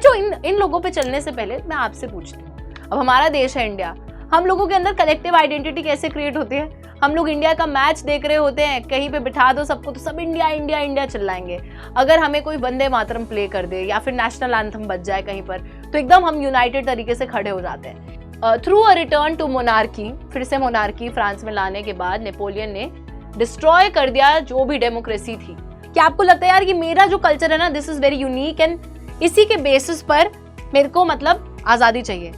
बच्चों इन लोगों पे चलने से पहले मैं आपसे पूछती हूँ, अब हमारा देश है इंडिया, हम लोगों के अंदर कलेक्टिव आइडेंटिटी कैसे क्रिएट होती है? हम लोग इंडिया का मैच देख रहे होते हैं, कहीं पे बिठा दो सबको तो सब इंडिया इंडिया इंडिया चिल्लाएंगे। अगर हमें कोई वंदे मातरम प्ले कर दे या फिर नेशनल एंथम बज जाए कहीं पर, तो एकदम हम यूनाइटेड तरीके से खड़े हो जाते हैं। Through a return to monarchy, फिर से मोनार्की फ्रांस में लाने के बाद नेपोलियन ने डिस्ट्रॉय कर दिया जो भी डेमोक्रेसी थी। क्या आपको लगता है यार कि मेरा जो कल्चर है ना, this is very unique and इसी के बेसिस पर मेरे को मतलब आजादी चाहिए?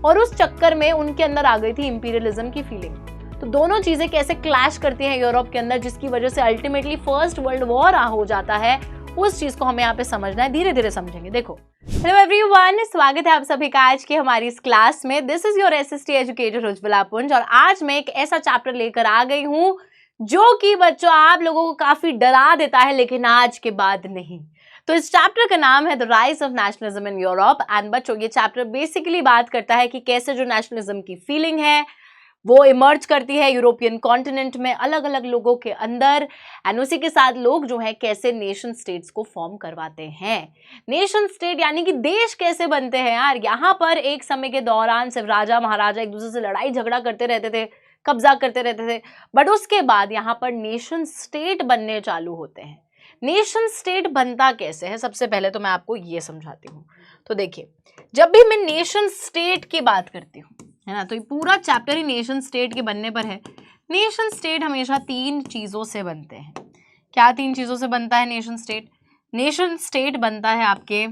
और उस चक्कर में उनके अंदर आ गई थी इंपीरियलिज्म की फीलिंग। तो दोनों चीजें कैसे क्लैश करती हैं यूरोप के अंदर, जिसकी वजह से अल्टीमेटली फर्स्ट वर्ल्ड वॉर हो जाता है, उस चीज को हमें यहाँ पे समझना है। धीरे धीरे समझेंगे। देखो, हेलो एवरीवन, स्वागत है आप सभी का आज की हमारी इस क्लास में। This is your SST educator Ujjwala पुंज, और आज मैं एक ऐसा चैप्टर लेकर आ गई हूँ जो कि बच्चों आप लोगों को काफी डरा देता है, लेकिन आज के बाद नहीं। तो इस चैप्टर का नाम है the rise of nationalism in Europe. And बच्चों ये चैप्टर बेसिकली बात करता है कि कैसे जो नेशनलिज्म की फीलिंग है वो इमर्ज करती है यूरोपियन कॉन्टिनेंट में अलग अलग लोगों के अंदर, एंड उसी के साथ लोग जो है कैसे नेशन स्टेट्स को फॉर्म करवाते हैं। नेशन स्टेट यानी कि देश कैसे बनते हैं यार। यहाँ पर एक समय के दौरान सिर्फ राजा महाराजा एक दूसरे से लड़ाई झगड़ा करते रहते थे, कब्जा करते रहते थे, बट उसके बाद यहाँ पर नेशन स्टेट बनने चालू होते हैं। नेशन स्टेट बनता कैसे है, सबसे पहले तो मैं आपको ये समझाती हूँ। तो देखिए, जब भी मैं नेशन स्टेट की बात करती हूँ, है ना, तो ये पूरा चैप्टर ही नेशन स्टेट के बनने पर है। नेशन स्टेट हमेशा तीन चीजों से बनते हैं। क्या तीन चीजों से बनता है नेशन स्टेट? नेशन स्टेट बनता है आपके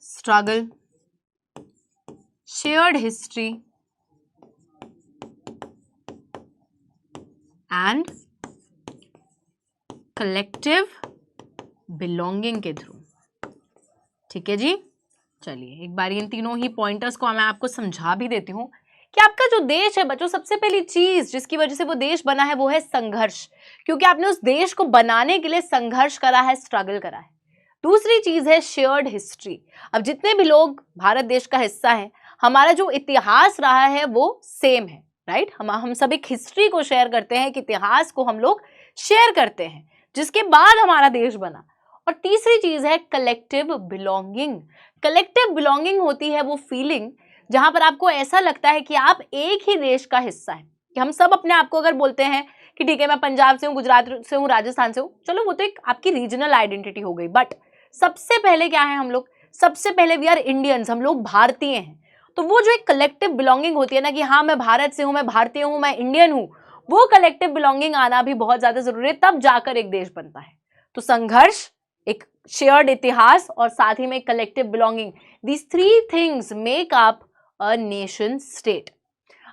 struggle, shared history and collective belonging के थ्रू। ठीक है जी, चलिए एक बार इन तीनों ही पॉइंटर्स को मैं आपको समझा भी देती हूँ कि आपका जो देश है बच्चों, सबसे पहली चीज जिसकी वजह से वो देश बना है वो है संघर्ष, क्योंकि आपने उस देश को बनाने के लिए संघर्ष करा है, स्ट्रगल करा है। दूसरी चीज है शेयर्ड हिस्ट्री। अब जितने भी लोग भारत देश का हिस्सा है, हमारा जो इतिहास रहा है वो सेम है, राइट। हम सब एक हिस्ट्री को शेयर करते हैं, कि इतिहास को हम लोग शेयर करते हैं, जिसके बाद हमारा देश बना। और तीसरी चीज है कलेक्टिव बिलोंगिंग। कलेक्टिव बिलोंगिंग होती है वो फीलिंग जहां पर आपको ऐसा लगता है कि आप एक ही देश का हिस्सा है। कि हम सब अपने आप को अगर बोलते हैं कि ठीक है मैं पंजाब से हूँ, गुजरात से हूँ, राजस्थान से हूँ, चलो वो तो एक आपकी रीजनल आइडेंटिटी हो गई, बट सबसे पहले क्या है हम लोग? सबसे पहले वी आर इंडियंस, हम लोग भारतीय हैं। तो वो जो एक कलेक्टिव बिलोंगिंग होती है ना, कि हाँ मैं भारत से हूँ, मैं भारतीय हूँ, मैं इंडियन हूँ, वो कलेक्टिव बिलोंगिंग आना भी बहुत ज्यादा जरूरी है, तब जाकर एक देश बनता है। तो संघर्ष, एक शेयर्ड इतिहास और साथ ही में collective belonging, these three things make up a nation state.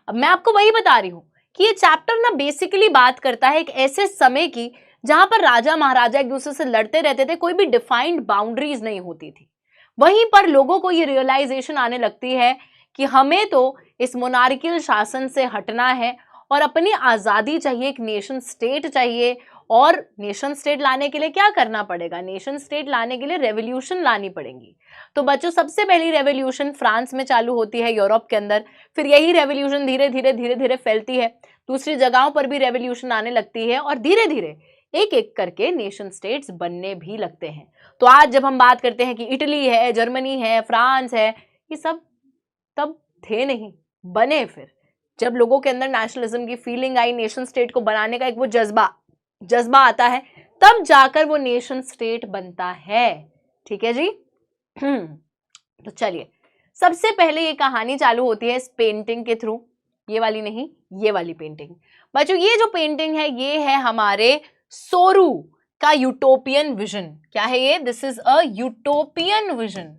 अब मैं आपको वही बता रही हूं कि ये चैप्टर ना बेसिकली बात करता है एक ऐसे समय की जहां पर राजा महाराजा एक दूसरे से लड़ते रहते थे, कोई भी डिफाइंड बाउंड्रीज नहीं होती थी। वहीं पर लोगों को ये रियलाइजेशन आने लगती है कि हमें तो इस मोनार्कियल शासन से हटना है और अपनी आजादी चाहिए, एक नेशन स्टेट चाहिए। और नेशन स्टेट लाने के लिए क्या करना पड़ेगा? नेशन स्टेट लाने के लिए रेवोल्यूशन लानी पड़ेगी। तो बच्चों सबसे पहली रेवोल्यूशन फ्रांस में चालू होती है यूरोप के अंदर, फिर यही रेवोल्यूशन धीरे धीरे फैलती है, दूसरी जगहों पर भी रेवोल्यूशन आने लगती है, और धीरे धीरे एक एक करके नेशन स्टेट्स बनने भी लगते हैं। तो आज जब हम बात करते हैं कि इटली है, जर्मनी है, फ्रांस है, ये सब तब थे नहीं, बने फिर जब लोगों के अंदर नेशनलिज्म की फीलिंग आई, नेशन स्टेट को बनाने का एक वो जज्बा आता है, तब जाकर वो नेशन स्टेट बनता है। ठीक है जी। तो चलिए, सबसे पहले ये कहानी चालू होती है इस पेंटिंग के थ्रू। ये वाली नहीं, ये वाली पेंटिंग। बच्चों ये जो पेंटिंग है ये है हमारे सोरू का यूटोपियन विजन। क्या है ये? This is a utopian vision.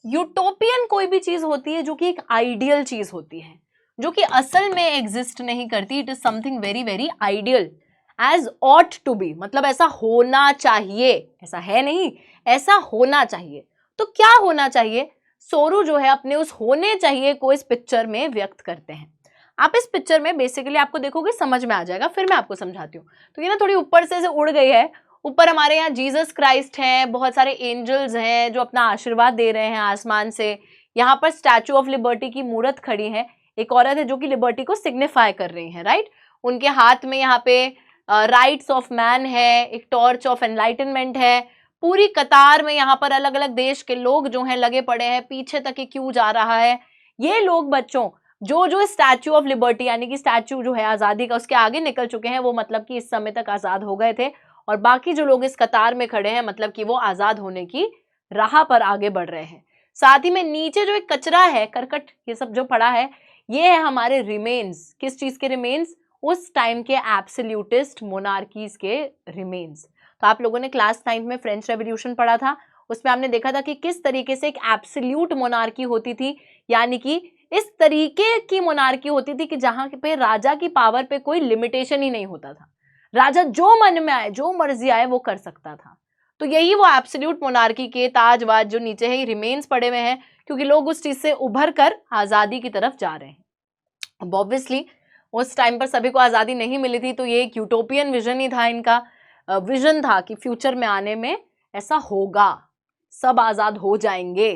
Utopian कोई भी चीज होती है जो कि एक आइडियल चीज होती है, जो कि असल में एग्जिस्ट नहीं करती। It is something very very ideal, as ought to be, मतलब ऐसा होना चाहिए, ऐसा है नहीं, ऐसा होना चाहिए। तो क्या होना चाहिए? सोरू जो है अपने उस होने चाहिए को इस पिक्चर में व्यक्त करते हैं। आप इस पिक्चर में बेसिकली आपको देखोगे, समझ में आ जाएगा, फिर मैं आपको समझाती हूँ। तो ये ना थोड़ी ऊपर से उड़ गई है। ऊपर हमारे यहाँ जीसस क्राइस्ट हैं, बहुत सारे एंजल्स हैं जो अपना आशीर्वाद दे रहे हैं आसमान से। यहाँ पर स्टैचू ऑफ लिबर्टी की मूर्त खड़ी है, एक औरत है जो कि लिबर्टी को सिग्निफाई कर रही है, राइट। उनके हाथ में यहाँ पे राइट्स ऑफ मैन है, एक टॉर्च ऑफ एनलाइटनमेंट है। पूरी कतार में यहाँ पर अलग अलग देश के लोग जो हैं लगे पड़े हैं, पीछे तक ये क्यों जा रहा है। ये लोग बच्चों जो जो स्टैच्यू ऑफ लिबर्टी यानी कि स्टैच्यू जो है आजादी का उसके आगे निकल चुके हैं, वो मतलब कि इस समय तक आजाद हो गए थे, और बाकी जो लोग इस कतार में खड़े हैं मतलब कि वो आजाद होने की राह पर आगे बढ़ रहे हैं। साथ ही में नीचे जो एक कचरा है, करकट, ये सब जो पड़ा है, ये है हमारे रिमेन्स। किस चीज के रिमेन्स? उस टाइम के एब्सोल्यूटिस्ट मोनार्कीज के रिमेन्स। तो आप लोगों ने क्लास 9 में फ्रेंच रेवोल्यूशन पढ़ा था, उसमें आपने देखा था कि किस तरीके से एक एब्सोल्यूट मोनार्की होती थी, यानी कि इस तरीके की मोनार्की होती थी कि जहां पे राजा की पावर पे कोई लिमिटेशन ही नहीं होता था, राजा जो मन में आए, जो मर्जी आए वो कर सकता था। तो यही वो एब्सोल्यूट मोनार्की के ताजवाज जो नीचे है रिमेन्स पड़े हुए हैं, क्योंकि लोग उस चीज से उभर कर आजादी की तरफ जा रहे हैं। अब ऑब्वियसली उस टाइम पर सभी को आजादी नहीं मिली थी, तो ये एक यूटोपियन विजन ही था, इनका विजन था कि फ्यूचर में आने में ऐसा होगा, सब आजाद हो जाएंगे।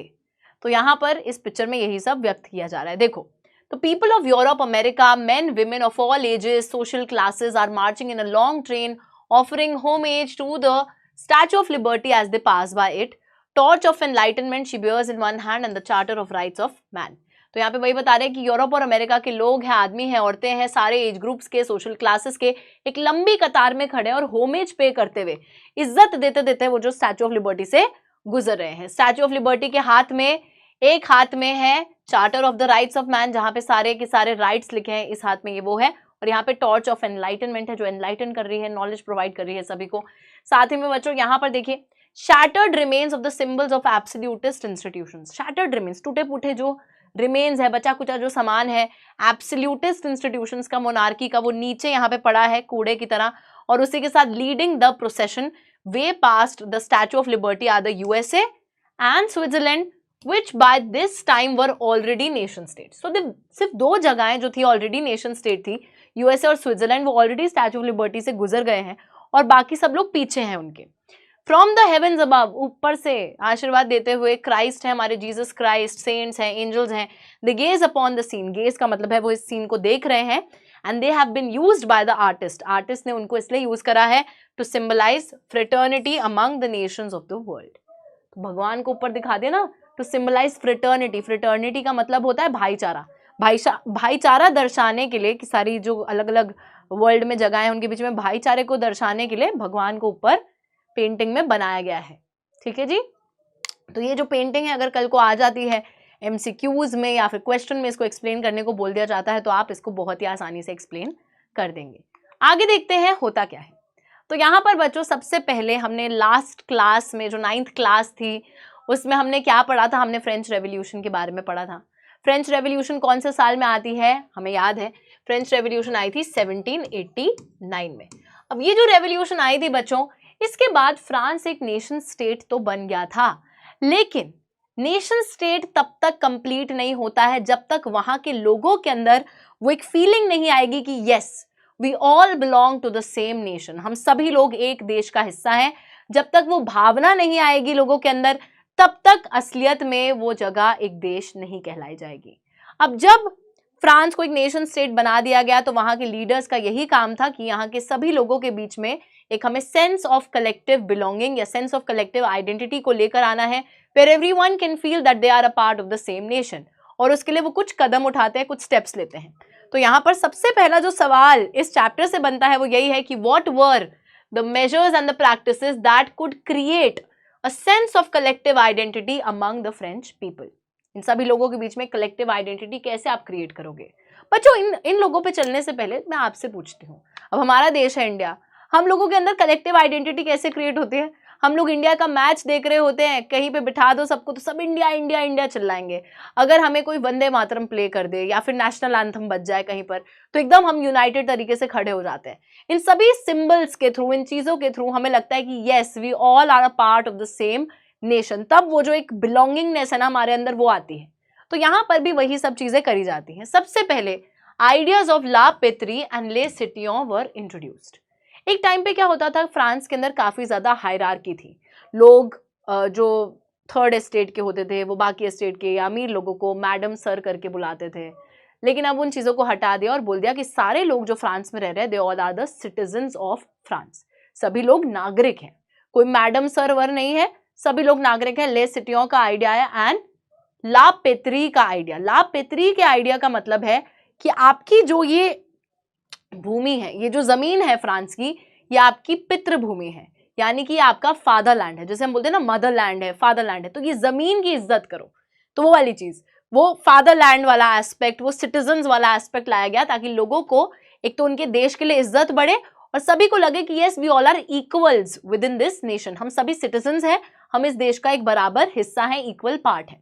तो यहाँ पर इस पिक्चर में यही सब व्यक्त किया जा रहा है। देखो, तो people of Europe, America, men, women of all ages, social classes are marching in a long train, offering homage to the Statue of Liberty as they pass by it. Torch of Enlightenment she bears in one hand and the Charter of Rights of Man. तो यहाँ पे वही बता रहे हैं कि Europe और America के लोग हैं, आदमी हैं, औरतें हैं, सारे एज ग्रुप्स के, सोशल क्लासेस के एक लंबी कतार में खड़े हैं और होमेज पे करते हुए, इज्जत देते देते वो जो स्टैच्यू ऑफ लिबर्टी से गुजर रहे हैं। स्टैच्यू ऑफ लिबर्टी के हाथ में, एक हाथ में है charter of the rights of man, जहाँ पे सारे के सारे राइट्स लिखे हैं, इस हाथ में ये वो है, और यहाँ पे टॉर्च ऑफ एनलाइटनमेंट है जो एनलाइटन कर रही है, नॉलेज प्रोवाइड कर रही है सभी को। साथ ही में बच्चों यहाँ पर देखिए, shattered remains of the symbols of absolutist institutions. Shattered remains, टूटे फूटे जो रिमेन्स है, बचा कुचा जो सामान है एब्सोल्यूटिस्ट इंस्टीट्यूशंस का, मोनार्की का, वो नीचे यहाँ पे पड़ा है कूड़े की तरह। और उसी के साथ leading the procession way past the Statue of Liberty are the USA and Switzerland, which by this time were already nation states. So सिर्फ दो जगहें जो थी ऑलरेडी नेशन स्टेट थी, यूएसए और स्विट्जरलैंड, वो ऑलरेडी स्टैच्यू ऑफ लिबर्टी से गुजर गए हैं और बाकी सब लोग पीछे हैं उनके। फ्रॉम द हेवन्स अबव, ऊपर से आशीर्वाद देते हुए क्राइस्ट है, हमारे जीसस क्राइस्ट, सेंट्स हैं, एंजल्स हैं, they gaze upon the scene. Gaze का मतलब है वो इस सीन को देख रहे हैं, and they have been used by the artist. Artist ने उनको इसलिए यूज करा है to symbolise fraternity among the nations of the world. तो भगवान को ऊपर दिखा दे ना, टू सिंबलाइज फ्रेटर्निटी। फ्रेटर्निटी का मतलब होता है भाईचारा, भाईचारा दर्शाने के लिए कि सारी जो अलग अलग वर्ल्ड में जगह है उनके बीच में भाईचारे को दर्शाने के लिए भगवान को ऊपर पेंटिंग में बनाया गया है। ठीक है जी। तो ये जो पेंटिंग है अगर कल को आ जाती है एमसीक्यूज में या फिर क्वेश्चन में इसको एक्सप्लेन करने को बोल दिया जाता है तो आप इसको बहुत ही आसानी से एक्सप्लेन कर देंगे। आगे देखते हैं होता क्या है। तो यहाँ पर बच्चों सबसे पहले हमने लास्ट क्लास में जो 9th क्लास थी उसमें हमने क्या पढ़ा था, हमने फ्रेंच रेवोल्यूशन के बारे में पढ़ा था। फ्रेंच रेवोल्यूशन कौन से साल में आती है, हमें याद है, फ्रेंच रेवोल्यूशन आई थी 1789 में। अब ये जो रेवोल्यूशन आई थी बच्चों, इसके बाद फ्रांस एक नेशन स्टेट तो बन गया था, लेकिन नेशन स्टेट तब तक कंप्लीट नहीं होता है जब तक वहां के लोगों के अंदर वो एक फीलिंग नहीं आएगी कि yes we all belong to the same nation, हम सभी लोग एक देश का हिस्सा हैं। जब तक वो भावना नहीं आएगी लोगों के अंदर, तब तक असलियत में वो जगह एक देश नहीं कहलाई जाएगी। अब जब फ्रांस को एक नेशन स्टेट बना दिया गया तो वहां के लीडर्स का यही काम था कि यहाँ के सभी लोगों के बीच में एक हमें सेंस ऑफ कलेक्टिव बिलोंगिंग या सेंस ऑफ कलेक्टिव आइडेंटिटी को लेकर आना है, where everyone can feel that they are a part of the same nation. और उसके लिए वो कुछ कदम उठाते हैं, कुछ स्टेप्स लेते हैं। तो यहाँ पर सबसे पहला जो सवाल इस चैप्टर से बनता है वो यही है कि what were the measures and the practices that could create a sense of collective identity among the French people. इन सभी लोगों के बीच में कलेक्टिव आइडेंटिटी कैसे आप क्रिएट करोगे बच्चों। इन लोगों पे चलने से पहले मैं आपसे पूछती हूँ, अब हमारा देश है इंडिया, हम लोगों के अंदर कलेक्टिव आइडेंटिटी कैसे क्रिएट होती है। हम लोग इंडिया का मैच देख रहे होते हैं, कहीं पे बिठा दो सबको तो सब इंडिया इंडिया इंडिया चिल्लाएंगे। अगर हमें कोई वंदे मातरम प्ले कर दे या फिर नेशनल एंथम बज जाए कहीं पर, तो एकदम हम यूनाइटेड तरीके से खड़े हो जाते हैं। इन सभी सिंबल्स के थ्रू, इन चीजों के थ्रू हमें लगता है कि yes we all are a part of the same nation. तब वो जो एक बिलोंगिंगनेस है ना हमारे अंदर वो आती है। तो यहाँ पर भी वही सब चीजें करी जाती हैं। सबसे पहले आइडियाज ऑफ ला पेत्री एंड ले सिटियों वर इंट्रोड्यूस्ड। एक टाइम पे क्या होता था, फ्रांस के अंदर काफी ज्यादा हायरार्की थी। लोग जो थर्ड एस्टेट के होते थे वो बाकी एस्टेट के या अमीर लोगों को मैडम सर करके बुलाते थे, लेकिन अब उन चीजों को हटा दिया और बोल दिया कि सारे लोग जो फ्रांस में रह रहे हैं they all are the citizens of France, सभी लोग नागरिक हैं, कोई मैडम सर वर नहीं है, सभी लोग नागरिक हैं। ले सिटियों का आइडिया है एंड ला पेत्री का आइडिया। ला पेत्री के आइडिया का मतलब है कि आपकी जो ये भूमि है, ये जो जमीन है फ्रांस की, ये आपकी पितृभूमि है, यानी कि आपका फादरलैंड है। जैसे हम बोलते हैं ना मदरलैंड है, फादरलैंड है, तो ये जमीन की इज्जत करो, तो वो वाली चीज, वो फादरलैंड वाला एस्पेक्ट, वो सिटीजन्स वाला एस्पेक्ट लाया गया ताकि लोगों को एक तो उनके देश के लिए इज्जत बढ़े और सभी को लगे कि yes we all are equals within this nation, हम सभी सिटीजन्स हैं, हम इस देश का एक बराबर हिस्सा है, इक्वल पार्ट है।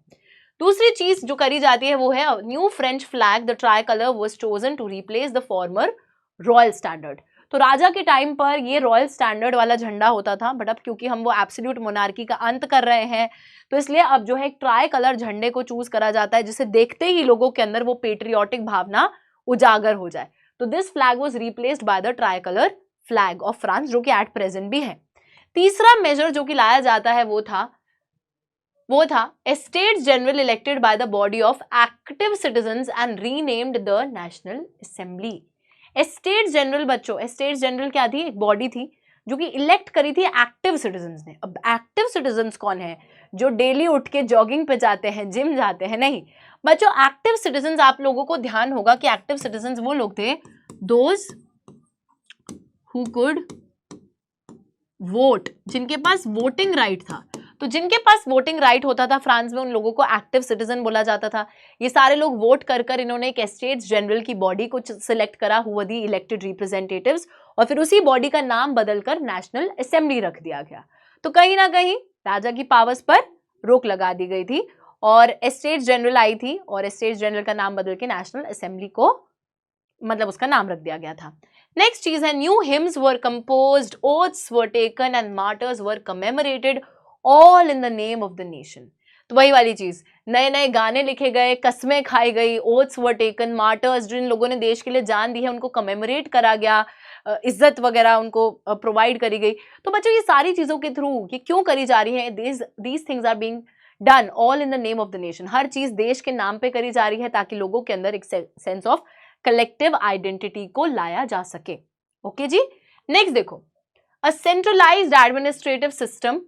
दूसरी चीज जो करी जाती है वो है new French flag the tricolour was chosen to replace the former royal standard. तो राजा के टाइम पर ये रॉयल स्टैंडर्ड वाला झंडा होता था, बट अब क्योंकि हम वो एब्सोल्यूट मोनार्की का अंत कर रहे हैं तो इसलिए अब जो है एक ट्राई कलर झंडे को चूज करा जाता है, जिसे देखते ही लोगों के अंदर वो पेट्रियोटिक भावना उजागर हो जाए। तो this flag was replaced by the try colour flag of France, जो कि एट प्रेजेंट भी है। तीसरा मेजर जो कि लाया जाता है वो था estates general elected by the body of active citizens and renamed the national assembly. Estates general बच्चों, एस्टेट्स जनरल क्या थी? एक बॉडी थी जो कि इलेक्ट करी थी एक्टिव सिटीजन्स ने। अब एक्टिव सिटीजन्स कौन है? जो डेली उठ के जॉगिंग पे जाते हैं, जिम जाते हैं? नहीं बच्चों, एक्टिव सिटीजन्स, आप लोगों को ध्यान होगा कि एक्टिव सिटीजन्स वो लोग थे दोज हु कुड वोट, जिनके पास वोटिंग राइट था। तो जिनके पास वोटिंग राइट होता था फ्रांस में, उन लोगों को एक्टिव सिटीजन बोला जाता था। ये सारे लोग वोट कर कर इन्होंने एक एस्टेट्स जनरल की बॉडी को सिलेक्ट करा, who were the elected representatives, और फिर उसी बॉडी का नाम बदलकर नेशनल असेंबली रख दिया गया। तो कहीं ना कहीं राजा की पावर्स पर रोक लगा दी गई थी और एस्टेट्स जनरल आई थी और एस्टेट्स जनरल का नाम बदल के नेशनल असेंबली को मतलब उसका नाम रख दिया गया था। नेक्स्ट चीज है new hymns were composed, oaths were taken and martyrs were commemorated, all in the name of the nation. तो वही वाली चीज, नए नए गाने लिखे गए, कस्में खाई गई, ओथ्स वर टेकन, मार्टर्स, जिन लोगों ने देश के लिए जान दी है उनको कमेमोरेट करा गया, इज्जत वगैरह उनको प्रोवाइड करी गई। तो बच्चों ये सारी चीजों के थ्रू ये क्यों करी जा रही है? These things are being done all in the name of the nation. हर चीज देश के नाम पे करी जा रही है ताकि लोगों के अंदर एक सेंस ऑफ कलेक्टिव आइडेंटिटी को लाया जा सके। ओके जी, नेक्स्ट देखो, a centralised administrative system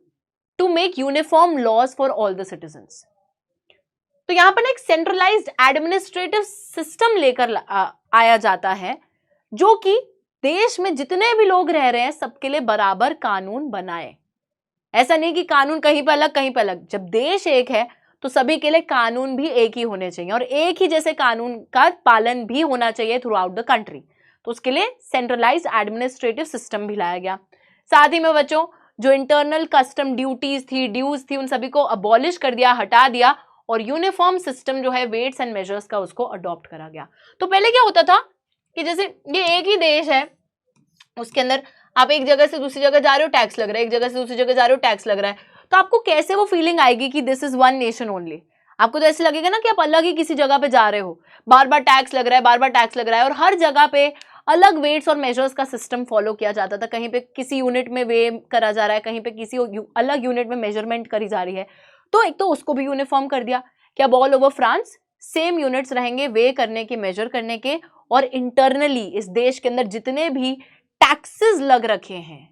to make uniform laws for all the citizens. तो यहां पर एक सेंट्रलाइज्ड एडमिनिस्ट्रेटिव सिस्टम लेकर आया जाता है जो कि देश में जितने भी लोग रह रहे हैं सबके लिए बराबर कानून बनाए। ऐसा नहीं कि कानून कहीं पर अलग कहीं पर अलग, जब देश एक है तो सभी के लिए कानून भी एक ही होने चाहिए और एक ही जैसे कानून का पालन भी होना चाहिए थ्रू आउट द कंट्री। तो उसके लिए सेंट्रलाइज्ड एडमिनिस्ट्रेटिव सिस्टम भी लाया गया। साथ ही में बच्चों जो इंटरनल कस्टम ड्यूटीज थी, ड्यूज थी, उन सभी को अबॉलिश कर दिया, हटा दिया और यूनिफॉर्म सिस्टम जो है वेट्स एंड मेजर्स का उसको अडॉप्ट करा गया। तो पहले क्या होता था कि जैसे ये एक ही देश है, उसके अंदर आप एक जगह से दूसरी जगह जा रहे हो टैक्स लग रहा है, एक जगह से दूसरी जगह जा रहे हो टैक्स लग रहा है, तो आपको कैसे वो फीलिंग आएगी कि this is one nation only? आपको तो ऐसे लगेगा ना कि आप अलग ही किसी जगह पे जा रहे हो, बार बार टैक्स लग रहा है, बार बार टैक्स लग रहा है और हर जगह पे अलग वेट्स और मेजर्स का सिस्टम फॉलो किया जाता था। कहीं पे किसी यूनिट में वे करा जा रहा है, कहीं पे किसी अलग यूनिट में मेजरमेंट करी जा रही है। तो एक तो उसको भी यूनिफॉर्म कर दिया कि अब all over France same units रहेंगे वे करने के, मेजर करने के, और इंटरनली इस देश के अंदर जितने भी टैक्सेस लग रखे हैं,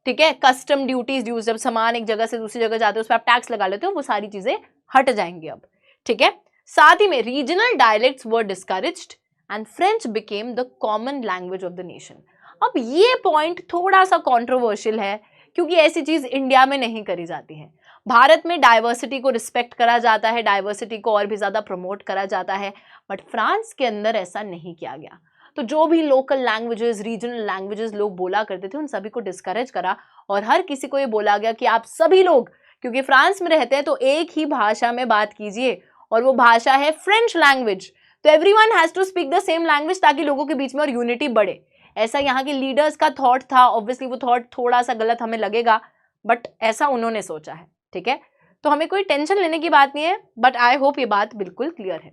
ठीक है, कस्टम ड्यूटीज, ड्यूज, जब सामान एक जगह से दूसरी जगह जाते हो उस पर आप टैक्स लगा लेते हो, वो सारी चीजें हट जाएंगी अब, ठीक है। साथ ही में regional dialects were discouraged and French became the common language of the nation. अब ये पॉइंट थोड़ा सा कॉन्ट्रोवर्शियल है क्योंकि ऐसी चीज इंडिया में नहीं करी जाती है। भारत में डाइवर्सिटी को रिस्पेक्ट करा जाता है, डाइवर्सिटी को और भी ज्यादा प्रमोट करा जाता है, बट फ्रांस के अंदर ऐसा नहीं किया गया। तो जो भी लोकल लैंग्वेजेस, रीजनल लैंग्वेजेस लोग बोला करते थे उन सभी को डिस्करेज करा और हर किसी को ये बोला गया कि आप सभी लोग क्योंकि फ्रांस में रहते हैं तो एक ही भाषा में बात कीजिए और वो भाषा है फ्रेंच लैंग्वेज। तो everyone has to speak the same language ताकि लोगों के बीच में और यूनिटी बढ़े। ऐसा यहाँ के लीडर्स का थॉट था। ऑब्वियसली वो थॉट थोड़ा सा गलत हमें लगेगा बट ऐसा उन्होंने सोचा है, ठीक है। तो हमें कोई टेंशन लेने की बात नहीं है, बट आई होप ये बात बिल्कुल क्लियर है,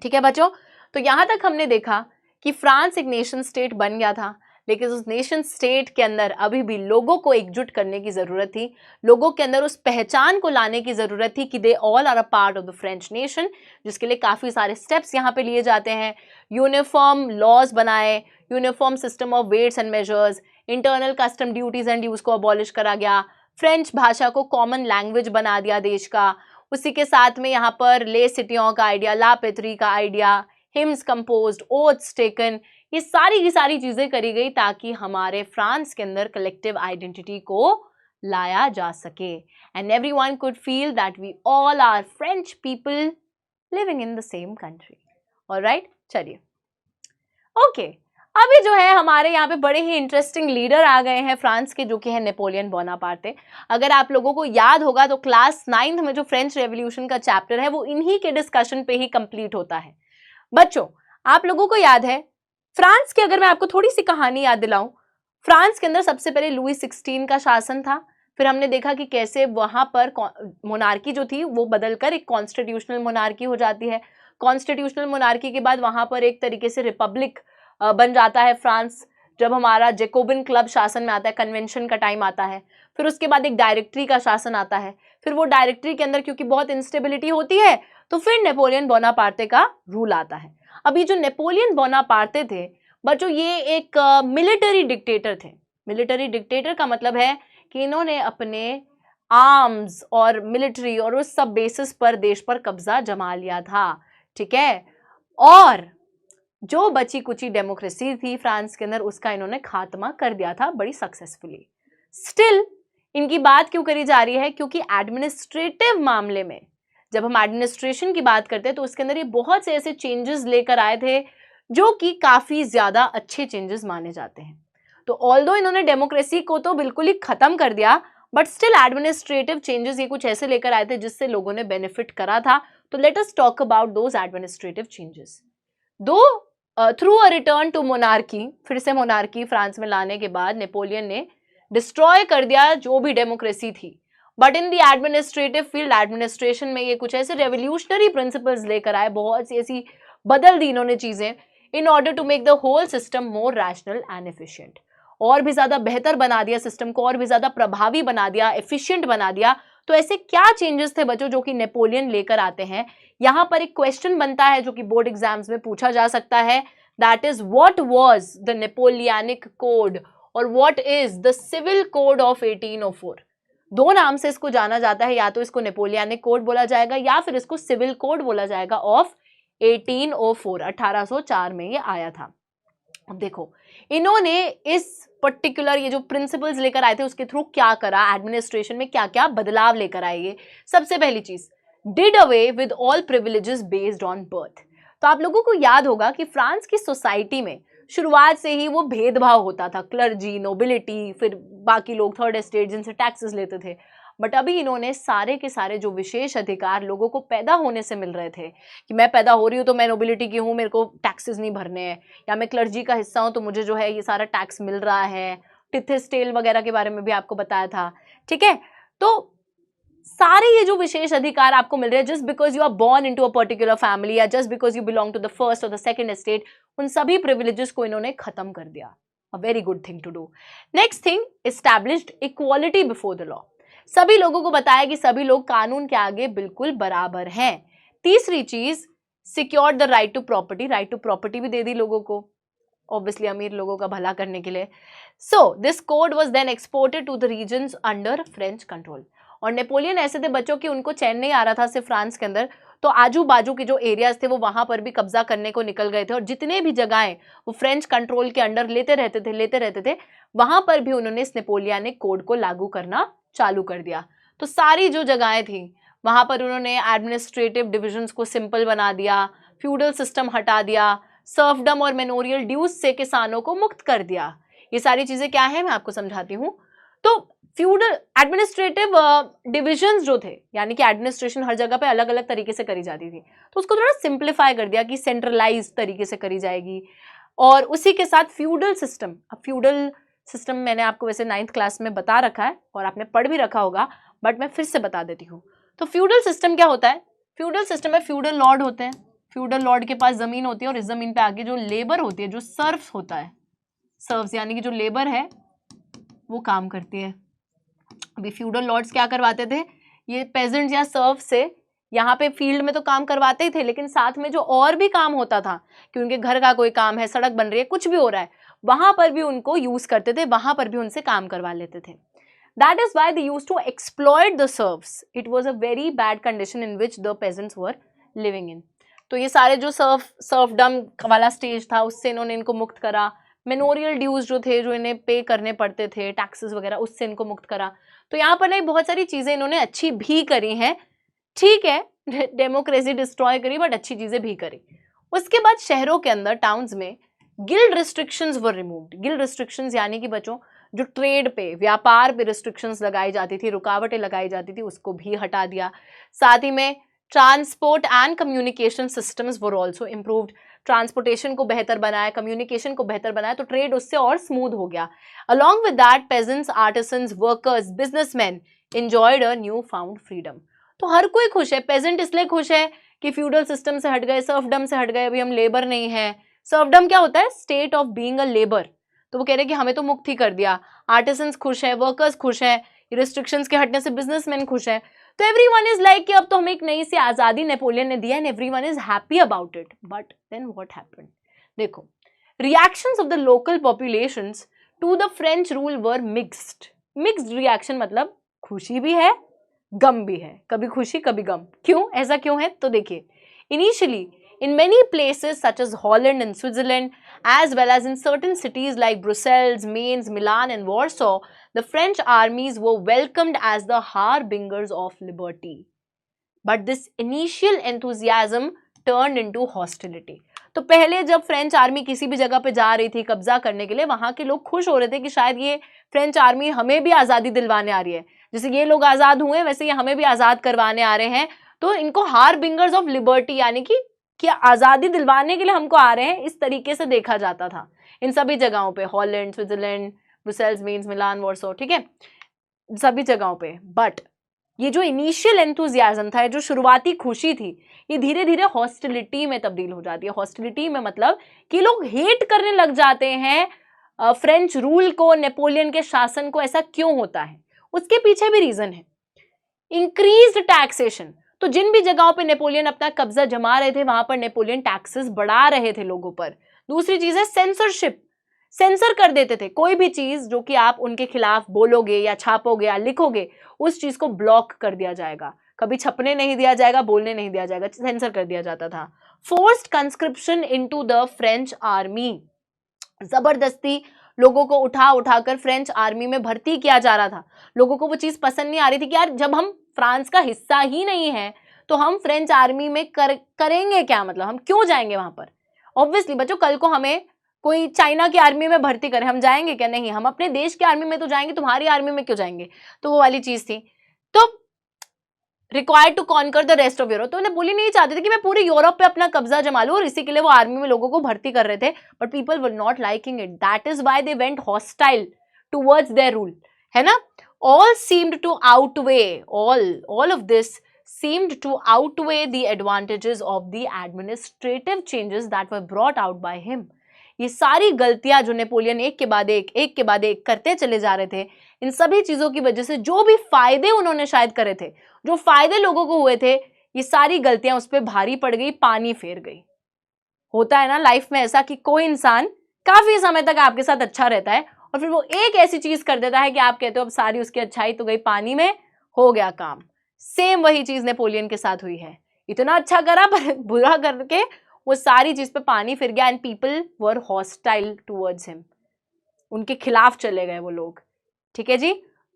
ठीक है बच्चों। तो यहाँ तक हमने देखा कि फ्रांस एक नेशन स्टेट बन गया था, लेकिन उस नेशन स्टेट के अंदर अभी भी लोगों को एकजुट करने की ज़रूरत थी, लोगों के अंदर उस पहचान को लाने की ज़रूरत थी कि they all are a part of the French nation, जिसके लिए काफ़ी सारे स्टेप्स यहाँ पे लिए जाते हैं। यूनिफॉर्म लॉज बनाए, uniform system of weights and measures, internal custom duties and dues को अबॉलिश करा गया, फ्रेंच भाषा को कॉमन लैंग्वेज बना दिया देश का। उसी के साथ में यहाँ पर ले सिटियों का आइडिया, ला पेत्री का idea, hymns composed, oaths taken, ये सारी की सारी चीज़ें करी गई ताकि हमारे फ्रांस के अंदर कलेक्टिव आइडेंटिटी को लाया जा सके and everyone could feel that we all are French people living in the same country. Alright, चलिए ओके। अभी जो है हमारे यहाँ पे बड़े ही इंटरेस्टिंग लीडर आ गए हैं फ्रांस के, जो कि है नेपोलियन बोनापार्टे। अगर आप लोगों को याद होगा तो क्लास 9th में जो फ्रेंच रेवोल्यूशन का चैप्टर है वो इन्हीं के डिस्कशन पे ही कंप्लीट होता है। बच्चों, आप लोगों को याद है फ्रांस की, अगर मैं आपको थोड़ी सी कहानी याद दिलाऊं, फ्रांस के अंदर सबसे पहले लुई 16 का शासन था। फिर हमने देखा कि कैसे वहां पर मोनार्की जो थी वो बदलकर एक कॉन्स्टिट्यूशनल मोनार्की हो जाती है। कॉन्स्टिट्यूशनल मोनार्की के बाद वहां पर एक तरीके से रिपब्लिक बन जाता है फ्रांस, जब हमारा जेकोबिन क्लब शासन में आता है, कन्वेंशन का टाइम आता है। फिर उसके बाद एक डायरेक्टरी का शासन आता है। फिर वो डायरेक्टरी के अंदर क्योंकि बहुत इंस्टेबिलिटी होती है तो फिर नेपोलियन बोनापार्टे का रूल आता है। अब ये जो नेपोलियन बोनापार्टे थे बच्चों, ये एक मिलिटरी डिक्टेटर थे। मिलिटरी डिक्टेटर का मतलब है कि इन्होंने अपने आर्म्स और मिलिट्री और उस सब बेसिस पर देश पर कब्जा जमा लिया था, ठीक है। और जो बची कुची डेमोक्रेसी थी फ्रांस के अंदर उसका इन्होंने खात्मा कर दिया था बड़ी सक्सेसफुली। स्टिल इनकी बात क्यों करी जा रही है? क्योंकि एडमिनिस्ट्रेटिव मामले में जब हम एडमिनिस्ट्रेशन की बात करते हैं तो उसके अंदर ये बहुत से ऐसे चेंजेस लेकर आए थे जो कि काफी ज्यादा अच्छे चेंजेस माने जाते हैं। तो ऑल्दो इन्होंने डेमोक्रेसी को तो बिल्कुल ही खत्म कर दिया, बट स्टिल एडमिनिस्ट्रेटिव चेंजेस ये कुछ ऐसे लेकर आए थे जिससे लोगों ने बेनिफिट करा था। तो let us talk about those administrative changes. दो through a return to monarchy, फिर से मोनार्की फ्रांस में लाने के बाद नेपोलियन ने डिस्ट्रॉय कर दिया जो भी डेमोक्रेसी थी। But in the administrative field, administration में ये कुछ ऐसे रेवोल्यूशनरी प्रिंसिपल्स लेकर आए, बहुत सी ऐसी बदल दी इन्होंने चीजें in order to make the whole system more rational and efficient. और भी ज्यादा बेहतर बना दिया सिस्टम को, और भी ज्यादा प्रभावी बना दिया, एफिशिएंट बना दिया। तो ऐसे क्या चेंजेस थे बच्चों जो कि नेपोलियन लेकर आते हैं? यहां पर एक क्वेश्चन बनता है जो कि बोर्ड एग्जाम्स में पूछा जा सकता है, that is what was the Napoleonic code और what is the civil code of 1804। दो नाम से इसको जाना जाता है, या तो इसको नेपोलियनिक कोड बोला जाएगा या फिर इसको सिविल कोड बोला जाएगा ऑफ 1804। 1804 में ये आया था। अब देखो इन्होंने इस पर्टिकुलर ये जो प्रिंसिपल्स लेकर आए थे उसके थ्रू क्या करा, एडमिनिस्ट्रेशन में क्या क्या बदलाव लेकर आए। ये सबसे पहली चीज, did away with all privileges based on birth. तो आप लोगों को याद होगा कि फ्रांस की सोसाइटी में शुरुआत से ही वो भेदभाव होता था, क्लर्जी, नोबिलिटी, फिर बाकी लोग थर्ड एस्टेट जिनसे टैक्सेस लेते थे। बट अभी इन्होंने सारे के सारे जो विशेष अधिकार लोगों को पैदा होने से मिल रहे थे कि मैं पैदा हो रही हूँ तो मैं नोबिलिटी की हूँ, मेरे को टैक्सेस नहीं भरने हैं, या मैं क्लर्जी का हिस्सा हूँ तो मुझे जो है ये सारा टैक्स मिल रहा है। टिथेस्टेल वगैरह के बारे में भी आपको बताया था, ठीक है। तो सारे ये जो विशेष अधिकार आपको मिल रहे हैं just because you are born into a particular family या just because you belong to the first और द सेकंड एस्टेट, उन सभी प्रिविलेजेस को इन्होंने खत्म कर दिया। A very good thing to do. Next thing, established equality before the law. सभी लोगों को बताया कि सभी लोग कानून के आगे बिल्कुल बराबर हैं। तीसरी चीज, secured the right to property. Right to property भी दे दी लोगों को, ऑब्वियसली अमीर लोगों का भला करने के लिए। So this code was then exported to the regions under French control. और नेपोलियन ऐसे थे बच्चों कि उनको चैन नहीं आ रहा था सिर्फ फ्रांस के अंदर, तो आजू बाजू के जो एरियाज थे वो वहां पर भी कब्जा करने को निकल गए थे। और जितने भी जगहें वो फ्रेंच कंट्रोल के अंडर लेते रहते थे वहां पर भी उन्होंने इस नेपोलियनिक कोड को लागू करना चालू कर दिया। तो सारी जो जगहें थी वहां पर उन्होंने एडमिनिस्ट्रेटिव डिविजन्स को सिंपल बना दिया, फ्यूडल सिस्टम हटा दिया, सर्फडम और मेनोरियल ड्यूज से किसानों को मुक्त कर दिया। ये सारी चीजें क्या है मैं आपको समझाती हूँ। तो फ्यूडल एडमिनिस्ट्रेटिव डिविजन्स जो थे, यानी कि एडमिनिस्ट्रेशन हर जगह पे अलग अलग तरीके से करी जाती थी, तो उसको थोड़ा सिंप्लीफाई कर दिया कि सेंट्रलाइज तरीके से करी जाएगी। और उसी के साथ फ्यूडल सिस्टम, अब फ्यूडल सिस्टम मैंने आपको वैसे 9th क्लास में बता रखा है और आपने पढ़ भी रखा होगा, बट मैं फिर से बता देती हूँ। तो फ्यूडल सिस्टम क्या होता है? फ्यूडल सिस्टम में फ्यूडल लॉर्ड होते हैं, फ्यूडल लॉर्ड के पास जमीन होती है और इस जमीन पे आगे जो लेबर होती है, जो सर्फ होता है, सर्व्स यानी कि जो लेबर है वो काम करती है। अभी फ्यूडल लॉर्ड्स क्या करवाते थे, ये पेजेंट्स या सर्व से यहाँ पे फील्ड में तो काम करवाते ही थे, लेकिन साथ में जो और भी काम होता था कि उनके घर का कोई काम है, सड़क बन रही है, कुछ भी हो रहा है, वहां पर भी उनको यूज करते थे, वहां पर भी उनसे काम करवा लेते थे। That is why they used to exploit the serfs. It was a very bad condition in which the peasants were living in. तो ये सारे जो सर्फडम वाला स्टेज था उससे इन्होंने इनको मुक्त करा। मेनोरियल ड्यूज जो थे, जो इन्हें पे करने पड़ते थे, टैक्सेस वगैरह, उससे इनको मुक्त करा। तो यहाँ पर नहीं, बहुत सारी चीजें इन्होंने अच्छी भी करी हैं, ठीक है, डेमोक्रेसी डिस्ट्रॉय करी बट अच्छी चीजें भी करी। उसके बाद शहरों के अंदर, टाउन्स में गिल्ड रिस्ट्रिक्शंस वर रिमूव्ड। गिल्ड रिस्ट्रिक्शंस यानी कि बच्चों जो ट्रेड पे, व्यापार पे रिस्ट्रिक्शंस लगाई जाती थी, रुकावटें लगाई जाती थी, उसको भी हटा दिया। साथ ही में transport and communication systems were also improved. Transportation को बेहतर बनाया, कम्युनिकेशन को बेहतर बनाया, तो ट्रेड उससे और स्मूथ हो गया। Along with that pageants, artisans, workers, businessman enjoyed a new found freedom. तो हर कोई खुश है। पेजेंट इसलिए खुश है कि फ्यूडल सिस्टम से हट गए, सर्फडम से हट गए, अभी हम लेबर नहीं है। सर्फडम क्या होता है? State of being a labour. तो वो कह रहे हैं कि हमें तो मुक्त ही कर दिया। आर्टिसंस खुश है, वर्कर्स खुश है, रिस्ट्रिक्शंस के हटने से बिजनेसमैन खुश है। तो एवरीवन इज लाइक कि अब तो हमें एक नई सी आजादी नेपोलियन ने दिया, and everyone is happy about it. But then what happened? देखो, reactions of the local populations to the French rule were mixed. Mixed reaction मतलब खुशी भी है, गम भी है, कभी खुशी कभी गम। क्यों, ऐसा क्यों है? तो देखिए, initially in many places such as Holland and Switzerland, as well as in certain cities like Brussels, Mainz, Milan and Warsaw, the French armies were welcomed as the harbingers of liberty. But this initial enthusiasm turned into hostility. तो पहले जब French army किसी भी जगह पे जा रही थी कब्जा करने के लिए, वहां के लोग खुश हो रहे थे कि शायद ये फ्रेंच आर्मी हमें भी आज़ादी दिलवाने आ रही है, जैसे ये लोग आज़ाद हुए वैसे ये हमें भी आज़ाद करवाने आ रहे हैं। तो इनको हार्बिंगर्स ऑफ लिबर्टी यानी कि आज़ादी दिलवाने के लिए हमको आ रहे हैं, इस तरीके से देखा जाता था इन सभी जगहों पे, हॉलैंड, स्विट्जरलैंड, ब्रुसेल्स, मीन्स, मिलान, वॉर्सो, ठीक है, सभी जगहों पे। बट ये जो इनिशियल एंथुजियाज्म था, जो शुरुआती खुशी थी, ये धीरे धीरे हॉस्टिलिटी में तब्दील हो जाती है। हॉस्टिलिटी में मतलब कि लोग हेट करने लग जाते हैं फ्रेंच रूल को, नेपोलियन के शासन को। ऐसा क्यों होता है? उसके पीछे भी रीजन है, इंक्रीज्ड टैक्सेशन। तो जिन भी जगहों पे नेपोलियन अपना कब्जा जमा रहे थे, वहां पर नेपोलियन टैक्सेस बढ़ा रहे थे लोगों पर। दूसरी चीज है सेंसरशिप। सेंसर कर देते थे, कोई भी चीज जो कि आप उनके खिलाफ बोलोगे या छापोगे या लिखोगे, उस चीज को ब्लॉक कर दिया जाएगा, कभी छपने नहीं दिया जाएगा, बोलने नहीं दिया जाएगा, सेंसर कर दिया जाता था। Forced conscription into the French army, जबरदस्ती लोगों को उठा उठाकर फ्रेंच आर्मी में भर्ती किया जा रहा था। लोगों को वो चीज पसंद नहीं आ रही थी कि यार जब हम फ्रांस का हिस्सा ही नहीं है तो हम फ्रेंच आर्मी में करेंगे क्या, मतलब हम क्यों जाएंगे वहां पर। ऑब्वियसली बच्चों, कल को हमें कोई चाइना की आर्मी में भर्ती करे, हम जाएंगे क्या? नहीं, हम अपने देश की आर्मी में तो जाएंगे, तुम्हारी आर्मी में क्यों जाएंगे? तो वो वाली चीज थी। तो required to conquer the rest of Europe, तो नेपोलियन नहीं चाहते थे कि मैं पूरे यूरोप पे अपना कब्जा जमा लूं, और इसी के लिए वो आर्मी में लोगों को भर्ती कर रहे थे। But people were not liking it, that is why they went hostile towards their rule, है ना। All seemed to outweigh, all of this seemed to outweigh the advantages of the administrative changes that were brought out by him. ये सारी गलतियां जो Napoleon एक के बाद एक करते चले जा रहे थे, इन सभी चीजों की वजह से जो भी फायदे उन्होंने शायद करे थे, जो फायदे लोगों को हुए थे, ये सारी गलतियां उस पर भारी पड़ गई, पानी फेर गई। होता है ना लाइफ में ऐसा कि कोई इंसान काफी समय तक आपके साथ अच्छा रहता है और फिर वो एक ऐसी चीज कर देता है कि आप कहते हो अब सारी उसकी अच्छाई तो गई पानी में, हो गया काम। सेम वही चीज नेपोलियन के साथ हुई है। इतना अच्छा करा पर बुरा करके वो सारी चीज पे पानी फिर गया, and people were hostile towards him, उनके खिलाफ चले गए वो लोग। ठीक है जी।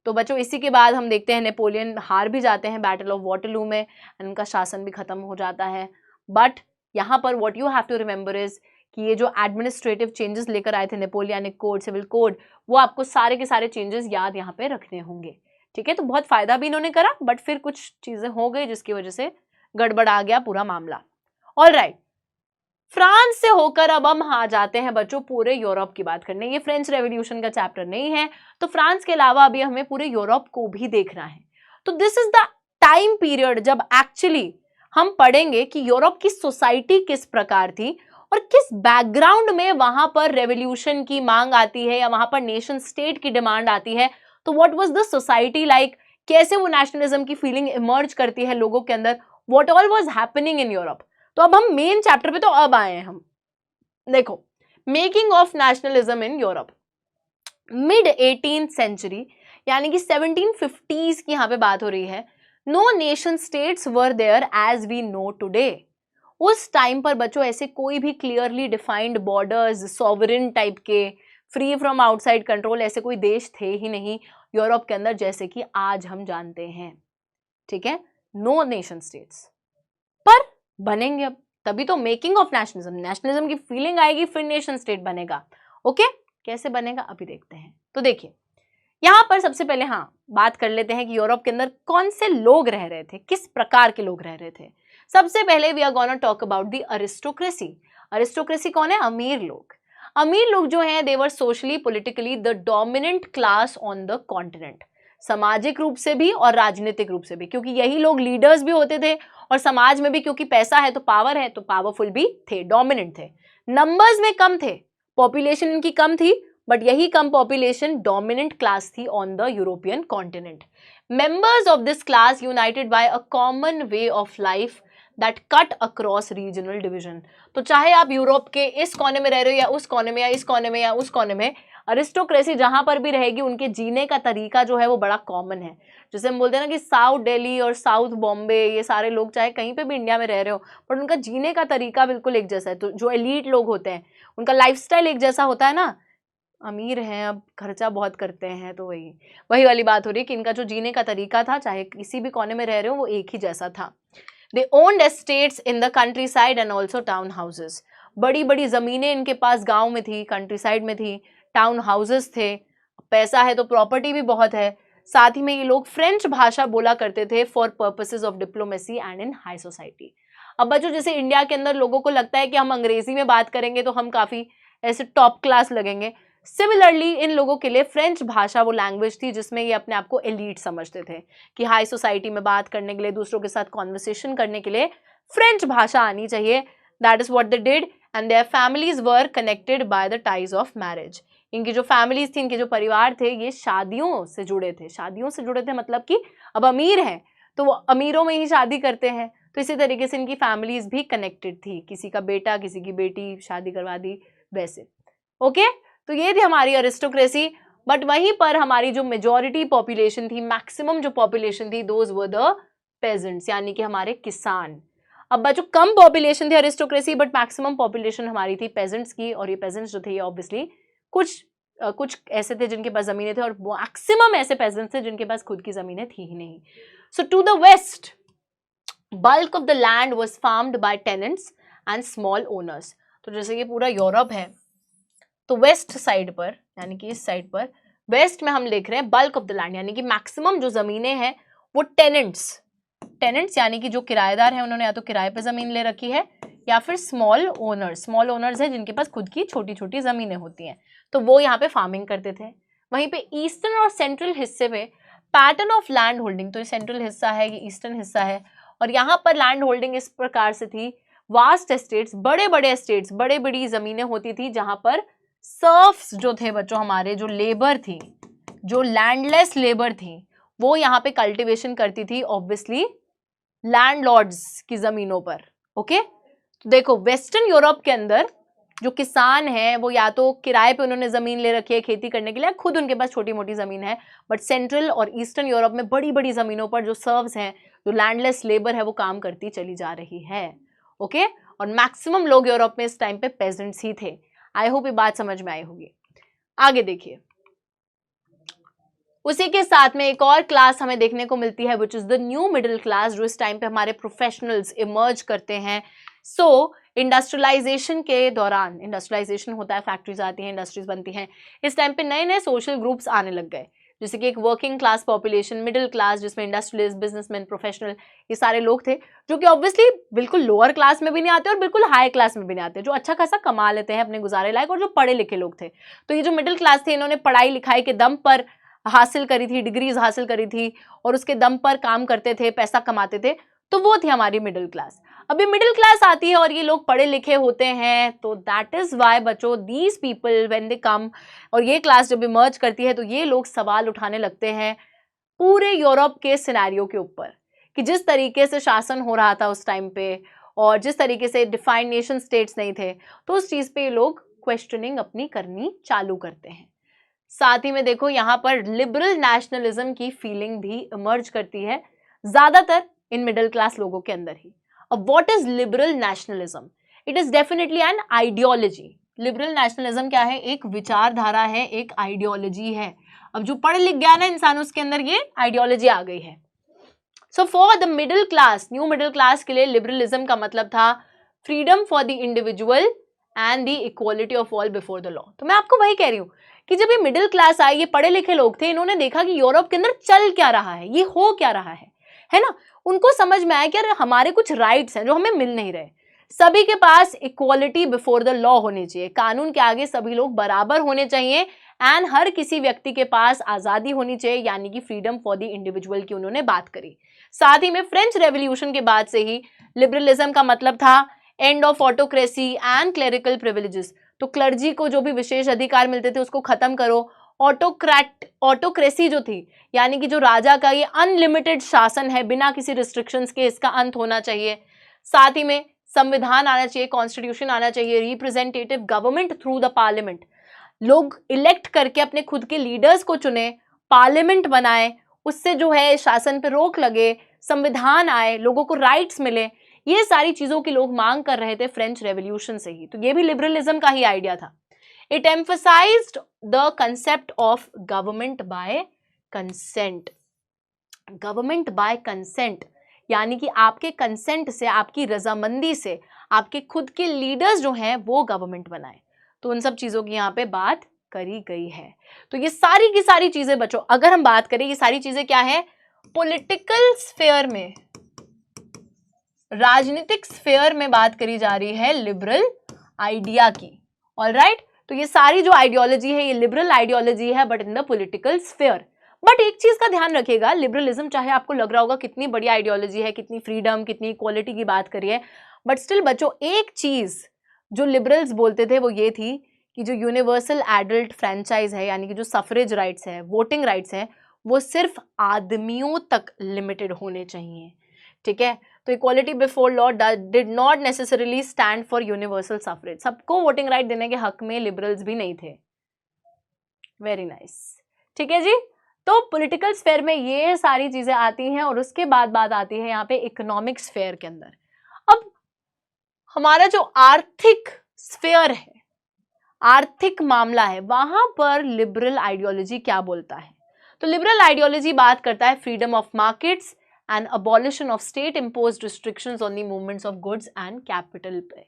तो बच्चों इसी के बाद हम देखते हैं नेपोलियन हार भी जाते हैं बैटल ऑफ वाटरलू में, एंड उनका शासन भी खत्म हो जाता है। बट यहाँ पर what you have to remember is कि ये जो एडमिनिस्ट्रेटिव चेंजेस लेकर आए थे, नेपोलियनिक कोड, सिविल कोड, वो आपको सारे के सारे चेंजेस याद यहाँ पे रखने होंगे। ठीक है, तो बहुत फायदा भी इन्होंने करा, बट फिर कुछ चीजें हो गई जिसकी वजह से गड़बड़ आ गया पूरा मामला। ऑलराइट, फ्रांस से होकर अब हम आ जाते हैं बच्चों पूरे यूरोप की बात करने। ये फ्रेंच रेवोल्यूशन का चैप्टर नहीं है, तो फ्रांस के अलावा अभी हमें पूरे यूरोप को भी देखना है। तो this is the time period जब एक्चुअली हम पढ़ेंगे कि यूरोप की सोसाइटी किस प्रकार थी और किस बैकग्राउंड में वहां पर रेवोल्यूशन की मांग आती है या वहां पर नेशन स्टेट की डिमांड आती है, तो what was the society like, कैसे वो नेशनलिज्म की फीलिंग इमर्ज करती है लोगों के अंदर, what all was happening in Europe. तो अब हम मेन चैप्टर पे तो अब आए हैं हम। देखो, making of nationalism in Europe, mid 18th century यानी कि 1750s की यहाँ पे बात हो रही है। No nation states were there as we know today. उस टाइम पर बच्चों ऐसे कोई भी clearly defined borders, sovereign type के, फ्री फ्रॉम आउटसाइड कंट्रोल, ऐसे कोई देश थे ही नहीं यूरोप के अंदर जैसे कि आज हम जानते हैं। ठीक है, नो नेशन स्टेट्स, पर बनेंगे अब, तभी तो मेकिंग ऑफ नेशनलिज्म, नेशनलिज्म की फीलिंग आएगी फिर नेशन स्टेट बनेगा। ओके, कैसे बनेगा अभी देखते हैं। तो देखिए यहां पर सबसे पहले बात कर लेते हैं कि यूरोप के अंदर कौन से लोग रह रहे थे, किस प्रकार के लोग रह रहे थे। सबसे पहले we are gonna talk about the aristocracy. Aristocracy कौन है? अमीर लोग। अमीर लोग जो हैं they were socially politically the dominant class on the continent, सामाजिक रूप से भी और राजनीतिक रूप से भी, क्योंकि यही लोग लीडर्स भी होते थे और समाज में भी क्योंकि पैसा है तो पावर है तो पावरफुल भी थे, डोमिनेंट थे। नंबर्स में कम थे, पॉपुलेशन इनकी कम थी, बट यही कम पॉपुलेशन डोमिनेंट क्लास थी on the European continent. Members of this class united by a common way of life that cut across regional division. तो चाहे आप यूरोप के इस कोने में रह रहे हो या उस कोने में या इस कोने में या उस कोने में, अरिस्टोक्रेसी जहां पर भी रहेगी उनके जीने का तरीका जो है वो बड़ा कॉमन है। जैसे हम बोलते हैं ना कि साउथ दिल्ली और साउथ बॉम्बे, ये सारे लोग चाहे कहीं पे भी इंडिया में रह रहे हो पर उनका जीने का तरीका बिल्कुल एक जैसा है। तो जो एलीट लोग होते हैं उनका लाइफस्टाइल एक जैसा होता है ना, अमीर हैं अब खर्चा बहुत करते हैं, तो वही वाली बात हो रही है कि इनका जो जीने का तरीका था चाहे किसी भी कोने में रह रहे हो वो एक ही जैसा था। They owned estates in the countryside and also town houses. बड़ी बड़ी जमीनें इनके पास गाँव में थी, कंट्री साइड में थी, टाउन हाउसेस थे, पैसा है तो प्रॉपर्टी भी बहुत है। साथ ही में ये लोग फ्रेंच भाषा बोला करते थे for purposes of diplomacy and in high society. अब बच्चों जैसे इंडिया के अंदर लोगों को लगता है कि हम अंग्रेजी में बात करेंगे तो हम काफ़ी ऐसे टॉप क्लास लगेंगे, सिमिलरली इन लोगों के लिए फ्रेंच भाषा वो लैंग्वेज थी जिसमें ये अपने आप को एलीट समझते थे कि हाई सोसाइटी में बात करने के लिए, दूसरों के साथ कॉन्वर्सेशन करने के लिए फ्रेंच भाषा आनी चाहिए। That is what they did and their families were connected by the ties of marriage. इनकी जो फैमिलीज थी, इनके जो परिवार थे, ये शादियों से जुड़े थे। शादियों से जुड़े थे मतलब कि अब अमीर हैं तो वो अमीरों में ही शादी करते हैं, तो इसी तरीके से इनकी फैमिलीज भी कनेक्टेड थी, किसी का बेटा किसी की बेटी शादी करवा दी वैसे। ओके, तो ये थी हमारी अरिस्टोक्रेसी। बट वहीं पर हमारी जो मेजॉरिटी पॉपुलेशन थी, मैक्सिमम जो पॉपुलेशन थी, दोज वर द पेजेंट्स, यानी कि हमारे किसान। अब बच्चों कम पॉपुलेशन थी अरिस्टोक्रेसी बट मैक्सिमम पॉपुलेशन हमारी थी पेजेंट्स की, और ये पेजेंट्स जो थे ये ऑब्वियसली कुछ ऐसे थे जिनके पास जमीनें थे और मैक्सिमम ऐसे पेजेंट्स थे जिनके पास खुद की जमीनें थी ही नहीं। So to the vast bulk of the land was farmed by tenants and small owners. तो जैसे कि पूरा यूरोप है तो वेस्ट साइड पर, यानी कि इस साइड पर वेस्ट में हम लिख रहे हैं बल्क ऑफ द लैंड, यानी कि मैक्सिमम जो जमीनें हैं वो टेनेंट्स यानी कि जो किराएदार हैं उन्होंने या तो किराए पे जमीन ले रखी है या फिर स्मॉल ओनर्स हैं जिनके पास खुद की छोटी छोटी जमीनें होती हैं, तो वो यहाँ पे फार्मिंग करते थे। वहीं पे ईस्टर्न और सेंट्रल हिस्से पे पैटर्न ऑफ लैंड होल्डिंग, तो ये सेंट्रल हिस्सा है, ये ईस्टर्न हिस्सा है, और यहाँ पर लैंड होल्डिंग इस प्रकार से थी, वास्ट एस्टेट्स, बड़े बड़े एस्टेट्स, बड़े बड़ी जमीनें होती थी जहाँ पर सर्फ्स जो थे बच्चों, हमारे जो लेबर थी, जो लैंडलेस लेबर थी, वो यहाँ पे कल्टीवेशन करती थी ऑब्वियसली लैंडलॉर्ड्स की जमीनों पर। ओके, तो देखो वेस्टर्न यूरोप के अंदर जो किसान हैं वो या तो किराए पे उन्होंने जमीन ले रखी है खेती करने के लिए, खुद उनके पास छोटी मोटी जमीन है, बट सेंट्रल और ईस्टर्न यूरोप में बड़ी बड़ी जमीनों पर जो सर्व्स हैं, जो लैंडलेस लेबर है, वो काम करती चली जा रही है। ओके, और मैक्सिमम लोग यूरोप में इस टाइम पे पेजेंट्स ही थे। आई होप ये बात समझ में आई होगी। आगे देखिए, उसी के साथ में एक और क्लास हमें देखने को मिलती है which is the new middle class, जो इस टाइम पे हमारे प्रोफेशनल्स इमर्ज करते हैं। सो इंडस्ट्रियलाइजेशन के दौरान, इंडस्ट्रियलाइजेशन होता है, फैक्ट्रीज आती हैं, इंडस्ट्रीज बनती हैं, इस टाइम पे नए नए सोशल ग्रुप्स आने लग गए, जैसे कि एक working class population, middle class जिसमें इंडस्ट्रियलिस्ट, बिजनेसमैन, प्रोफेशनल, ये सारे लोग थे जो कि ऑब्वियसली बिल्कुल लोअर क्लास में भी नहीं आते और बिल्कुल हाई क्लास में भी नहीं आते, जो अच्छा खासा कमा लेते हैं अपने गुजारे लायक, और जो पढ़े लिखे लोग थे। तो ये जो मिडिल क्लास थे, इन्होंने पढ़ाई लिखाई के दम पर हासिल करी थी, डिग्रीज हासिल करी थी और उसके दम पर काम करते थे, पैसा कमाते थे, तो वो थी हमारी मिडिल क्लास। अभी मिडिल क्लास आती है और ये लोग पढ़े लिखे होते हैं, तो दैट इज वाई बच्चों दीज पीपल व्हेन दे कम, और ये क्लास जब इमर्ज करती है तो ये लोग सवाल उठाने लगते हैं पूरे यूरोप के सिनेरियो के ऊपर कि जिस तरीके से शासन हो रहा था उस टाइम पे, और जिस तरीके से डिफाइंड नेशन स्टेट्स नहीं थे, तो उस चीज़ पे ये लोग क्वेश्चनिंग अपनी करनी चालू करते हैं। साथ ही में देखो यहाँ पर लिबरल नेशनलिज्म की फीलिंग भी इमर्ज करती है ज़्यादातर इन मिडिल क्लास लोगों के अंदर ही। अब what is liberal nationalism? It is definitely an ideology. Liberal nationalism क्या है? एक विचारधारा है, एक आइडियोलॉजी है। अब जो पढ़ लिख गया ना इंसान, उसके अंदर ये आइडियोलॉजी आ गई है। So for the middle class, new middle class के लिए लिबरलिज्म का मतलब था freedom for the individual and the equality of all before the law. तो मैं आपको वही कह रही हूँ कि जब ये मिडिल क्लास आए, ये पढ़े लिखे लोग थे, इन्होंने देखा कि यूरोप के अंदर चल क्या रहा है, ये हो क्या रहा है ना। उनको समझ में आया कि यार हमारे कुछ राइट्स हैं जो हमें मिल नहीं रहे। सभी के पास इक्वालिटी बिफोर द लॉ होनी चाहिए, कानून के आगे सभी लोग बराबर होने चाहिए, एंड हर किसी व्यक्ति के पास आज़ादी होनी चाहिए, यानी कि फ्रीडम फॉर द इंडिविजुअल की उन्होंने बात करी। साथ ही में फ्रेंच रेवोल्यूशन के बाद से ही लिबरलिज्म का मतलब था end of autocracy and clerical privileges. तो क्लर्जी को जो भी विशेष अधिकार मिलते थे उसको खत्म करो। ऑटोक्रेसी जो थी, यानी कि जो राजा का ये अनलिमिटेड शासन है बिना किसी रिस्ट्रिक्शंस के, इसका अंत होना चाहिए। साथ ही में संविधान आना चाहिए, कॉन्स्टिट्यूशन आना चाहिए, representative government through the parliament, लोग इलेक्ट करके अपने खुद के लीडर्स को चुने, पार्लियामेंट बनाए, उससे जो है शासन पे रोक लगे, संविधान आए, लोगों को राइट्स मिले। ये सारी चीजों की लोग मांग कर रहे थे फ्रेंच रेवोल्यूशन से ही। तो ये भी लिबरलिज्म का ही आइडिया था। It emphasised the concept of government by consent. Government by consent यानी कि आपके कंसेंट से, आपकी रजामंदी से आपके खुद के लीडर्स जो हैं वो गवर्नमेंट बनाए। तो उन सब चीजों की यहाँ पे बात करी गई है। तो ये सारी की सारी चीजें बच्चों, अगर हम बात करें, ये सारी चीजें क्या है? पॉलिटिकल स्फेयर में, राजनीतिक स्फेयर में बात करी जा रही है लिबरल आइडिया की। ऑलराइट, तो ये सारी जो आइडियोलॉजी है ये लिबरल आइडियोलॉजी है, but in the political sphere. But एक चीज का ध्यान रखिएगा, लिबरलिज्म चाहे आपको लग रहा होगा कितनी बड़ी आइडियोलॉजी है, कितनी फ्रीडम, कितनी इक्वालिटी की बात करी है, बट स्टिल बच्चों एक चीज जो लिबरल्स बोलते थे वो ये थी कि जो यूनिवर्सल एडल्ट फ्रेंचाइज है, यानी कि जो सफरेज राइट्स है, वोटिंग राइट्स है, वो सिर्फ आदमियों तक लिमिटेड होने चाहिए। ठीक है, तो equality before law did not necessarily stand for universal suffrage. सबको वोटिंग राइट देने के हक में लिबरल्स भी नहीं थे। Very nice. ठीक है जी, तो पॉलिटिकल स्फेयर में ये सारी चीजें आती हैं, और उसके बाद बात आती है यहाँ पे इकोनॉमिक स्फेयर के अंदर। अब हमारा जो आर्थिक स्फेयर है, आर्थिक मामला है, वहां पर लिबरल आइडियोलॉजी क्या बोलता है? तो लिबरल आइडियोलॉजी बात करता है freedom of markets and abolition of state imposed restrictions on the movements of goods and capital पे।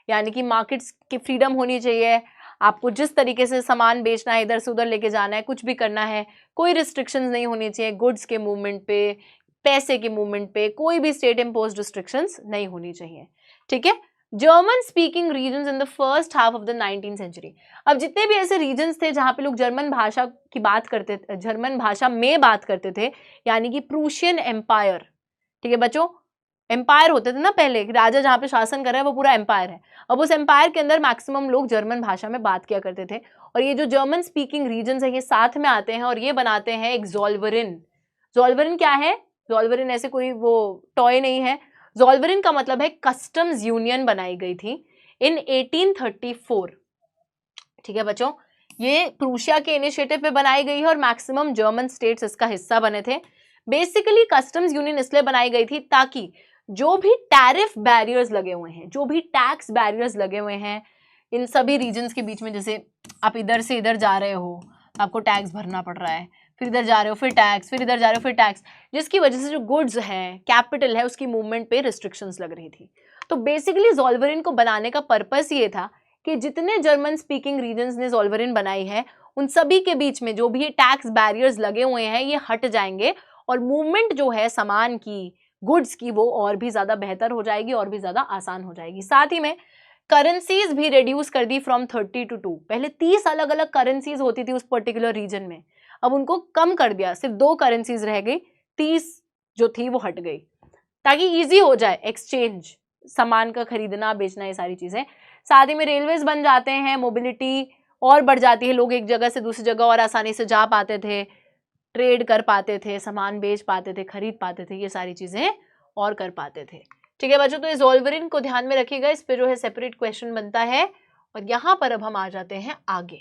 यानी कि मार्केट्स की फ्रीडम होनी चाहिए, आपको जिस तरीके से सामान बेचना है, इधर से उधर लेके जाना है, कुछ भी करना है, कोई रिस्ट्रिक्शंस नहीं होनी चाहिए गुड्स के मूवमेंट पे, पैसे के मूवमेंट पे, कोई भी स्टेट इम्पोज्ड रिस्ट्रिक्शंस नहीं होनी चाहिए। ठीक है, German speaking regions in the first half of the 19th century. अब जितने भी ऐसे रीजन्स थे जहाँ पे लोग जर्मन भाषा की बात करते थे, जर्मन भाषा में बात करते थे, यानी कि प्रूशियन एम्पायर। ठीक है बच्चों, एम्पायर होते थे ना पहले, राजा जहाँ पे शासन कर रहा है वो पूरा एम्पायर है। अब उस एम्पायर के अंदर मैक्सिमम लोग जर्मन भाषा में बात किया करते थे, और ये जो जर्मन स्पीकिंग रीजन्स है ये साथ में आते हैं और ये बनाते हैं एक ज़ोल्वरिन। ज़ोल्वरिन क्या है? ज़ोल्वरिन ऐसे कोई वो टॉय नहीं है। ज़ोल्वरिन का मतलब है कस्टम्स यूनियन बनाई गई थी इन 1834। ठीक है बच्चों, ये प्रूशिया के इनिशिएटिव पे बनाई गई है और मैक्सिमम जर्मन स्टेट्स इसका हिस्सा बने थे। बेसिकली कस्टम्स यूनियन इसलिए बनाई गई थी ताकि जो भी टैरिफ बैरियर्स लगे हुए हैं, जो भी टैक्स बैरियर्स लगे हुए हैं इन सभी रीजन्स के बीच में, जैसे आप इधर से इधर जा रहे हो तो आपको टैक्स भरना पड़ रहा है, फिर इधर जा रहे हो फिर टैक्स, फिर इधर जा रहे हो फिर टैक्स, जिसकी वजह से जो गुड्स हैं, कैपिटल है, उसकी मूवमेंट पे रिस्ट्रिक्शंस लग रही थी। तो बेसिकली ज़ोल्वरिन को बनाने का पर्पस ये था कि जितने जर्मन स्पीकिंग रीजन्स ने ज़ोल्वरिन बनाई है उन सभी के बीच में जो भी ये टैक्स बैरियर्स लगे हुए हैं ये हट जाएंगे, और मूवमेंट जो है सामान की, गुड्स की, वो और भी ज़्यादा बेहतर हो जाएगी, और भी ज़्यादा आसान हो जाएगी। साथ ही में करेंसीज भी रिड्यूस कर दी फ्रॉम 30 to 2। पहले 30 अलग अलग करेंसीज होती थी उस पर्टिकुलर रीजन में, अब उनको कम कर दिया, सिर्फ 2 करेंसीज रह गई, 30 जो थी वो हट गई, ताकि ईजी हो जाए एक्सचेंज। सामान का खरीदना बेचना, ये सारी चीजें। साथ ही में रेलवेज बन जाते हैं, मोबिलिटी और बढ़ जाती है, लोग एक जगह से दूसरी जगह और आसानी से जा पाते थे, ट्रेड कर पाते थे, सामान बेच पाते थे, खरीद पाते थे, ये सारी चीजें और कर पाते थे। ठीक है बच्चों, तो इस वोल्वरिन को ध्यान में रखिएगा, इस पे जो है सेपरेट क्वेश्चन बनता है। और यहां पर अब हम आ जाते हैं आगे।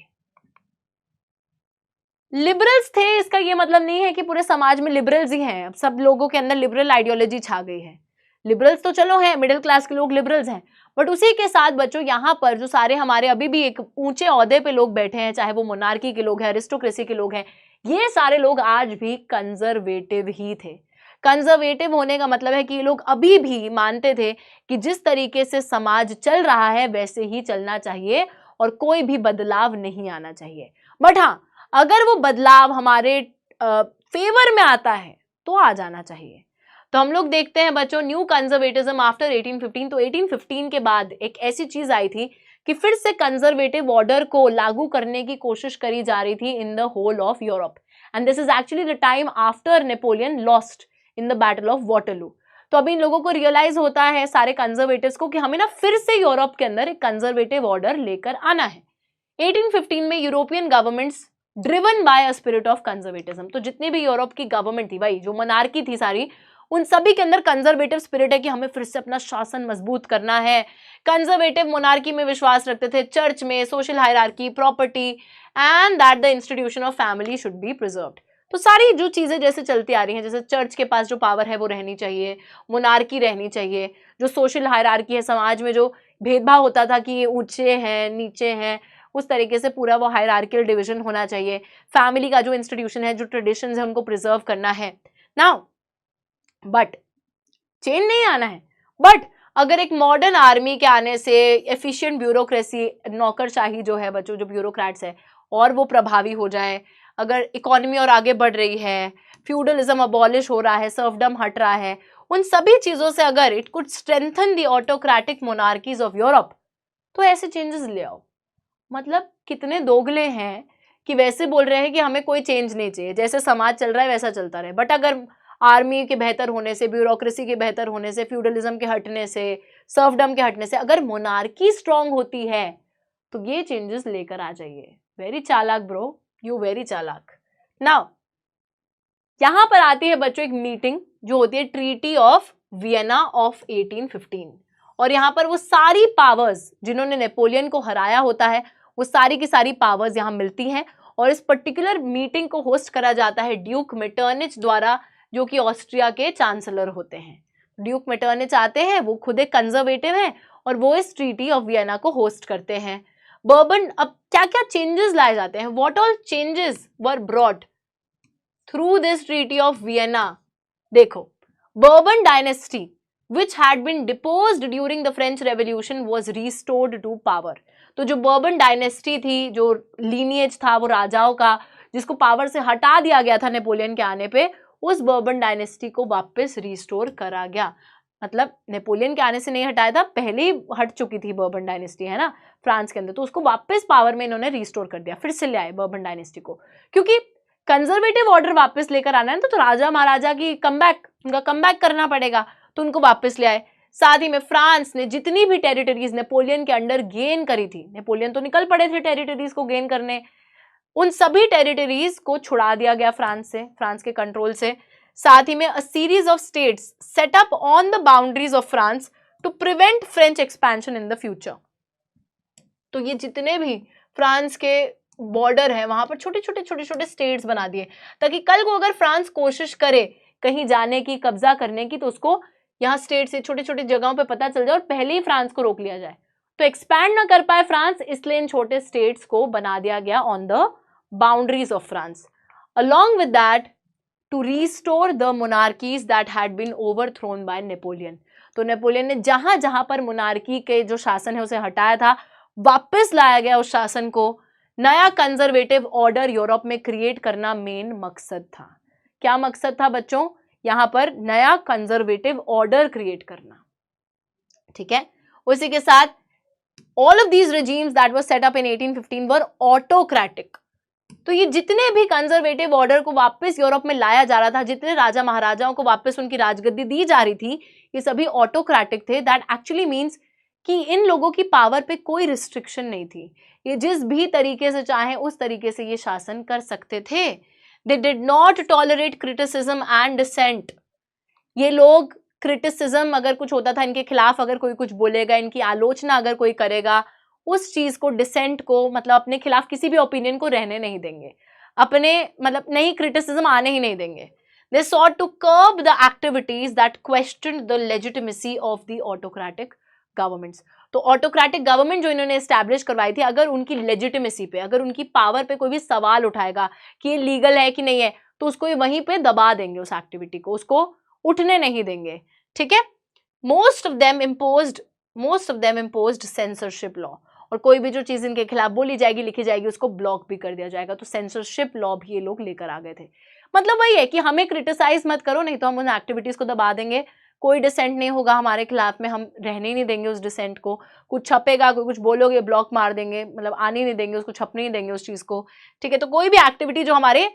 लिबरल्स थे, इसका ये मतलब नहीं है कि पूरे समाज में लिबरल्स ही हैं, अब सब लोगों के अंदर लिबरल आइडियोलॉजी छा गई है। लिबरल्स तो चलो हैं, मिडिल क्लास के लोग लिबरल्स हैं, बट उसी के साथ बच्चों यहाँ पर जो सारे हमारे अभी भी एक ऊंचे ओहदे पे लोग बैठे हैं, चाहे वो मोनार्की के लोग हैं, अरिस्टोक्रेसी के लोग हैं, ये सारे लोग आज भी कंजर्वेटिव ही थे। कंजर्वेटिव होने का मतलब है कि ये लोग अभी भी मानते थे कि जिस तरीके से समाज चल रहा है वैसे ही चलना चाहिए और कोई भी बदलाव नहीं आना चाहिए। बट हाँ, अगर वो बदलाव हमारे फेवर में आता है तो आ जाना चाहिए। तो हम लोग देखते हैं बच्चों, न्यू कंजर्वेटिज्म आफ्टर 1815। तो 1815 के बाद एक ऐसी चीज आई थी कि फिर से कंजर्वेटिव ऑर्डर को लागू करने की कोशिश करी जा रही थी in the whole of Europe, and this is actually the time after Napoleon lost in the battle of Waterloo. तो अभी इन लोगों को रियलाइज होता है, सारे कंजर्वेटिव्स को, कि हमें ना फिर से यूरोप के अंदर एक कंजर्वेटिव ऑर्डर लेकर आना है। 1815 में European governments driven by a spirit of conservatism, तो जितनी भी यूरोप की गवर्नमेंट थी भाई, जो मोनार्की थी सारी, उन सभी के अंदर कंजर्वेटिव स्पिरिट है कि हमें फिर से अपना शासन मजबूत करना है। कंजर्वेटिव मोनार्की में विश्वास रखते थे, चर्च में, social hierarchy, property, and that the institution of family should be preserved. तो सारी जो चीजें जैसे चलती आ रही हैं, जैसे चर्च के पास जो पावर है वो रहनी चाहिए, मोनार्की रहनी चाहिए, जो सोशल हायरार्की है, समाज में जो भेदभाव होता था कि ये ऊंचे हैं नीचे हैं, उस तरीके से पूरा वो हायरार्कियल डिवीजन होना चाहिए। फैमिली का जो इंस्टीट्यूशन है, जो ट्रेडिशंस है, उनको प्रिजर्व करना है। नाउ बट चेंज नहीं आना है, बट अगर एक मॉडर्न आर्मी के आने से, एफिशिएंट ब्यूरोक्रेसी, नौकरशाही जो है बच्चों, जो ब्यूरोक्रेट्स है, और वो प्रभावी हो जाए, अगर इकोनॉमी और आगे बढ़ रही है, फ्यूडलिज्म अबॉलिश हो रहा है, सर्फडम हट रहा है, उन सभी चीजों से अगर it could strengthen the autocratic monarchies of Europe, तो ऐसे चेंजेस ले आओ। मतलब कितने दोगले हैं कि वैसे बोल रहे हैं कि हमें कोई चेंज नहीं चाहिए, जैसे समाज चल रहा है वैसा चलता रहे। बट अगर आर्मी के बेहतर होने से, ब्यूरोक्रेसी के बेहतर होने से, फ्यूडलिज्म के हटने से, सर्फडम के हटने से अगर मोनार्की स्ट्रांग होती है तो ये चेंजेस लेकर आ जाइए। वेरी चालाक ब्रो, यू वेरी चालाक। नाउ यहां पर आती है बच्चों एक मीटिंग जो होती है ट्रीटी ऑफ वियना ऑफ 1815, और यहाँ पर वो सारी पावर्स जिन्होंने नेपोलियन को हराया होता है, वो सारी की सारी पावर्स यहाँ मिलती हैं। और इस पर्टिकुलर मीटिंग को होस्ट करा जाता है ड्यूक मेटर्निच द्वारा, जो कि ऑस्ट्रिया के चांसलर होते हैं। ड्यूक मेटर्निच आते हैं, वो खुद एक कंजर्वेटिव हैं, और वो इस ट्रीटी ऑफ वियना को होस्ट करते हैं। बर्बन, अब क्या क्या चेंजेस लाए जाते हैं, what all changes were brought through this treaty of Vienna. देखो, Bourbon dynasty which had been deposed during the French Revolution was restored to power। तो जो बर्बन डायनेस्टी थी, जो लीनिएज था वो राजाओं का, जिसको पावर से हटा दिया गया था नेपोलियन के आने पे, उस बर्बन डायनेस्टी को वापस रिस्टोर करा गया। मतलब नेपोलियन के आने से नहीं हटाया था, पहले ही हट चुकी थी बर्बन डायनेस्टी, है ना, फ्रांस के अंदर, तो उसको वापस पावर में इन्होंने रिस्टोर कर दिया, फिर से ले आए बर्बन डायनेस्टी को, क्योंकि कंजर्वेटिव ऑर्डर वापस लेकर आना है तो राजा महाराजा की कमबैक, उनका कमबैक करना पड़ेगा, तो उनको वापस ले आए। साथ ही में फ्रांस ने जितनी भी टेरिटरीज नेपोलियन के अंडर गेन करी थी, नेपोलियन तो निकल पड़े थे टेरिटरीज को गेन करने, उन सभी टेरिटरीज को छुड़ा दिया गया फ्रांस से, फ्रांस के कंट्रोल से। साथ ही में a series of states set up on the boundaries of France to prevent French expansion in the future. तो ये जितने भी फ्रांस के बॉर्डर है वहां पर छोटे छोटे स्टेट्स बना दिए, ताकि कल को अगर फ्रांस कोशिश करे कहीं जाने की, कब्जा करने की, तो उसको यहाँ स्टेट से छोटे छोटे जगहों पे पता चल जाए और पहले ही फ्रांस को रोक लिया जाए, तो एक्सपैंड ना कर पाए फ्रांस, इसलिए इन छोटे स्टेट्स को बना दिया गया on the boundaries of France. Along with that to restore the monarchies that had been overthrown by Napoleon. तो नेपोलियन ने जहां जहां पर मोनार्की के जो शासन है उसे हटाया था, वापस लाया गया उस शासन को। नया कंजर्वेटिव ऑर्डर यूरोप में क्रिएट करना मेन मकसद था। क्या मकसद था बच्चों? यहां पर नया कंजर्वेटिव ऑर्डर क्रिएट करना, ठीक है। उसी के साथ all of these regimes that were set up in 1815 were autocratic. तो ये जितने भी कंजर्वेटिव ऑर्डर को वापस यूरोप में लाया जा रहा था, जितने राजा महाराजाओं को वापस उनकी राजगद्दी दी जा रही थी, ये सभी ऑटोक्रेटिक थे। दैट एक्चुअली मीन्स कि इन लोगों की पावर पे कोई रिस्ट्रिक्शन नहीं थी, ये जिस भी तरीके से चाहे उस तरीके से ये शासन कर सकते थे। They did not tolerate criticism and dissent. ये लोग क्रिटिसिज्म अगर कुछ होता था इनके खिलाफ, अगर कोई कुछ बोलेगा, इनकी आलोचना अगर कोई करेगा, उस चीज को, डिसेंट को, मतलब अपने खिलाफ किसी भी ओपिनियन को रहने नहीं देंगे, अपने मतलब नहीं, क्रिटिसिज्म आने ही नहीं देंगे। दे sought to curb the activities that questioned the legitimacy of the autocratic governments। तो ऑटोक्रेटिक गवर्नमेंट जो इन्होंने एस्टैब्लिश करवाई थी, अगर उनकी लेजिटिमेसी पे, अगर उनकी पावर पे कोई भी सवाल उठाएगा कि ये लीगल है कि नहीं है, तो उसको ये वहीं पे दबा देंगे, उस एक्टिविटी को, उसको उठने नहीं देंगे। ठीक है। Most of them imposed censorship law, और कोई भी जो चीज इनके खिलाफ बोली जाएगी, लिखी जाएगी, उसको ब्लॉक भी कर दिया जाएगा। तो सेंसरशिप लॉ भी ये लोग लेकर आ गए थे। मतलब वही है कि हमें क्रिटिसाइज मत करो, नहीं तो हम उन एक्टिविटीज को दबा देंगे, कोई डिसेंट नहीं होगा हमारे खिलाफ में, हम रहने ही नहीं देंगे उस डिसेंट को। कुछ छपेगा, कोई कुछ बोलोगे, ब्लॉक मार देंगे, मतलब आने नहीं देंगे, उसको छपने नहीं देंगे उस चीज को। ठीक है। तो कोई भी एक्टिविटी जो हमारे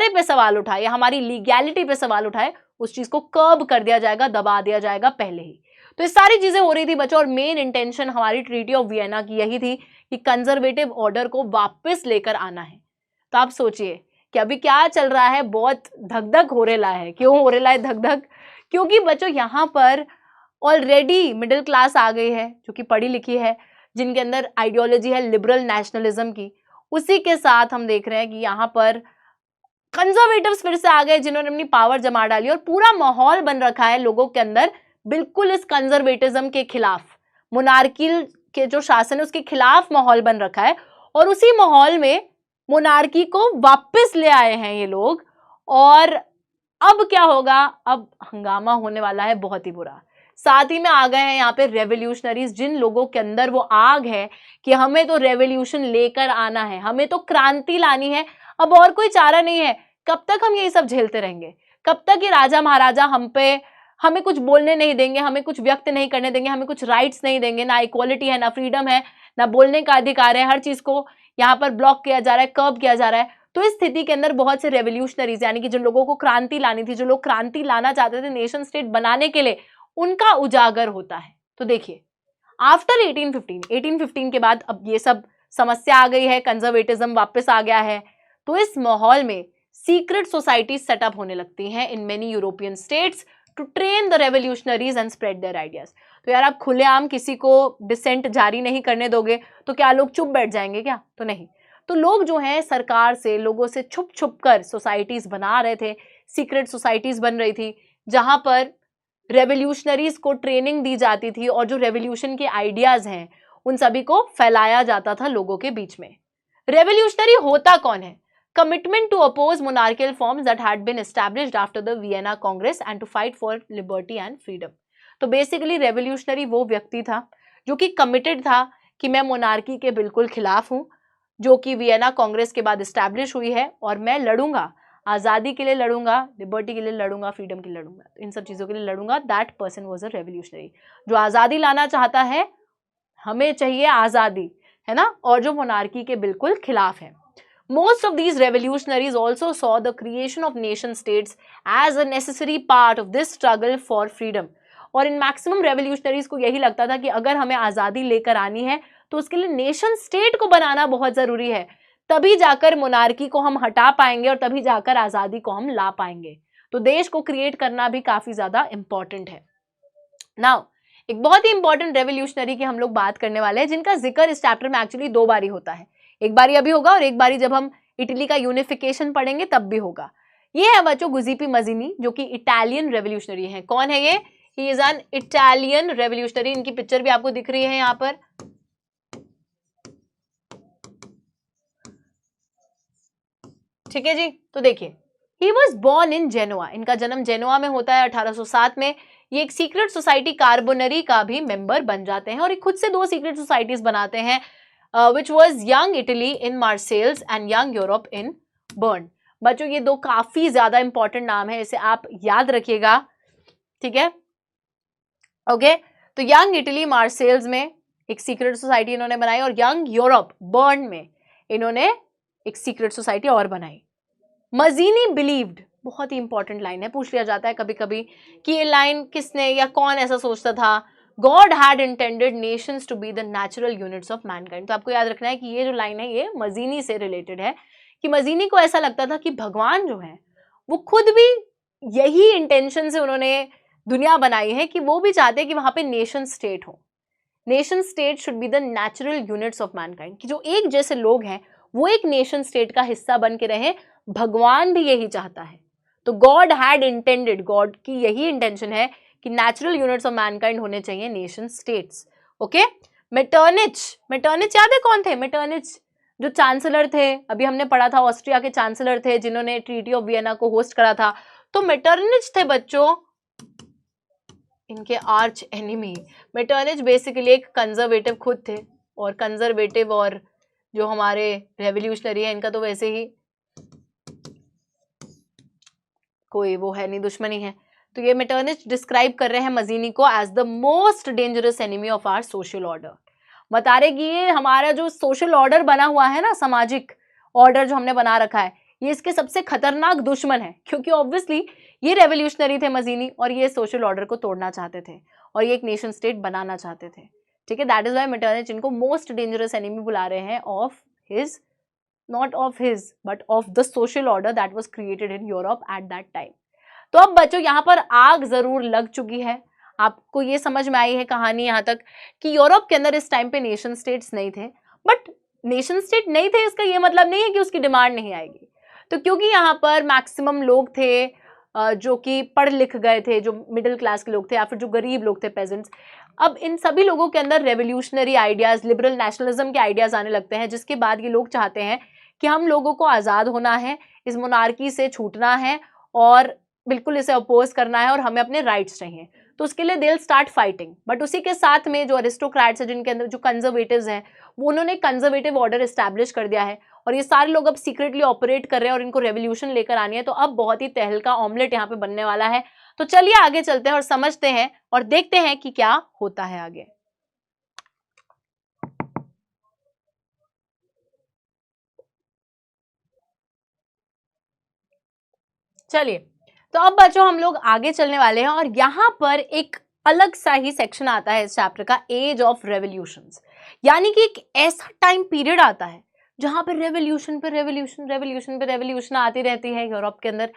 पे सवाल उठाए या हमारी लीगैलिटी पे सवाल उठाए, उस चीज को कर्ब कर दिया जाएगा, दबा दिया जाएगा पहले ही। तो ये सारी चीजें हो रही थी बच्चों, और मेन इंटेंशन हमारी ट्रीटी ऑफ वियना की यही थी कि कंजर्वेटिव ऑर्डर को वापस लेकर आना है। तो आप सोचिए कि अभी क्या चल रहा है, बहुत धक धक हो रहा है। क्यों हो रहा है धक धक? क्योंकि बच्चों यहाँ पर ऑलरेडी मिडिल क्लास आ गई है, जो कि पढ़ी लिखी है, जिनके अंदर आइडियोलॉजी है लिबरल नेशनलिज्म की। उसी के साथ हम देख रहे हैं कि यहाँ पर कंजर्वेटिव्स फिर से आ गए, जिन्होंने अपनी पावर जमा डाली, और पूरा माहौल बन रखा है लोगों के अंदर बिल्कुल इस कंजर्वेटिज्म के खिलाफ, मोनार्की के जो शासन है उसके खिलाफ माहौल बन रखा है। और उसी माहौल में मोनार्की को वापस ले आए हैं ये लोग। और अब क्या होगा? अब हंगामा होने वाला है बहुत ही बुरा। साथ ही में आ गए हैं यहाँ पे रेवोल्यूशनरीज, जिन लोगों के अंदर वो आग है कि हमें तो रेवोल्यूशन लेकर आना है, हमें तो क्रांति लानी है, अब और कोई चारा नहीं है। कब तक हम यही सब झेलते रहेंगे? कब तक ये राजा महाराजा हमें कुछ बोलने नहीं देंगे, हमें कुछ व्यक्त नहीं करने देंगे, हमें कुछ राइट्स नहीं देंगे, ना इक्वालिटी है, ना फ्रीडम है, ना बोलने का अधिकार है, हर चीज को यहाँ पर ब्लॉक किया जा रहा है, कर्ब किया जा रहा है। तो इस स्थिति के अंदर बहुत से रेवोल्यूशनरीज, यानी कि जिन लोगों को क्रांति लानी थी, जो लोग क्रांति लाना चाहते थे नेशन स्टेट बनाने के लिए, उनका उजागर होता है। तो देखिए, आफ्टर 1815 के बाद अब ये सब समस्या आ गई है, कंजर्वेटिज्म वापस आ गया है। तो इस माहौल में सीक्रेट सोसाइटी सेटअप होने लगती हैं in many European states to train the revolutionaries and spread their ideas. तो यार, आप खुलेआम किसी को डिसेंट जारी नहीं करने दोगे तो क्या लोग चुप बैठ जाएंगे क्या? तो नहीं। तो लोग जो हैं सरकार से, लोगों से छुप छुप कर सोसाइटीज बना रहे थे, सीक्रेट सोसाइटीज बन रही थी, जहां पर रेवोल्यूशनरीज को ट्रेनिंग दी जाती थी, और जो रेवोल्यूशन के आइडियाज हैं उन सभी को फैलाया जाता था लोगों के बीच में। रेवोल्यूशनरी होता कौन है? Commitment to oppose monarchical forms that had been established after the Vienna Congress and to fight for liberty and freedom। तो बेसिकली रेवोल्यूशनरी वो व्यक्ति था जो कि कमिटेड था कि मैं मोनार्की के बिल्कुल खिलाफ हूँ, जो कि वियना कांग्रेस के बाद इस्टेब्लिश हुई है, और मैं लड़ूंगा, आज़ादी के लिए लड़ूंगा, लिबर्टी के लिए लड़ूंगा, फ्रीडम के लिए लड़ूंगा, इन सब चीज़ों के लिए लड़ूंगा। That person was a revolutionary, जो आज़ादी लाना चाहता है, हमें चाहिए आज़ादी, है ना, और जो मोनार्की के बिल्कुल खिलाफ है। Most of these revolutionaries also saw the creation of nation states as a necessary part of this struggle for freedom। और इन मैक्सिमम रेवोल्यूशनरीज को यही लगता था कि अगर हमें आज़ादी लेकर आनी है तो उसके लिए नेशन स्टेट को बनाना बहुत ज़रूरी है, तभी जाकर मोनार्की को हम हटा पाएंगे और तभी जाकर आज़ादी को हम ला पाएंगे। तो देश को क्रिएट करना भी काफ़ी ज़्यादा इंपॉर्टेंट है। नाउ, एक बहुत ही इंपॉर्टेंट रेवोल्यूशनरी की हम लोग बात करने वाले हैं, जिनका जिक्र इस चैप्टर में एक्चुअली दो बारी होता है। एक बारी अभी होगा और एक बारी जब हम इटली का यूनिफिकेशन पढ़ेंगे तब भी होगा। ये है बच्चों गुजिपी मजीनी, जो कि इटालियन रेवोल्यूशनरी है। कौन है ये? He is an Italian revolutionary. इनकी पिक्चर भी आपको दिख रही है यहाँ पर। ठीक है जी। तो देखिए, he was born in Genoa. इनका जन्म जेनोआ में होता है 1807 में। ये एक सीक्रेट सोसाइटी कार्बोनरी का भी मेंबर बन जाते हैं, और खुद से दो सीक्रेट सोसाइटीज बनाते हैं, which was Young Italy in Marseilles and Young Europe in Bern। बच्चों, ये दो काफी ज्यादा इंपॉर्टेंट नाम है, इसे आप याद रखिएगा। ठीक है, ओके। तो यंग इटली मार्सेल्स में एक सीक्रेट सोसाइटी इन्होंने बनाई, और यंग यूरोप बर्न में इन्होंने एक सीक्रेट सोसाइटी और बनाई। मजीनी बिलीव्ड, बहुत ही इंपॉर्टेंट लाइन है, पूछ लिया जाता है कभी कभी कि ये लाइन किसने या कौन ऐसा सोचता था। God had intended nations to be the natural units of mankind. तो आपको याद रखना है कि ये जो लाइन है ये मजीनी से रिलेटेड है, कि मजीनी को ऐसा लगता था कि भगवान जो है वो खुद भी यही इंटेंशन से उन्होंने दुनिया बनाई है कि वो भी चाहते हैं कि वहां पे नेशन स्टेट हो। Nation state should be the natural units of Mankind, कि जो एक जैसे लोग हैं वो एक नेशन स्टेट का हिस्सा बन के रहे। भगवान भी यही चाहता है। तो गॉड हैड इंटेंडेड, गॉड की यही इंटेंशन है कि नेचुरल यूनिट्स ऑफ मैनकाइंड होने चाहिए nation states. Okay, Metternich, Metternich याद है कौन थे? मेटर्निच जो चांसलर थे, अभी हमने पढ़ा था, ऑस्ट्रिया के चांसलर थे जिन्होंने ट्रीटी ऑफ वियना को होस्ट करा था। तो मेटर्निच थे बच्चों इनके आर्च एनिमी। मेटर्निच बेसिकली एक कंजर्वेटिव खुद थे, और कंजर्वेटिव और जो हमारे रेवोल्यूशनरी है इनका तो वैसे ही कोई वो है नहीं, दुश्मनी है। तो ये मेटर्निच डिस्क्राइब कर रहे हैं मजीनी को as the most dangerous enemy of our social order. बता रहे कि ये हमारा जो सोशल ऑर्डर बना हुआ है ना, सामाजिक ऑर्डर जो हमने बना रखा है, ये इसके सबसे खतरनाक दुश्मन है, क्योंकि ऑब्वियसली ये रेवोल्यूशनरी थे मजीनी और ये सोशल ऑर्डर को तोड़ना चाहते थे और ये एक नेशन स्टेट बनाना चाहते थे। ठीक है, दैट इज वाई मेटर्निच इनको मोस्ट डेंजरस एनिमी बुला रहे हैं of his, not of his but of the social order that was created in Europe at that time. तो अब बच्चों यहाँ पर आग जरूर लग चुकी है, आपको ये समझ में आई है कहानी यहाँ तक कि यूरोप के अंदर इस टाइम पे नेशन स्टेट्स नहीं थे। बट नेशन स्टेट नहीं थे इसका ये मतलब नहीं है कि उसकी डिमांड नहीं आएगी। तो क्योंकि यहाँ पर मैक्सिमम लोग थे जो कि पढ़ लिख गए थे, जो मिडिल क्लास के लोग थे या फिर जो गरीब लोग थे, पेजेंट्स, अब इन सभी लोगों के अंदर रेवोल्यूशनरी आइडियाज, लिबरल नेशनलिज्म के आइडियाज आने लगते हैं, जिसके बाद ये लोग चाहते हैं कि हम लोगों को आज़ाद होना है, इस मोनार्की से छूटना है और बिल्कुल इसे अपोज करना है और हमें अपने राइट्स चाहिए। तो उसके लिए they will start fighting. But उसी के साथ में जो अरिस्टोक्रेट्स है, जिनके अंदर जो कंजर्वेटिव्स हैं, वो उन्होंने कंजर्वेटिव ऑर्डर एस्टैब्लिश कर दिया है और ये सारे लोग अब सीक्रेटली ऑपरेट कर रहे हैं और इनको रेवोल्यूशन लेकर आनी है। तो अब बहुत ही तहलका ऑमलेट यहाँ पे बनने वाला है। तो चलिए आगे चलते हैं और समझते हैं और देखते हैं कि क्या होता है आगे। चलिए, तो अब बच्चों हम लोग आगे चलने वाले हैं और यहाँ पर एक अलग सा ही सेक्शन आता है इस चैप्टर का, एज ऑफ रेवोल्यूशंस। यानी कि एक ऐसा टाइम पीरियड आता है जहां पर रेवोल्यूशन पे रेवोल्यूशन, रेवोल्यूशन पे रेवोल्यूशन आती रहती है यूरोप के अंदर।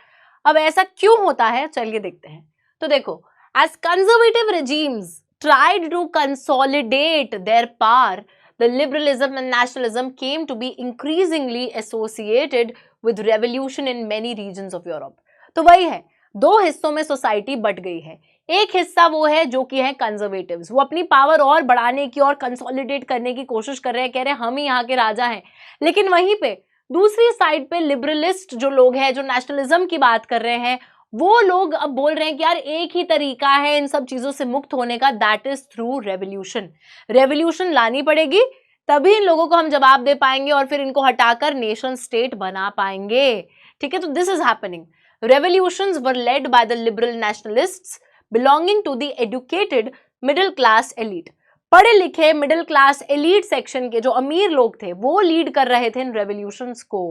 अब ऐसा क्यों होता है, चलिए देखते हैं। तो देखो, as conservative regimes tried to consolidate their power, the liberalism and nationalism came to be increasingly associated with revolution in many regions of Europe। तो वही है, दो हिस्सों में सोसाइटी बट गई है। एक हिस्सा वो है जो कि है कंजर्वेटिव्स, वो अपनी पावर और बढ़ाने की और कंसोलिडेट करने की कोशिश कर रहे हैं, कह रहे हैं हम ही यहाँ के राजा हैं। लेकिन वहीं पे दूसरी साइड पे लिबरलिस्ट जो लोग हैं, जो नेशनलिज्म की बात कर रहे हैं, वो लोग अब बोल रहे हैं कि यार एक ही तरीका है इन सब चीजों से मुक्त होने का, that is through revolution. Revolution लानी पड़ेगी, तभी इन लोगों को हम जवाब दे पाएंगे और फिर इनको हटाकर नेशन स्टेट बना पाएंगे। ठीक है, तो this is happening. Revolutions were led by the liberal nationalists belonging to the educated middle class elite। पढ़े लिखे मिडिल क्लास एलिट सेक्शन के जो अमीर लोग थे वो लीड कर रहे थे इन रेवोल्यूशंस को।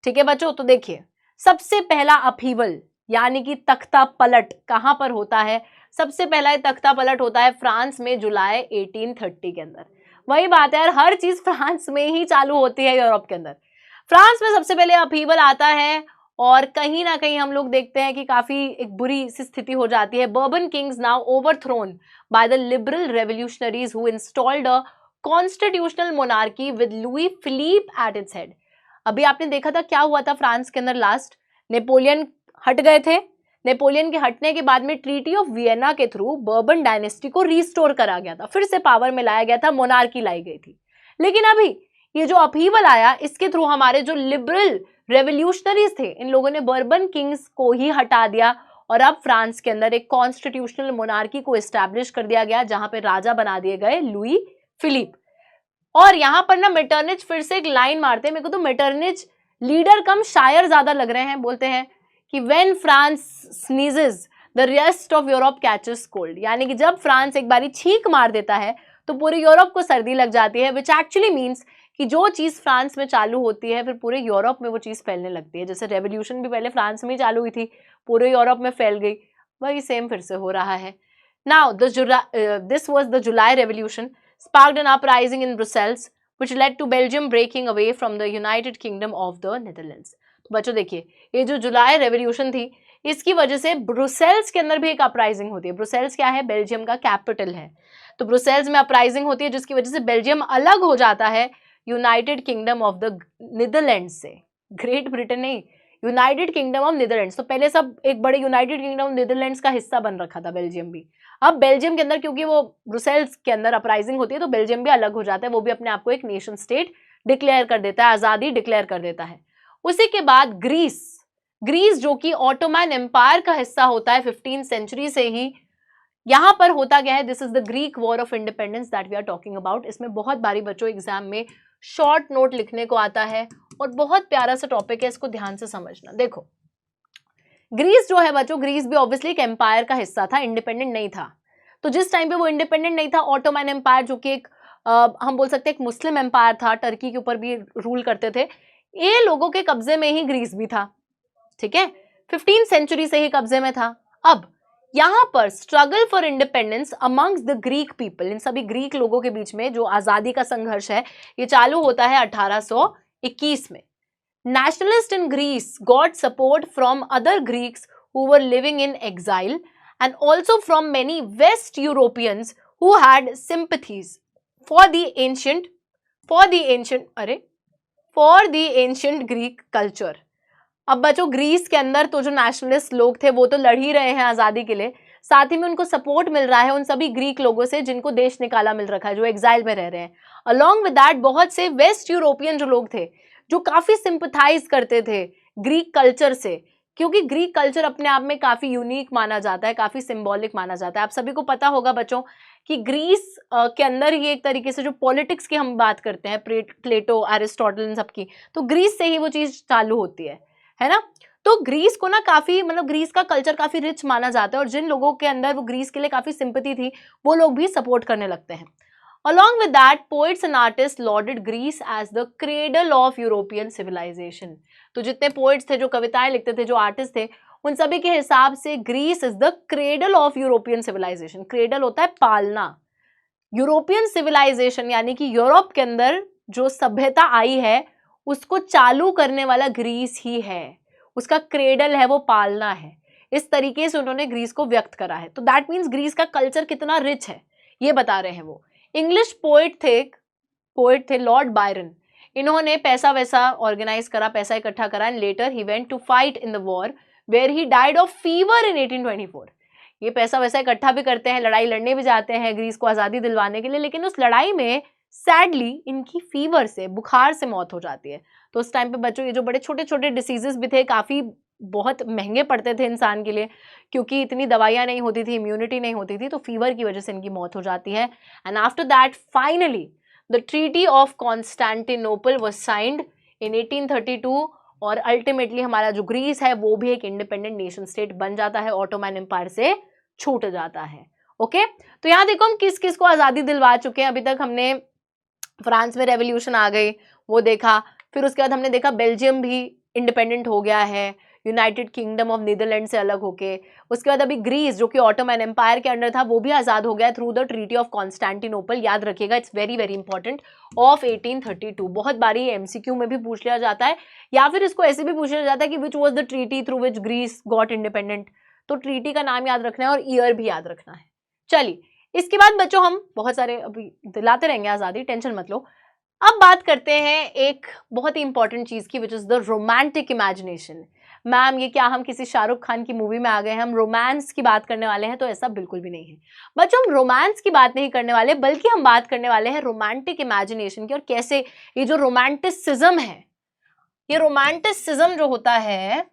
ठीक है बच्चों, तो देखिए सबसे पहला अपहीवल यानी कि तख्ता पलट कहां पर होता है? सबसे पहला तख्ता पलट होता है फ्रांस में जुलाई 1830 के अंदर। वही बात है यार, हर चीज फ्रांस में ही चालू होती है यूरोप के अंदर। फ्रांस में सबसे पहले अपहीवल आता है और कहीं ना कहीं हम लोग देखते हैं कि काफी एक बुरी सी स्थिति हो जाती है। Bourbon Kings now overthrown by the liberal revolutionaries who installed a constitutional monarchy with Louis Philippe at its head. अभी आपने देखा था क्या हुआ था फ्रांस के अंदर, लास्ट नेपोलियन हट गए थे। नेपोलियन के हटने के बाद में ट्रीटी ऑफ वियना के थ्रू बर्बन डायनेस्टी को रिस्टोर करा गया था, फिर से पावर में लाया गया था, मोनार्की लाई गई थी। लेकिन अभी ये जो अपहीवल आया, इसके थ्रू हमारे जो लिबरल रेवोल्यूशनरीज थे, इन लोगों ने बर्बन किंग्स को ही हटा दिया और अब फ्रांस के अंदर एक कॉन्स्टिट्यूशनल मोनार्की को एस्टैब्लिश कर दिया गया, जहां पे राजा बना दिए गए लुई फिलिप। और यहां पर ना मेटर्निच फिर से एक लाइन मारते हैं, मेरे को तो मेटर्निच लीडर कम शायर ज्यादा लग रहे हैं। बोलते हैं कि when France sneezes the rest of Europe catches cold, यानी कि जब फ्रांस एक बारी छींक मार देता है तो पूरी यूरोप को सर्दी लग जाती है, विच एक्चुअली मीन्स कि जो चीज़ फ्रांस में चालू होती है फिर पूरे यूरोप में वो चीज़ फैलने लगती है। जैसे रेवोल्यूशन भी पहले फ्रांस में ही चालू हुई थी, पूरे यूरोप में फैल गई, वही सेम फिर से हो रहा है। Now this was the July revolution sparked an uprising in Brussels which led to Belgium breaking away from the United Kingdom of the Netherlands। तो बच्चों देखिए, ये जो जुलाई रेवोल्यूशन थी इसकी वजह से ब्रुसेल्स के अंदर भी एक अपराइजिंग होती है। ब्रुसेल्स क्या है? बेल्जियम का कैपिटल है। तो ब्रुसेल्स में अपराइजिंग होती है जिसकी वजह से बेल्जियम अलग हो जाता है United Kingdom of the Netherland से। ग्रेट ब्रिटेन नहीं, यूनाइटेड किंगडम ऑफ नीदरलैंड्स। तो पहले सब एक बड़े यूनाइटेड किंगडम ऑफ नीदरलैंड्स का हिस्सा बन रखा था बेल्जियम भी। अब बेल्जियम के अंदर क्योंकि वो ब्रुसेल्स के अंदर अपराइजिंग होती है तो बेल्जियम भी अलग हो जाता है, वो भी अपने आप को एक नेशन स्टेट डिक्लेयर कर देता है, आज़ादी डिक्लेयर कर देता है। उसी के बाद ग्रीस जो कि ऑटोमन एम्पायर का हिस्सा होता है 15वीं सेंचुरी से ही, यहां पर होता गया है। This is the Greek war of independence that we are talking about. इसमें बहुत बारी बच्चों एग्जाम में शॉर्ट नोट लिखने को आता है और बहुत प्यारा सा टॉपिक है, इसको ध्यान से समझना। देखो ग्रीस जो है बच्चों, ग्रीस भी ऑब्वियसली एक एम्पायर का हिस्सा था, इंडिपेंडेंट नहीं था। तो जिस टाइम पे वो इंडिपेंडेंट नहीं था, ऑटोमन एम्पायर जो कि एक हम बोल सकते हैं एक मुस्लिम एम्पायर था, टर्की के ऊपर भी रूल करते थे, ये लोगों के कब्जे में ही ग्रीस भी था। ठीक है, 15वीं सेंचुरी से ही कब्जे में था। अब यहां पर struggle for independence amongst the Greek people, इन सभी ग्रीक लोगों के बीच में जो आजादी का संघर्ष है ये चालू होता है 1821 में। Nationalists in Greece got support from other Greeks who were living in exile and also from many West Europeans who had sympathies for the ancient Greek culture। अब बच्चों ग्रीस के अंदर तो जो नेशनलिस्ट लोग थे वो तो लड़ ही रहे हैं आज़ादी के लिए, साथ ही में उनको सपोर्ट मिल रहा है उन सभी ग्रीक लोगों से जिनको देश निकाला मिल रखा है, जो एग्जाइल में रह रहे हैं। अलॉन्ग विद दैट बहुत से वेस्ट यूरोपियन जो लोग थे जो काफ़ी सिंपथाइज करते थे ग्रीक कल्चर से, क्योंकि ग्रीक कल्चर अपने आप में काफ़ी यूनिक माना जाता है, काफ़ी सिंबॉलिक माना जाता है। आप सभी को पता होगा बच्चों कि ग्रीस के अंदर ही एक तरीके से जो पॉलिटिक्स की हम बात करते हैं, प्लेटो, एरिस्टोटल, इन सबकी, तो ग्रीस से ही वो चीज़ चालू होती है ना। तो ग्रीस को ना काफ़ी मतलब ग्रीस का कल्चर काफ़ी रिच माना जाता है और जिन लोगों के अंदर वो ग्रीस के लिए काफ़ी सिंपैथी थी वो लोग भी सपोर्ट करने लगते हैं। Along with that, poets and artists lauded Greece as the cradle of European civilization। तो जितने poets थे, जो कविताएं लिखते थे, जो आर्टिस्ट थे, उन सभी के हिसाब से Greece is the cradle of European civilization. Cradle होता है पालना, यूरोपियन सिविलाइजेशन यानी कि यूरोप के अंदर जो सभ्यता आई है उसको चालू करने वाला ग्रीस ही है, उसका क्रेडल है, वो पालना है। इस तरीके से उन्होंने ग्रीस को व्यक्त करा है। तो दैट मीन्स ग्रीस का कल्चर कितना रिच है ये बता रहे हैं वो। इंग्लिश पोएट थे लॉर्ड बायरन। इन्होंने पैसा वैसा ऑर्गेनाइज करा, पैसा इकट्ठा करा, and later he went to fight in the war where he died of fever in 1824। ये पैसा वैसा इकट्ठा भी करते हैं, लड़ाई लड़ने भी जाते हैं ग्रीस को आज़ादी दिलवाने के लिए, लेकिन उस लड़ाई में सैडली इनकी फीवर से, बुखार से मौत हो जाती है। तो उस टाइम पे बच्चों ये जो बड़े छोटे छोटे डिसीजेस भी थे, काफ़ी बहुत महंगे पड़ते थे इंसान के लिए, क्योंकि इतनी दवाइयाँ नहीं होती थी, इम्यूनिटी नहीं होती थी, तो फीवर की वजह से इनकी मौत हो जाती है। And after that finally the treaty of Constantinople was signed in 1832 और अल्टीमेटली हमारा जो ग्रीस है वो भी एक इंडिपेंडेंट नेशन स्टेट बन जाता है, ऑटोमन एम्पायर से छूट जाता है। ओके, तो यहाँ देखो हम किस किस को आज़ादी दिलवा चुके हैं। अभी तक हमने फ्रांस में रेवोल्यूशन आ गई वो देखा, फिर उसके बाद हमने देखा बेल्जियम भी इंडिपेंडेंट हो गया है यूनाइटेड किंगडम ऑफ नीदरलैंड से अलग होके। उसके बाद अभी ग्रीस जो कि ऑटोमन एम्पायर के अंडर था वो भी आज़ाद हो गया through the treaty of Constantinople. याद रखिएगा, it's very very important, of 1832। बहुत बारी एमसीक्यू में भी पूछ लिया जाता है या फिर इसको ऐसे भी पूछ लिया जाता है कि which was the treaty through which Greece got independent. तो ट्रीटी का नाम याद रखना है और ईयर भी याद रखना है। चलिए, इसके बाद बच्चों हम बहुत सारे अभी दिलाते रहेंगे आज़ादी, टेंशन मत लो। अब बात करते हैं एक बहुत ही इंपॉर्टेंट चीज़ की, which is the romantic imagination. Ma'am ये क्या हम किसी शाहरुख खान की मूवी में आ गए हैं, हम रोमांस की बात करने वाले हैं? तो ऐसा बिल्कुल भी नहीं है बच्चों, हम रोमांस की बात नहीं करने वाले, बल्कि हम बात करने वाले हैं रोमांटिक इमेजिनेशन की, और कैसे ये जो रोमांटिसिज्म है, ये रोमांटिसिज्म जो होता है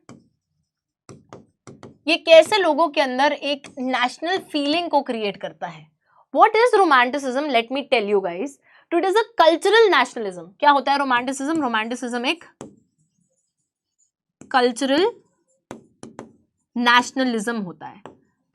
ये कैसे लोगों के अंदर एक नेशनल फीलिंग को क्रिएट करता है। What is romanticism? Let me tell you guys, it is a cultural nationalism. क्या होता है रोमांटिसिज्म? रोमांटिसिज्म एक कल्चरल नेशनलिज्म होता है।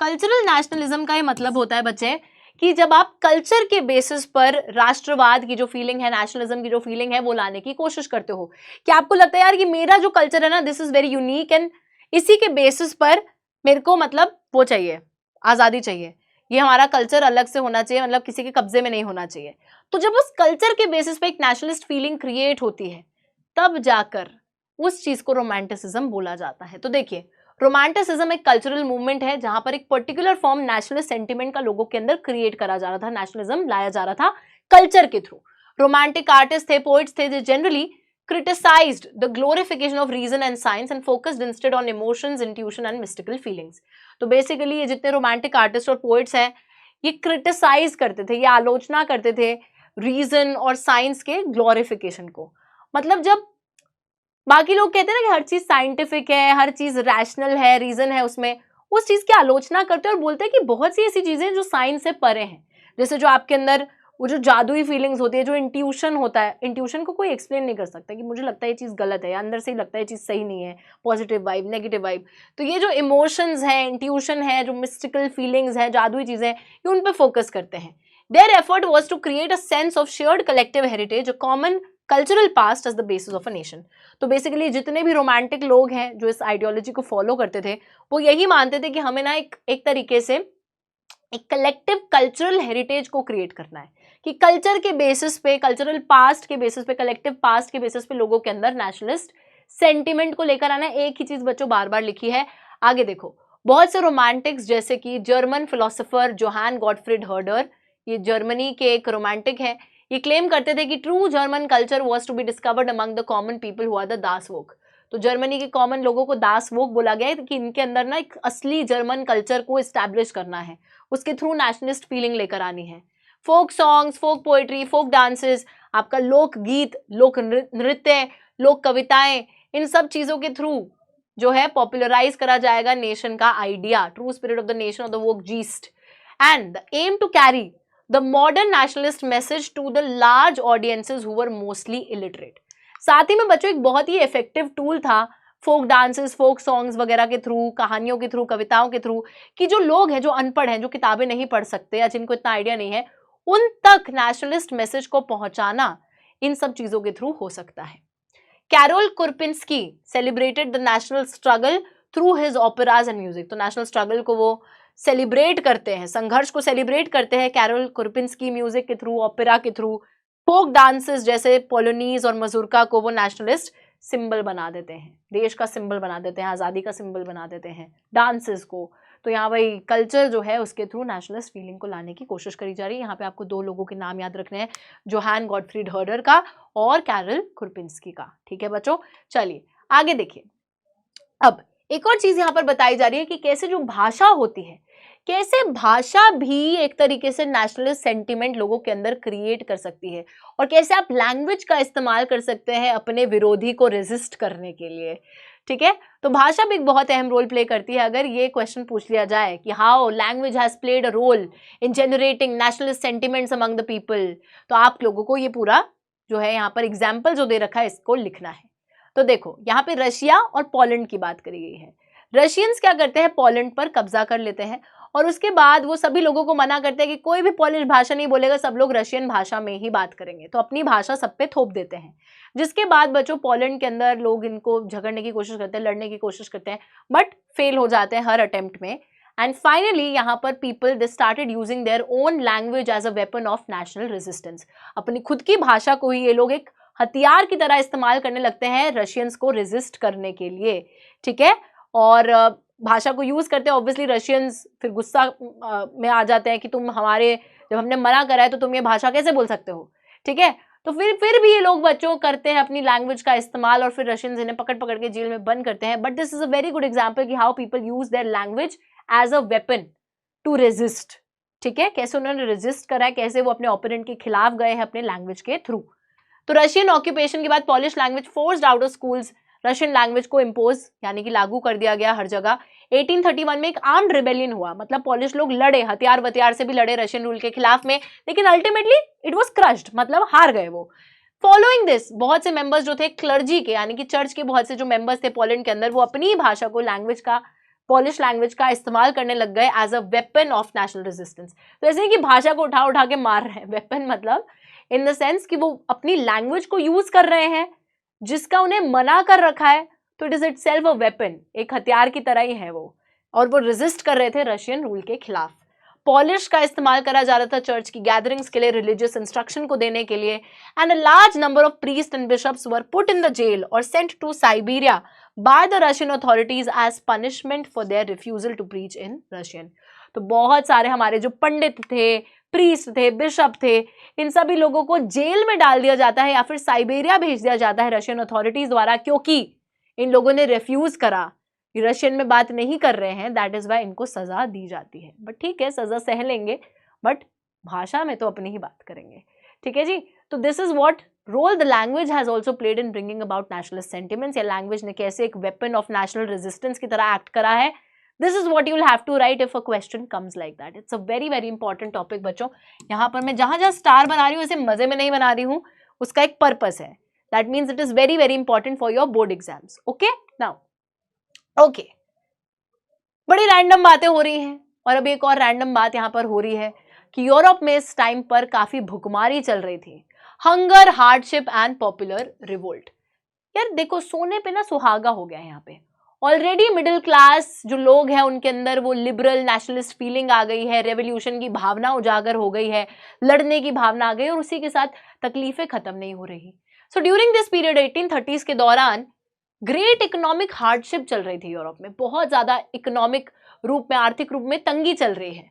कल्चरल नेशनलिज्म का ये मतलब होता है बच्चे कि जब आप कल्चर के बेसिस पर राष्ट्रवाद की जो फीलिंग है, नेशनलिज्म की जो फीलिंग है, वो लाने की कोशिश करते हो, कि आपको लगता है यार कि मेरा जो कल्चर है ना, this is very unique and इसी के बेसिस पर मेरे को मतलब वो चाहिए, आजादी चाहिए, ये हमारा कल्चर अलग से होना चाहिए, मतलब किसी के कब्जे में नहीं होना चाहिए। तो जब उस कल्चर के बेसिस पे एक नेशनलिस्ट फीलिंग क्रिएट होती है, तब जाकर उस चीज को रोमांटिसिज्म बोला जाता है। तो देखिए, रोमांटिसिज्म एक कल्चरल मूवमेंट है जहां पर एक पर्टिकुलर फॉर्म नेशनलिस्ट सेंटिमेंट का लोगों के अंदर क्रिएट करा जा रहा था, नेशनलिज्म लाया जा रहा था कल्चर के थ्रू। रोमांटिक आर्टिस्ट थे, पोइट्स थे, जो generally criticized the glorification of reason and science and focused instead on emotions, intuition and mystical feelings। तो बेसिकली ये जितने रोमांटिक आर्टिस्ट और पोइट्स हैं, ये क्रिटिसाइज करते थे, ये आलोचना करते थे रीजन और साइंस के ग्लोरिफिकेशन को। मतलब जब बाकी लोग कहते हैं ना कि हर चीज साइंटिफिक है, हर चीज रैशनल है, रीजन है उसमें, उस चीज की आलोचना करते हैं और बोलते हैं कि बहुत सी ऐसी चीजें जो साइंस से परे हैं। जैसे जो आपके अंदर वो जो जादुई फीलिंग्स होती है, जो इंट्यूशन होता है, इंट्यूशन को कोई एक्सप्लेन नहीं कर सकता कि मुझे लगता है ये चीज़ गलत है, या अंदर से ही लगता है ये चीज़ सही नहीं है, पॉजिटिव वाइब, नेगेटिव वाइब। तो ये जो इमोशंस हैं, इंट्यूशन है, जो मिस्टिकल फीलिंग्स हैं, जादुई चीज़ें, ये उन पर फोकस करते हैं। Their effort was to create a sense of shared collective heritage, a common cultural past as the basis of a nation. तो बेसिकली जितने भी रोमांटिक लोग हैं जो इस आइडियोलॉजी को फॉलो करते थे, वो यही मानते थे कि हमें ना एक तरीके से एक कलेक्टिव कल्चरल हेरिटेज को क्रिएट करना है, कि कल्चर के बेसिस पे, कल्चरल पास्ट के बेसिस पे, कलेक्टिव पास्ट के बेसिस पे लोगों के अंदर नेशनलिस्ट सेंटिमेंट को लेकर आना। एक ही चीज बच्चों बार बार लिखी है, आगे देखो। बहुत से रोमांटिक्स जैसे कि German philosopher Johann Gottfried Herder, ये जर्मनी के एक रोमांटिक है, ये क्लेम करते थे कि true German culture was to be discovered among the common people who are the दासवोक। तो जर्मनी के कॉमन लोगों को दासवोक बोला गया है कि इनके अंदर ना एक असली जर्मन कल्चर को एस्टैब्लिश करना है, उसके थ्रू नेशनलिस्ट फीलिंग लेकर आनी है। फोक सॉन्ग्स, फोक पोएट्री, फोक डांसेस, आपका लोक गीत, लोक नृत्य, लोक कविताएं, इन सब चीजों के थ्रू जो है पॉपुलराइज करा जाएगा नेशन का idea, true spirit of the nation of the volk geist, and the aim to carry the modern nationalist message to the large audiences who were mostly illiterate. साथ ही में बच्चों एक बहुत ही इफेक्टिव टूल था फोक डांसेस, फोक सॉन्ग्स वगैरह के through, कहानियों के थ्रू, कविताओं के थ्रू, कि जो लोग हैं जो अनपढ़ हैं, जो किताबें नहीं पढ़ सकते या जिनको इतना आइडिया नहीं है, उन तक नेशनलिस्ट मैसेज को पहुंचाना इन सब चीजों के थ्रू हो सकता है। Karol Kurpinski celebrated the national struggle through his operas and music. तो नेशनल स्ट्रगल को वो सेलिब्रेट करते हैं, संघर्ष को सेलिब्रेट करते हैं कैरोल कुरपिंस्की म्यूजिक के थ्रू, ओपेरा के थ्रू। फोक डांसेस जैसे पोलोनीज और मजूरका को वो नेशनलिस्ट सिंबल बना देते हैं, देश का सिंबल बना देते हैं, आज़ादी का सिंबल बना देते हैं डांसेस को। तो यहाँ भाई कल्चर जो है उसके थ्रू नेशनलिस्ट फीलिंग को लाने की कोशिश करी जा रही है। यहाँ पे आपको दो लोगों के नाम याद रखने हैं, जोहान गॉटफ्रीड हर्डर का और कैरोल कुरपिंस्की का। ठीक है बच्चों, चलिए आगे देखिए। अब एक और चीज यहाँ पर बताई जा रही है कि कैसे जो भाषा होती है, कैसे भाषा भी एक तरीके से नेशनलिस्ट सेंटिमेंट लोगों के अंदर क्रिएट कर सकती है, और कैसे आप लैंग्वेज का इस्तेमाल कर सकते हैं अपने विरोधी को रेजिस्ट करने के लिए। ठीक है, तो भाषा भी एक बहुत अहम रोल प्ले करती है। अगर ये क्वेश्चन पूछ लिया जाए कि how language has played a role in generating nationalist sentiments among the people, तो आप लोगों को ये पूरा जो है यहाँ पर एग्जाम्पल जो दे रखा है इसको लिखना है। तो देखो यहाँ पे रशिया और पोलैंड की बात करी गई है। रशियंस क्या करते हैं, पोलैंड पर कब्जा कर लेते हैं और उसके बाद वो सभी लोगों को मना करते हैं कि कोई भी पोलिश भाषा नहीं बोलेगा, सब लोग रशियन भाषा में ही बात करेंगे। तो अपनी भाषा सब पे थोप देते हैं, जिसके बाद बच्चों पोलैंड के अंदर लोग इनको झगड़ने की कोशिश करते हैं, लड़ने की कोशिश करते हैं, बट फेल हो जाते हैं हर अटेम्प्ट में। एंड फाइनली यहाँ पर people they started using their own language as a weapon of national resistance. अपनी खुद की भाषा को ही ये लोग एक हथियार की तरह इस्तेमाल करने लगते हैं रशियंस को रेजिस्ट करने के लिए। ठीक है, और भाषा को यूज करते हैं। ऑब्वियसली रशियंस फिर गुस्सा में आ जाते हैं कि तुम हमारे, जब हमने मना करा है तो तुम ये भाषा कैसे बोल सकते हो। ठीक है, तो फिर भी ये लोग बच्चों करते हैं अपनी लैंग्वेज का इस्तेमाल, और फिर रशियंस इन्हें पकड़ पकड़ के जेल में बंद करते हैं। But this is a very good example कि how people use their language as a weapon to resist. ठीक है, कैसे उन्होंने रेजिस्ट करा है, कैसे वो अपने ओपोनेंट के खिलाफ गए हैं अपने लैंग्वेज के थ्रू। तो रशियन ऑक्यूपेशन के बाद polish language forced out of schools, Russian language को इम्पोज यानी कि लागू कर दिया गया हर जगह। 1831 में एक आर्म्ड रिबेलियन हुआ, मतलब पॉलिश लोग लड़े, हथियार वथियार से भी लड़े रशियन रूल के खिलाफ में, लेकिन अल्टीमेटली इट वाज क्रश्ड, मतलब हार गए वो। फॉलोइंग दिस बहुत से मेंबर्स जो थे क्लर्जी के यानी कि चर्च के बहुत से जो मेंबर्स थे पोलैंड के अंदर, वो अपनी भाषा को, लैंग्वेज का पॉलिश लैंग्वेज का इस्तेमाल करने लग गए as a weapon of national resistance. तो ऐसे ही कि भाषा को उठा उठा के मार रहे हैं, वेपन मतलब इन द सेंस कि वो अपनी लैंग्वेज को यूज कर रहे हैं जिसका उन्हें मना कर रखा है, तो it is it self a weapon, एक हथियार की तरह ही है वो। और वो रेजिस्ट कर रहे थे रशियन रूल के खिलाफ। पॉलिश का इस्तेमाल करा जा रहा था चर्च की गैदरिंग्स के लिए, रिलीजियस इंस्ट्रक्शन को देने के लिए, and a large number of priest and bishops were put in the jail और sent to Siberia by the Russian authorities as punishment for their refusal to preach in Russian. तो बहुत सारे हमारे जो पंडित थे, प्रीस्ट थे, बिशप थे, इन सभी लोगों को जेल में डाल दिया जाता है या फिर साइबेरिया भेज दिया जाता है रशियन अथॉरिटीज द्वारा, क्योंकि इन लोगों ने रिफ्यूज करा, रशियन में बात नहीं कर रहे हैं, दैट इज वाई इनको सजा दी जाती है। बट ठीक है, सजा सह लेंगे, बट भाषा में तो अपनी ही बात करेंगे। ठीक है जी। तो this is what role the language has also played in bringing about nationalist sentiments, या लैंग्वेज ने कैसे एक वेपन ऑफ नेशनल रेजिस्टेंस की तरह एक्ट करा है। This is what you will have to write if a question comes like that. It's a very very important topic बच्चों। यहाँ पर मैं जहां जहां स्टार बना रही हूँ ऐसे मजे में नहीं बना रही हूँ, उसका एक पर्पस है। That means it is very very important for your board exams. Okay, now okay, बड़ी रैंडम बातें हो रही हैं। और अभी एक और रैंडम बात यहाँ पर हो रही है कि यूरोप में इस टाइम पर काफी भुखमारी चल रही थी, hunger, hardship and popular revolt. यार देखो, सोने पे ना सुहागा हो गया है यहाँ पे। ऑलरेडी मिडिल क्लास जो लोग हैं उनके अंदर वो लिबरल नेशनलिस्ट फीलिंग आ गई है, रेवोल्यूशन की भावना उजागर हो गई है, लड़ने की भावना आ गई, और उसी के साथ तकलीफें खत्म नहीं हो रही। So during this period 1830s के दौरान ग्रेट इकोनॉमिक हार्डशिप चल रही थी यूरोप में। बहुत ज्यादा इकोनॉमिक रूप में, आर्थिक रूप में तंगी चल रही है।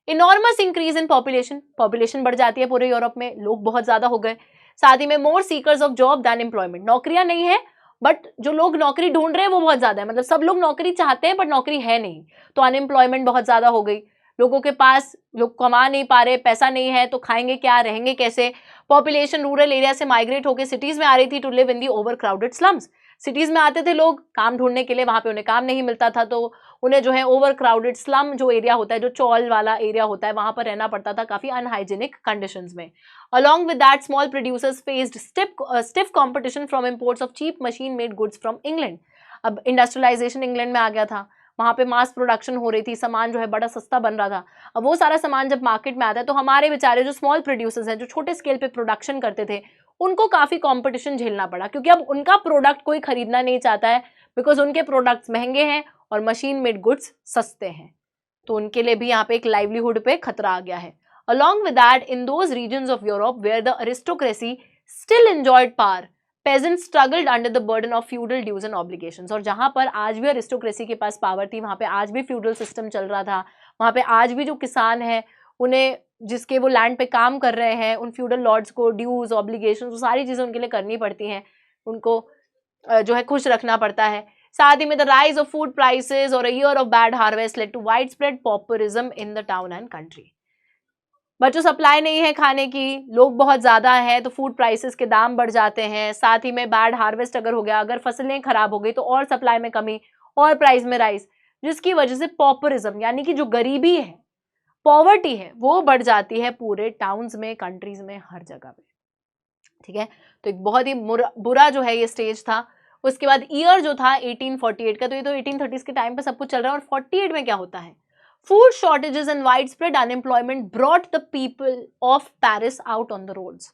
इनॉर्मस इंक्रीज इन पॉपुलेशन बढ़ जाती है पूरे यूरोप में, लोग बहुत ज्यादा हो गए। साथ ही में more seekers of job than employment, नौकरियां नहीं है बट जो लोग नौकरी ढूंढ रहे हैं वो बहुत ज्यादा है। मतलब सब लोग नौकरी चाहते हैं बट नौकरी है नहीं, तो अनएम्प्लॉयमेंट बहुत ज्यादा हो गई। लोगों के पास, लोग कमा नहीं पा रहे, पैसा नहीं है, तो खाएंगे क्या, रहेंगे कैसे। पॉपुलेशन रूरल एरिया से माइग्रेट होकर सिटीज में आ रही थी to live in the over crowded slums. Cities में आते थे लोग काम ढूंढने के लिए, वहां पे उन्हें काम नहीं मिलता था, तो उन्हें जो है ओवर क्राउडेड स्लम जो एरिया होता है, जो चौल वाला एरिया होता है, वहां पर रहना पड़ता था काफी अनहाइजीनिक कंडीशंस में। Along with that, small producers faced stiff competition from imports of cheap machine-made goods from England. अब इंडस्ट्रियलाइजेशन इंग्लैंड में आ गया था, वहाँ पे मास प्रोडक्शन हो रही थी, सामान जो है बड़ा सस्ता बन रहा था। अब वो सारा सामान जब मार्केट में आता है तो हमारे बेचारे जो स्मॉल प्रोड्यूसर्स हैं, जो छोटे स्केल पे प्रोडक्शन करते थे, उनको काफ़ी कंपटीशन झेलना पड़ा, क्योंकि अब उनका प्रोडक्ट कोई खरीदना नहीं चाहता है, बिकॉज उनके प्रोडक्ट्स महंगे हैं और मशीन मेड गुड्स सस्ते हैं। तो उनके लिए भी यहाँ पे एक लाइवलीहुड पे खतरा आ गया है। Along with that, in those regions of Europe where the aristocracy still enjoyed power, peasants struggled under the burden of feudal dues and obligations. और जहाँ पर आज भी अरिस्टोक्रेसी के पास पावर थी, वहाँ पे आज भी फ्यूडल सिस्टम चल रहा था, वहाँ पे आज भी जो किसान है उन्हें, जिसके वो लैंड पे काम कर रहे हैं, उन फ्यूडल लॉर्ड्स को ड्यूज, ऑब्लिगेशन, वो सारी चीज़ें उनके लिए करनी पड़ती हैं, उनको जो है खुश रखना पड़ता है। साथ ही में the rise of food prices और a year of bad harvest led to wide spread populism in the town and country. बच्चों, सप्लाई नहीं है खाने की, लोग बहुत ज़्यादा है, तो फूड प्राइसेस के दाम बढ़ जाते हैं। साथ ही में बैड हार्वेस्ट अगर हो गया, अगर फसलें खराब हो गई, तो और सप्लाई में कमी और प्राइस में राइज, जिसकी वजह से पॉपुलिज्म यानी कि जो गरीबी है, पॉवर्टी है, वो बढ़ जाती है पूरे टाउन्स में, कंट्रीज में, हर जगह पे। ठीक है, तो एक बहुत ही बुरा जो है ये स्टेज था। उसके बाद ईयर जो था 1848 का, तो ये तो 1830s के टाइम पे सब कुछ चल रहा है। और 48 में क्या होता है, Food shortages and widespread unemployment brought the people of Paris out on the roads.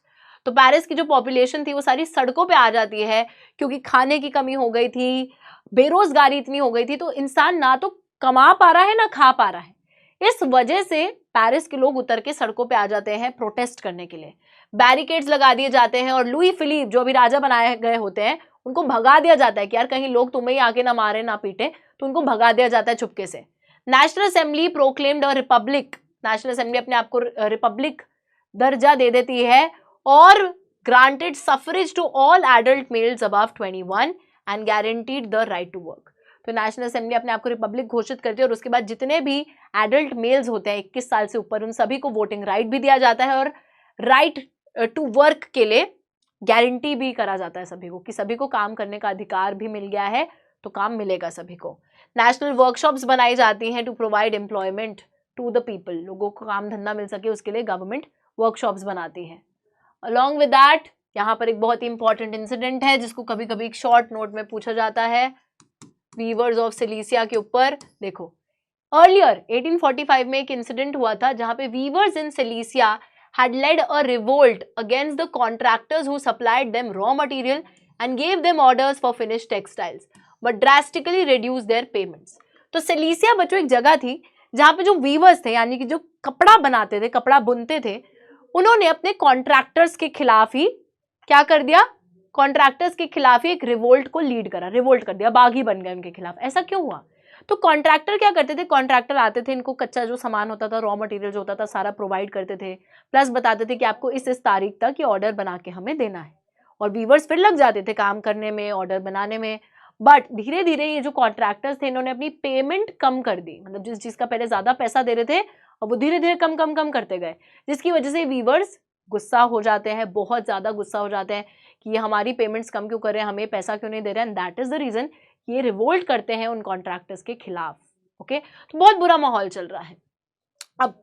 तो पेरिस की जो पॉपुलेशन थी वो सारी सड़कों पे आ जाती है, क्योंकि खाने की कमी हो गई थी, बेरोजगारी इतनी हो गई थी, तो इंसान ना तो कमा पा रहा है ना खा पा रहा है। इस वजह से पेरिस के लोग उतर के सड़कों पे आ जाते हैं प्रोटेस्ट करने के लिए। बैरिकेड्स लगा दिए जाते हैं और लुई फिलिप जो अभी राजा बनाए गए होते हैं उनको भगा दिया जाता है कि यार कहीं लोग तुम्हें ही आके ना मारे ना पीटे, तो उनको भगा दिया जाता है चुपके से। National assembly proclaimed a republic, national assembly अपने आप को रिपब्लिक दर्जा दे देती है और granted suffrage to all adult males above 21 and guaranteed the right to work. तो नेशनल असेंबली अपने आप को रिपब्लिक घोषित करती है और उसके बाद जितने भी एडल्ट मेल्स होते हैं 21 साल से ऊपर, उन सभी को वोटिंग राइट भी दिया जाता है और राइट टू वर्क के लिए गारंटी भी करा जाता है सभी को, कि सभी को काम करने का अधिकार भी मिल गया है, तो काम मिलेगा सभी को। नेशनल वर्कशॉप्स बनाई जाती हैं to provide employment to the people, लोगों को काम धंधा मिल सके उसके लिए गवर्नमेंट वर्कशॉप्स बनाती है। अलॉन्ग विद दैट, यहाँ पर एक बहुत ही इंपॉर्टेंट इंसिडेंट है जिसको कभी कभी एक शॉर्ट नोट में पूछा जाता है। वीवर्स ऑफ सिलीसिया के ऊपर। देखो अर्लियर 1845 में एक इंसिडेंट हुआ था जहां पे weavers in Silesia had led a revolt against the contractors who supplied them raw material and gave them orders for finished textiles but drastically reduced their payments। तो सिलीसिया बच्चों एक जगह थी जहां पे जो वीवर्स थे यानी कि जो कपड़ा बनाते थे, कपड़ा बुनते थे, उन्होंने अपने कॉन्ट्रैक्टर्स के खिलाफ ही क्या कर दिया, कॉन्ट्रैक्टर्स के खिलाफ ही एक रिवोल्ट को लीड करा, रिवोल्ट कर दिया, बागी बन गए उनके खिलाफ। ऐसा क्यों हुआ? तो कॉन्ट्रैक्टर क्या करते थे, कॉन्ट्रैक्टर आते थे, इनको कच्चा जो सामान होता था, रॉ मटेरियल जो होता था, सारा प्रोवाइड करते थे, प्लस बताते थे कि आपको इस तारीख तक ये ऑर्डर बना के हमें देना है, और वीवर्स फिर लग जाते थे काम करने में, ऑर्डर बनाने में। बट धीरे धीरे ये जो कॉन्ट्रैक्टर्स थे इन्होंने अपनी पेमेंट कम कर दी, मतलब जिस चीज का पहले ज्यादा पैसा दे रहे थे और वो धीरे धीरे कम कम कम करते गए, जिसकी वजह से वीवर्स गुस्सा हो जाते हैं, बहुत ज्यादा गुस्सा हो जाते हैं कि ये हमारी पेमेंट्स कम क्यों कर रहे हैं, हमें पैसा क्यों नहीं दे रहे हैं, and that is the reason ये रिवोल्ट करते हैं उन कॉन्ट्रैक्टर्स के खिलाफ। ओके, तो बहुत बुरा माहौल चल रहा है। अब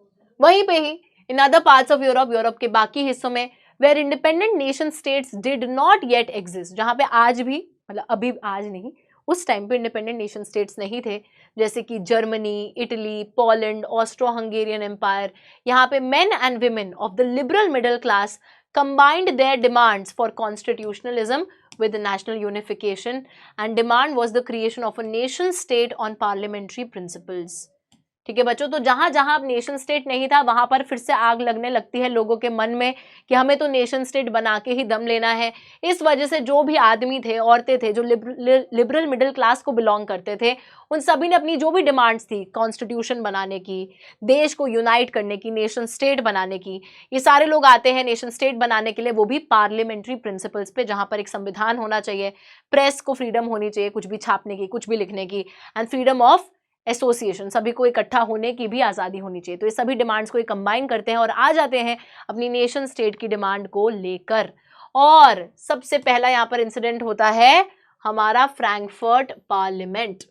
वहीं पे ही in other parts of Europe, Europe के बाकी हिस्सों में, where independent nation states did not yet exist, जहां पे आज भी, मतलब अभी आज नहीं, उस टाइम पे इंडिपेंडेंट नेशन स्टेट्स नहीं थे, जैसे कि Germany, Italy, Poland, Austro Hungarian empire, यहाँ पे men and women of the liberal middle class combined their demands for constitutionalism with national unification, and demand was the creation of a nation state on parliamentary principles। ठीक है बच्चों, तो जहां जहां अब nation state नहीं था वहां पर फिर से आग लगने लगती है लोगों के मन में कि हमें तो नेशन स्टेट बना के ही दम लेना है। इस वजह से जो भी आदमी थे, औरतें थे, जो लिबरल मिडिल क्लास को बिलोंग करते थे, उन सभी ने अपनी जो भी डिमांड्स थी, कॉन्स्टिट्यूशन बनाने की, देश को यूनाइट करने की, नेशन स्टेट बनाने की, ये सारे लोग आते हैं नेशन स्टेट बनाने के लिए, वो भी पार्लियामेंट्री प्रिंसिपल्स पे, जहां पर एक संविधान होना चाहिए, प्रेस को फ्रीडम होनी चाहिए कुछ भी छापने की, कुछ भी लिखने की, एंड फ्रीडम ऑफ एसोसिएशन, सभी को इकट्ठा होने की भी आज़ादी होनी चाहिए। तो ये सभी डिमांड्स को कंबाइन करते हैं और आ जाते हैं अपनी नेशन स्टेट की डिमांड को लेकर। और सबसे पहला यहाँ पर इंसिडेंट होता है हमारा फ्रैंकफर्ट पार्लियामेंट।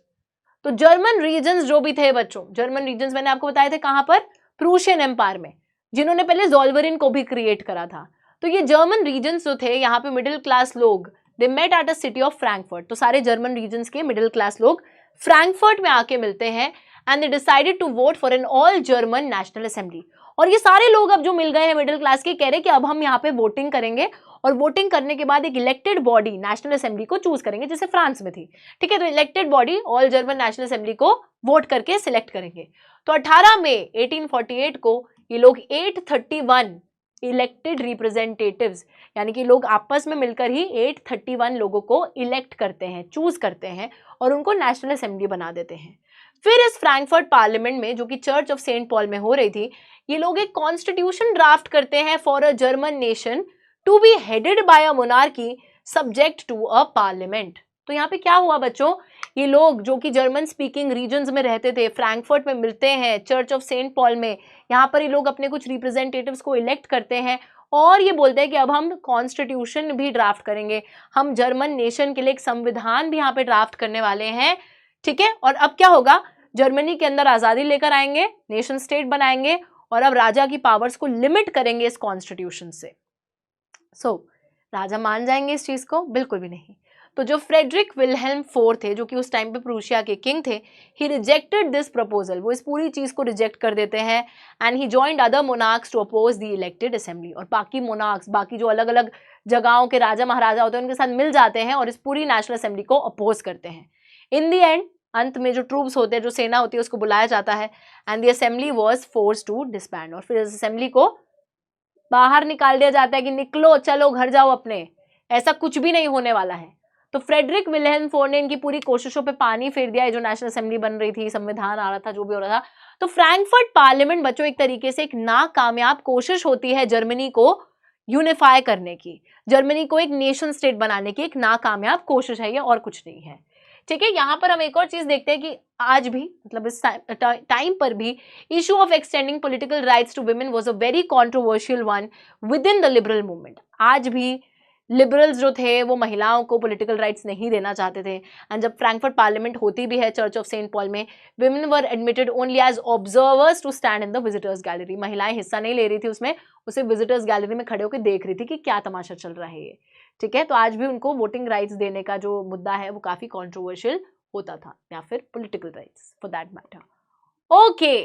तो जर्मन रीजन्स जो भी थे बच्चों, जर्मन रीजन्स मैंने आपको बताए थे कहाँ पर, प्रूशियन एम्पायर में, जिन्होंने पहले ज़ोल्वेरिन को भी क्रिएट करा था। तो ये जर्मन रीजन्स जो थे, यहाँ पे मिडिल क्लास लोग, they met at a city of Frankfurt. तो सारे जर्मन रीजन्स के मिडिल क्लास लोग फ्रैंकफर्ट में आके मिलते हैं, and they decided to vote for an all German national assembly. और ये सारे लोग अब जो मिल गए हैं मिडिल क्लास के, कह रहे हैं कि अब हम यहाँ पे वोटिंग करेंगे, और वोटिंग करने के बाद एक इलेक्टेड बॉडी नेशनल असेंबली को चूज करेंगे, जैसे फ्रांस में थी। ठीक है, तो elected body all German national assembly को वोट करके सिलेक्ट करेंगे। तो 18 मई 1848 को ये लोग 831 इलेक्टेड रिप्रेजेंटेटिव्स, यानी कि लोग आपस में मिलकर ही 831 लोगों को इलेक्ट करते हैं, चूज करते हैं, और उनको नेशनल असेंबली बना देते हैं। फिर इस फ्रैंकफर्ट पार्लियामेंट में, जो कि चर्च ऑफ सेंट पॉल में हो रही थी, ये लोग एक कॉन्स्टिट्यूशन ड्राफ्ट करते हैं for a German nation to be headed by a monarchy subject to a parliament. तो यहाँ पे क्या हुआ बच्चों, ये लोग जो कि जर्मन स्पीकिंग रीजन्स में रहते थे, फ्रैंकफर्ट में मिलते हैं, चर्च ऑफ सेंट पॉल में, यहाँ पर ये लोग अपने कुछ रिप्रेजेंटेटिव्स को इलेक्ट करते हैं, और ये बोलते हैं कि अब हम कॉन्स्टिट्यूशन भी ड्राफ्ट करेंगे, हम जर्मन नेशन के लिए एक संविधान भी यहाँ पे ड्राफ्ट करने वाले हैं। ठीक है, और अब क्या होगा, जर्मनी के अंदर आज़ादी लेकर आएंगे, नेशन स्टेट बनाएंगे, और अब राजा की पावर्स को लिमिट करेंगे इस कॉन्स्टिट्यूशन से। राजा मान जाएंगे इस चीज़ को? बिल्कुल भी नहीं। तो जो फ्रेडरिक विल्हेल्म IV थे, जो कि उस टाइम पे प्रूशिया के किंग थे, ही रिजेक्टेड दिस प्रपोजल, वो इस पूरी चीज़ को रिजेक्ट कर देते हैं, and he joined other monarchs to oppose the elected assembly. और बाकी मोनार्क्स, बाकी जो अलग अलग जगहों के राजा महाराजा होते हैं, उनके साथ मिल जाते हैं और इस पूरी नेशनल असेंबली को अपोज करते हैं। इन दी एंड, अंत में जो ट्रूप्स होते हैं, जो सेना होती है, उसको बुलाया जाता है, and the assembly was force to disband. और फिर इस असेंबली को बाहर निकाल दिया जाता है कि निकलो, चलो घर जाओ अपने, ऐसा कुछ भी नहीं होने वाला है। तो फ्रेडरिक विल्हेल्म IV ने इनकी पूरी कोशिशों पे पानी फेर दिया, जो नेशनल असेंबली बन रही थी, संविधान आ रहा था, जो भी हो रहा था। तो फ्रैंकफर्ट पार्लियामेंट बच्चों एक तरीके से एक नाकामयाब कोशिश होती है जर्मनी को यूनिफाई करने की, जर्मनी को एक नेशन स्टेट बनाने की एक नाकामयाब कोशिश है ये, और कुछ नहीं है। ठीक है, यहाँ पर हम एक और चीज देखते हैं कि आज भी, मतलब इस टाइम पर भी, issue of extending political rights to women was a very controversial one within the liberal movement. आज भी लिबरल्स जो थे वो महिलाओं को पॉलिटिकल राइट्स नहीं देना चाहते थे, एंड जब फ्रैंकफर्ट पार्लियामेंट होती भी है चर्च ऑफ सेंट पॉल में, women were admitted only as observers to stand in the visitors gallery. महिलाएं हिस्सा नहीं ले रही थी उसमें, उसे विजिटर्स गैलरी में खड़े होकर देख रही थी कि क्या तमाशा चल रहा है ये। ठीक है, तो आज भी उनको वोटिंग राइट्स देने का जो मुद्दा है वो काफ़ी कॉन्ट्रोवर्शियल होता था, या फिर political rights for that matter. Okay,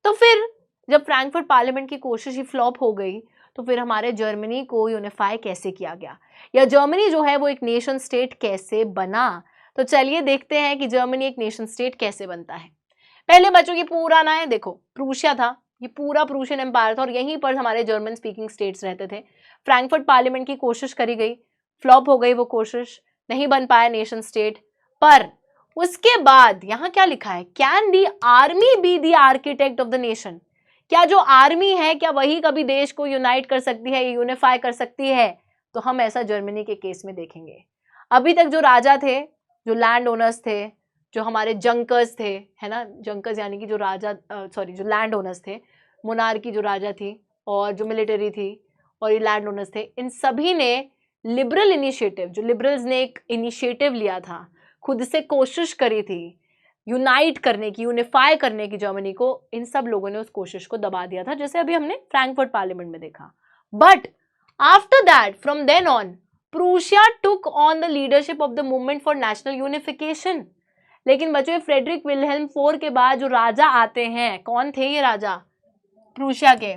तो फिर जब फ्रैंकफर्ट पार्लियामेंट की कोशिश ही फ्लॉप हो गई, तो फिर हमारे जर्मनी को यूनिफाई कैसे किया गया, या जर्मनी जो है वो एक नेशन स्टेट कैसे बना। तो चलिए देखते हैं कि जर्मनी एक नेशन स्टेट कैसे बनता है। पहले बच्चों की पूरा ना है, देखो प्रूशिया था, ये पूरा प्रूशियन एम्पायर था और यहीं पर हमारे जर्मन स्पीकिंग स्टेट्स रहते थे। फ्रैंकफर्ट पार्लियामेंट की कोशिश करी गई, फ्लॉप हो गई वो कोशिश, नहीं बन पाया नेशन स्टेट। पर उसके बाद यहाँ क्या लिखा है, can the army be the architect of the nation. क्या जो आर्मी है, क्या वही कभी देश को यूनाइट कर सकती है, यूनिफाई कर सकती है? तो हम ऐसा जर्मनी के केस में देखेंगे। अभी तक जो राजा थे, जो लैंड ओनर्स थे, जो हमारे जंकर्स थे, है ना, जंकर्स यानी कि जो राजा जो लैंड ओनर्स थे, मोनार्की जो राजा थी और जो मिलिट्री थी और ये लैंड ओनर्स थे, इन सभी ने लिबरल इनिशिएटिव, जो लिबरल्स ने एक इनिशिएटिव लिया था, खुद से कोशिश करी थी यूनाइट करने की, यूनिफाई करने की जर्मनी को, इन सब लोगों ने उस कोशिश को दबा दिया था, जैसे अभी हमने फ्रैंकफर्ट पार्लियामेंट में देखा। But after that, from then on, Prussia took on the leadership of the movement for national unification. लेकिन बच्चों, फ्रेडरिक विल्हेल्म IV के बाद जो राजा आते हैं, कौन थे ये राजा प्रूशिया के?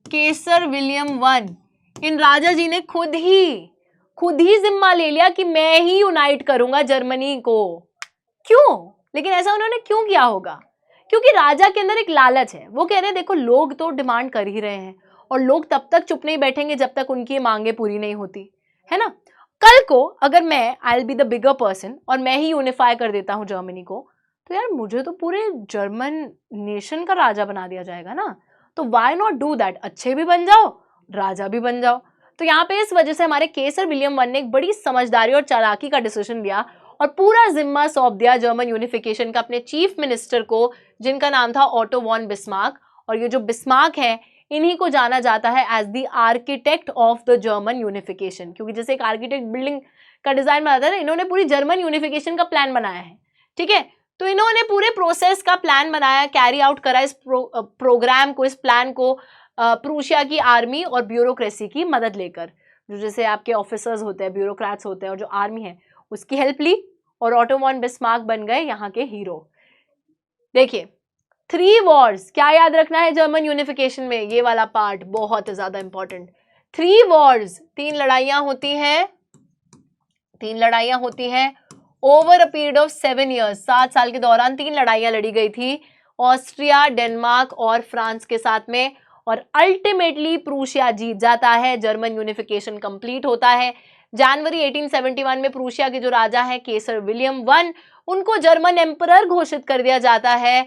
केसर विलियम I। इन राजा जी ने खुद ही जिम्मा ले लिया कि मैं ही यूनाइट करूंगा जर्मनी को। क्यों? लेकिन ऐसा उन्होंने क्यों किया होगा? क्योंकि राजा के अंदर एक लालच है। वो कह रहे हैं देखो लोग तो डिमांड कर ही रहे हैं और लोग तब तक चुप नहीं बैठेंगे जब तक उनकी मांगे पूरी नहीं होती, है ना। कल को अगर मैं I will be the bigger person और मैं ही यूनिफाई कर देता हूँ जर्मनी को, तो यार मुझे तो पूरे जर्मन नेशन का राजा बना दिया जाएगा ना। तो वाई नॉट डू दैट, अच्छे भी बन जाओ, राजा भी बन जाओ। तो यहाँ पे इस वजह से हमारे केसर विलियम I ने एक बड़ी समझदारी और चालाकी का डिसीजन लिया और पूरा जिम्मा सौंप दिया जर्मन यूनिफिकेशन का अपने चीफ मिनिस्टर को, जिनका नाम था ऑटो वॉन बिस्मार्क। और ये जो बिस्मार्क है, इन्हीं को जाना जाता है as the architect of the German unification, क्योंकि जैसे एक आर्किटेक्ट बिल्डिंग का डिजाइन बनाता है ना, इन्होंने पूरी जर्मन यूनिफिकेशन का प्लान बनाया है, ठीक है। तो इन्होंने पूरे प्रोसेस का प्लान बनाया, कैरी आउट करा इस प्रोग्राम को, इस प्लान को प्रूशिया की आर्मी और ब्यूरोक्रेसी की मदद लेकर। जो जैसे आपके ऑफिसर्स होते हैं, ब्यूरोक्रेट्स होते हैं, और जो आर्मी है उसकी हेल्प ली और ऑटो वॉन बिस्मार्क बन गए यहाँ के हीरो। देखिए 3 वॉर्स, क्या याद रखना है जर्मन यूनिफिकेशन में, ये वाला पार्ट बहुत ज्यादा इंपॉर्टेंट। 3 वॉर्स, 3 लड़ाइयां होती हैं over a period of 7 years, 7 साल के दौरान 3 लड़ाइयां लड़ी गई थी ऑस्ट्रिया, डेनमार्क और फ्रांस के साथ में। और अल्टीमेटली प्रूशिया जीत जाता है, जर्मन यूनिफिकेशन कंप्लीट होता है। जनवरी 1871 में प्रूशिया के जो राजा हैं केसर विलियम I, उनको जर्मन एम्परर घोषित कर दिया जाता है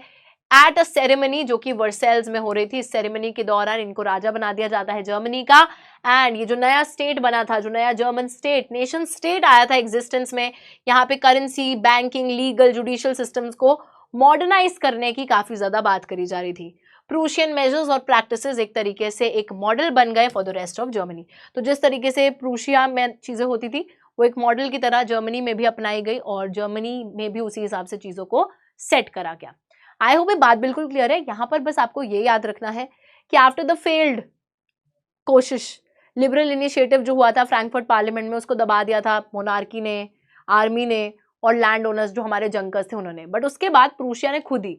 एट अ सेरेमनी, जो कि वर्सेल्स में हो रही थी। इस सेरेमनी के दौरान इनको राजा बना दिया जाता है जर्मनी का। एंड ये जो नया स्टेट बना था, जो नया जर्मन स्टेट, नेशन स्टेट आया था एग्जिस्टेंस में, यहाँ पे currency, banking, legal, judicial systems को मॉडर्नाइज करने की काफी ज्यादा बात करी जा रही थी। प्रूशियन मेजर्स और प्रैक्टिसेस एक तरीके से एक मॉडल बन गए for the rest of Germany. तो जिस तरीके से प्रूशिया में चीजें होती थी, वो एक मॉडल की तरह जर्मनी में भी अपनाई गई और जर्मनी में भी उसी हिसाब से चीजों को सेट करा गया। आई होप ये बात बिल्कुल क्लियर है। यहाँ पर बस आपको ये याद रखना है कि आफ्टर द फेल्ड कोशिश, लिबरल इनिशिएटिव जो हुआ था फ्रैंकफर्ट पार्लियामेंट में, उसको दबा दिया था मोनार्की ने, आर्मी ने और लैंड ओनर्स जो हमारे जंकर्स थे उन्होंने। बट उसके बाद प्रूशिया ने खुद ही,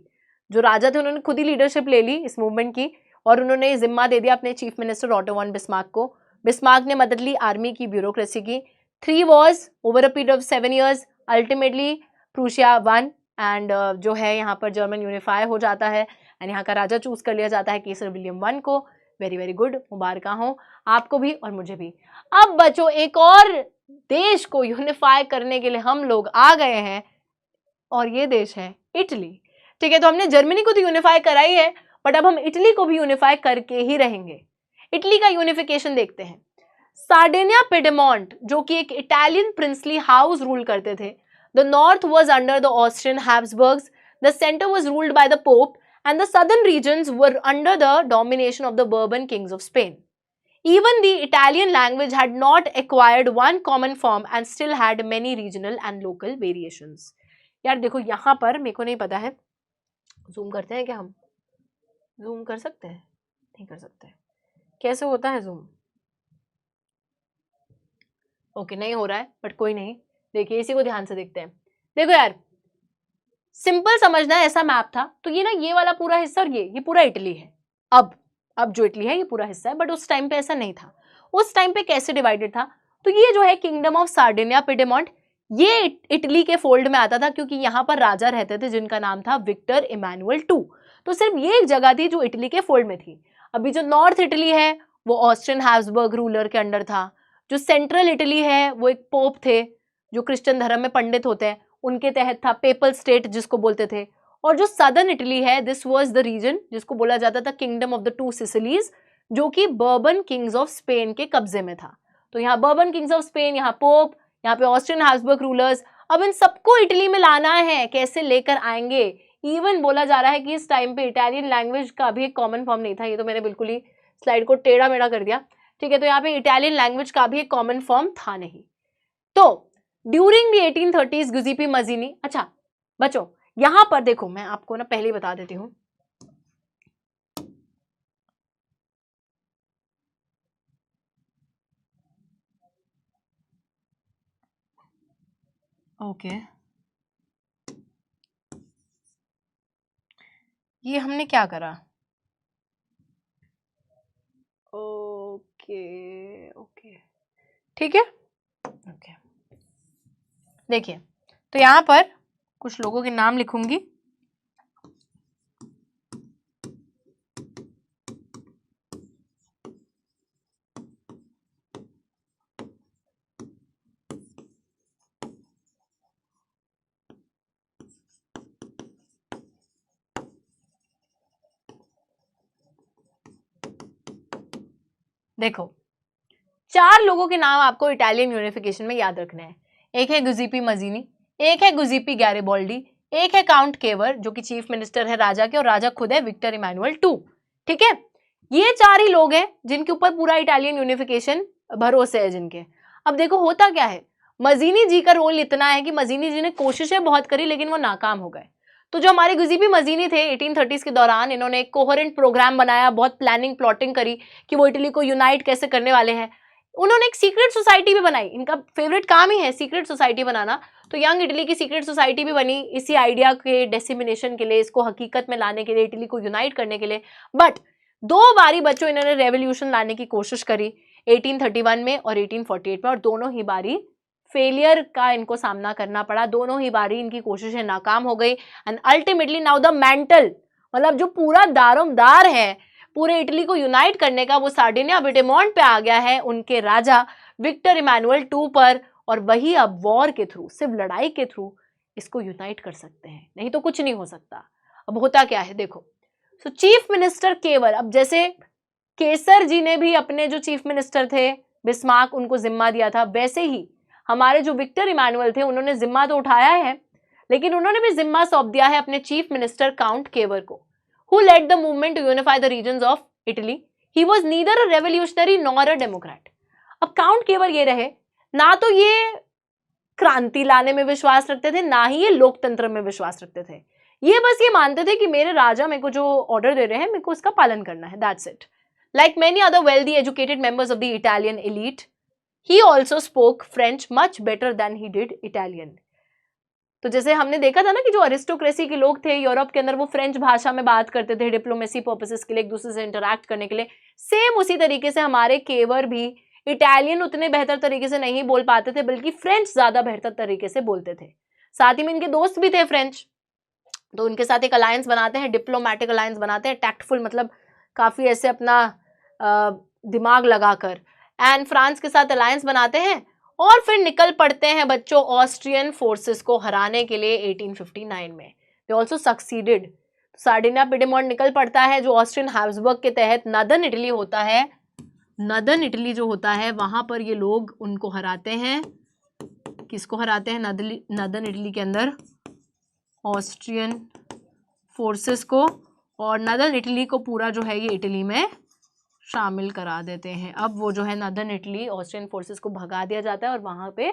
जो राजा थे उन्होंने खुद ही लीडरशिप ले ली इस मूवमेंट की और उन्होंने जिम्मा दे दिया अपने chief minister Otto von Bismarck को। बिस्मार्क ने मदद ली आर्मी की, ब्यूरोक्रेसी की। 3 wars over a period of 7 years, ultimately Prussia won and जो है यहाँ पर जर्मन यूनिफाई हो जाता है एंड यहाँ का राजा चूज कर लिया जाता है केसर विलियम I को। वेरी वेरी गुड, मुबारक हो आपको भी और मुझे भी। अब बच्चों एक और देश को यूनिफाई करने के लिए हम लोग आ गए हैं और ये देश है इटली, ठीक है। तो हमने जर्मनी को तो यूनिफाई करा ही है, बट अब हम इटली को भी यूनिफाई करके ही रहेंगे। इटली का यूनिफिकेशन देखते हैं। सार्डिनिया पिडमोंट, जो कि एक इटालियन प्रिंसली हाउस रूल करते थे। The north was under the Austrian Habsburgs, the centre was ruled by the Pope and the southern regions were under the domination of the Bourbon kings of Spain. Even the Italian language had not acquired one common form and still had many regional and local variations. यार देखो यहाँ पर मेरे को नहीं पता है, zoom करते हैं क्या हम? जूम कर सकते हैं? नहीं कर सकते। कैसे होता है जूम? ओके नहीं हो रहा है, बट कोई नहीं, देखिए इसी को ध्यान से देखते हैं। देखो यार, सिंपल समझना है, ऐसा मैप था तो ये ना, ये वाला पूरा हिस्सा और ये पूरा इटली है। अब जो इटली है ये पूरा हिस्सा है, बट उस टाइम पे ऐसा नहीं था। उस टाइम पे कैसे डिवाइडेड था, तो ये जो है किंगडम ऑफ सार्डिनिया पिडेमोंट, ये इटली के फोल्ड में आता था, क्योंकि यहाँ पर राजा रहते थे जिनका नाम था विक्टर इमैनुअल II। तो सिर्फ ये एक जगह थी जो इटली के फोल्ड में थी। अभी जो नॉर्थ इटली है वो ऑस्ट्रियन हैब्सबर्ग रूलर के अंडर था। जो सेंट्रल इटली है वो एक पोप थे जो क्रिश्चियन धर्म में पंडित होते हैं, उनके तहत था, पेपल स्टेट जिसको बोलते थे। और जो सदर्न इटली है, दिस वाज द रीजन जिसको बोला जाता था kingdom of the two Sicilies, जो कि बर्बन किंग्स ऑफ स्पेन के कब्जे में था। तो यहाँ बर्बन किंग्स ऑफ स्पेन, यहाँ पोप, यहाँ पे ऑस्ट्रियन हैब्सबर्ग रूलर्स। अब इन सबको इटली में लाना है, कैसे लेकर आएंगे। इवन बोला जा रहा है कि इस टाइम पे इटालियन लैंग्वेज का भी एक कॉमन फॉर्म नहीं था। ये तो मैंने बिल्कुल ही स्लाइड को टेढ़ा मेढ़ा कर दिया, ठीक है। तो यहाँ पे इटालियन लैंग्वेज का भी एक कॉमन फॉर्म था नहीं। तो ड्यूरिंग द 1830s गुजिपी मजीनी, अच्छा बच्चों यहां पर देखो, मैं आपको ना पहले ही बता देती हूं, ओके ये हमने क्या करा, ओके ओके ठीक है, ओके देखिए, तो यहां पर कुछ लोगों के नाम लिखूंगी। देखो 4 लोगों के नाम आपको इटालियन यूनिफिकेशन में याद रखने हैं। एक है गुजिपी मजीनी, एक है गुजिपी गैरिबोल्डी, एक है काउंट केवर जो कि चीफ मिनिस्टर है राजा के, और राजा खुद है विक्टर इमैनुअल II, ठीक है। ये 4 ही लोग हैं जिनके ऊपर पूरा इटालियन यूनिफिकेशन भरोसे है जिनके। अब देखो होता क्या है, मजीनी जी का रोल इतना है कि मजीनी जी ने कोशिशें बहुत करी लेकिन वो नाकाम हो गए। तो जो हमारे गुजिपी मजीनी थे 1830s के दौरान, इन्होंने एक कोहेरेंट प्रोग्राम बनाया, बहुत प्लानिंग प्लॉटिंग करी कि वो इटली को यूनाइट कैसे करने वाले हैं। उन्होंने एक सीक्रेट सोसाइटी भी बनाई, इनका फेवरेट काम ही है सीक्रेट सोसाइटी बनाना। तो यंग इटली की सीक्रेट सोसाइटी भी बनी इसी आइडिया के डिसेमिनेशन के लिए, इसको हकीकत में लाने के लिए, इटली को यूनाइट करने के लिए। बट 2 बारी बच्चों इन्होंने रेवोल्यूशन लाने की कोशिश करी, 1831 में और 1848 में, और दोनों ही बारी फेलियर का इनको सामना करना पड़ा। दोनों ही बारी इनकी कोशिशें नाकाम हो गई। And ultimately now the mental, मतलब जो पूरा दारोमदार है पूरे इटली को यूनाइट करने का, वो सार्डिनिया पिडेमोंट पे आ गया है उनके राजा विक्टर इमैनुअल II पर। और वही अब वॉर के थ्रू, सिर्फ लड़ाई के थ्रू इसको यूनाइट कर सकते हैं, नहीं तो कुछ नहीं हो सकता। अब होता क्या है देखो, सो चीफ मिनिस्टर केवल, अब जैसे केसर जी ने भी अपने जो चीफ मिनिस्टर थे बिस्मार्क, उनको जिम्मा दिया था, वैसे ही हमारे जो विक्टर इमैनुअल थे उन्होंने जिम्मा तो उठाया है, लेकिन उन्होंने भी जिम्मा सौंप दिया है अपने चीफ मिनिस्टर काउंट केवर को, who led the movement to unify the regions of Italy. He was neither a revolutionary nor a democrat. अब काउंट केवर ये रहे, ना तो ये क्रांति लाने में विश्वास रखते थे, ना ही ये लोकतंत्र में विश्वास रखते थे। ये बस ये मानते थे कि मेरे राजा मेरे को जो ऑर्डर दे रहे हैं मेरे को उसका पालन करना है, that's it. Like many other wealthy educated members of the Italian elite, he also spoke French much better than he did Italian. तो जैसे हमने देखा था ना कि जो अरिस्टोक्रेसी के लोग थे यूरोप के अंदर, वो फ्रेंच भाषा में बात करते थे डिप्लोमेसी पर्पसेस के लिए, एक दूसरे से इंटरैक्ट करने के लिए। सेम उसी तरीके से हमारे केवर भी इटालियन उतने बेहतर तरीके से नहीं बोल पाते थे, बल्कि फ्रेंच ज्यादा बेहतर तरीके से बोलते थे। साथ ही में इनके दोस्त भी थे फ्रेंच, तो उनके साथ एक अलायंस बनाते हैं, डिप्लोमेटिक अलायंस बनाते हैं, टैक्टफुल मतलब काफी ऐसे अपना दिमाग लगाकर, एंड फ्रांस के साथ अलायंस बनाते हैं और फिर निकल पड़ते हैं बच्चों ऑस्ट्रियन फोर्सेस को हराने के लिए 1859 में। They also succeeded. सार्डिनिया पिडेमोंट निकल पड़ता है जो ऑस्ट्रियन हैब्सबर्ग के तहत नदर्न इटली होता है, नदर्न इटली जो होता है वहां पर ये लोग उनको हराते हैं। किसको हराते हैं? नदर्न इटली के अंदर ऑस्ट्रियन फोर्सेस को, और नदर्न इटली को पूरा जो है ये इटली में शामिल करा देते हैं। अब वो जो है नदर्न इटली, ऑस्ट्रियन फोर्सेस को भगा दिया जाता है और वहां पे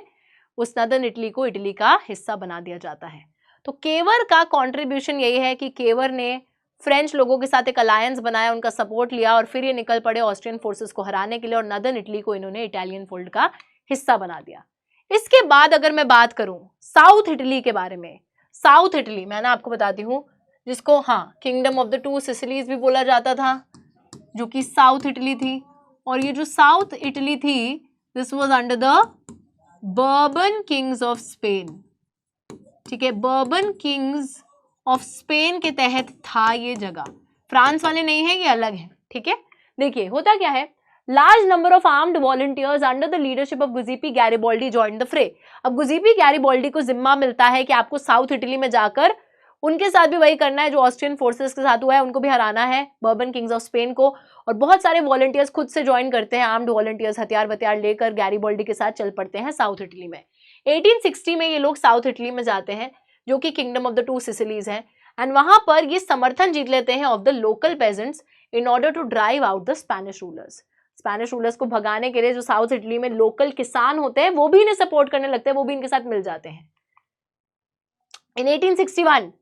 उस नदर्न इटली को इटली का हिस्सा बना दिया जाता है। तो केवर का कंट्रीब्यूशन यही है कि केवर ने फ्रेंच लोगों के साथ एक अलायंस बनाया, उनका सपोर्ट लिया और फिर ये निकल पड़े ऑस्ट्रियन फोर्सेस को हराने के लिए, और नदर्न इटली को इन्होंने इटालियन फोल्ड का हिस्सा बना दिया। इसके बाद अगर मैं बात करूं साउथ इटली के बारे में, साउथ इटली मैं ना आपको बताती हूँ, जिसको kingdom of the two Sicilies भी बोला जाता था, जो कि साउथ इटली थी। और ये जो साउथ इटली थी, this was under the Bourbon kings of Spain. ठीक है, बर्बन किंग्स ऑफ स्पेन के तहत था ये जगह। फ्रांस वाले नहीं है, ये अलग है। ठीक है, देखिए होता क्या है, large number of armed volunteers under the leadership of Giuseppe Garibaldi joined the fray. अब गुजिपी गैरिबोल्डी को जिम्मा मिलता है कि आपको साउथ इटली में जाकर उनके साथ भी वही करना है जो ऑस्ट्रियन फोर्सेस के साथ हुआ है, उनको भी हराना है, बर्बन किंग्स ऑफ स्पेन को। और बहुत सारे वॉलंटियर्स खुद से ज्वाइन करते हैं, आर्म्ड वॉलंटियर्स हथियार वथियार लेकर गैरिबोल्डी के साथ चल पड़ते हैं साउथ इटली में। 1860 में ये लोग साउथ इटली में जाते हैं, जो कि kingdom of the two Sicilies है, एंड वहां पर ये समर्थन जीत लेते हैं of the local peasants in order to drive out the Spanish rulers. Spanish rulers को भगाने के लिए जो साउथ इटली में लोकल किसान होते हैं वो भी इन्हें सपोर्ट करने लगते हैं, वो भी इनके साथ मिल जाते हैं। इन 1861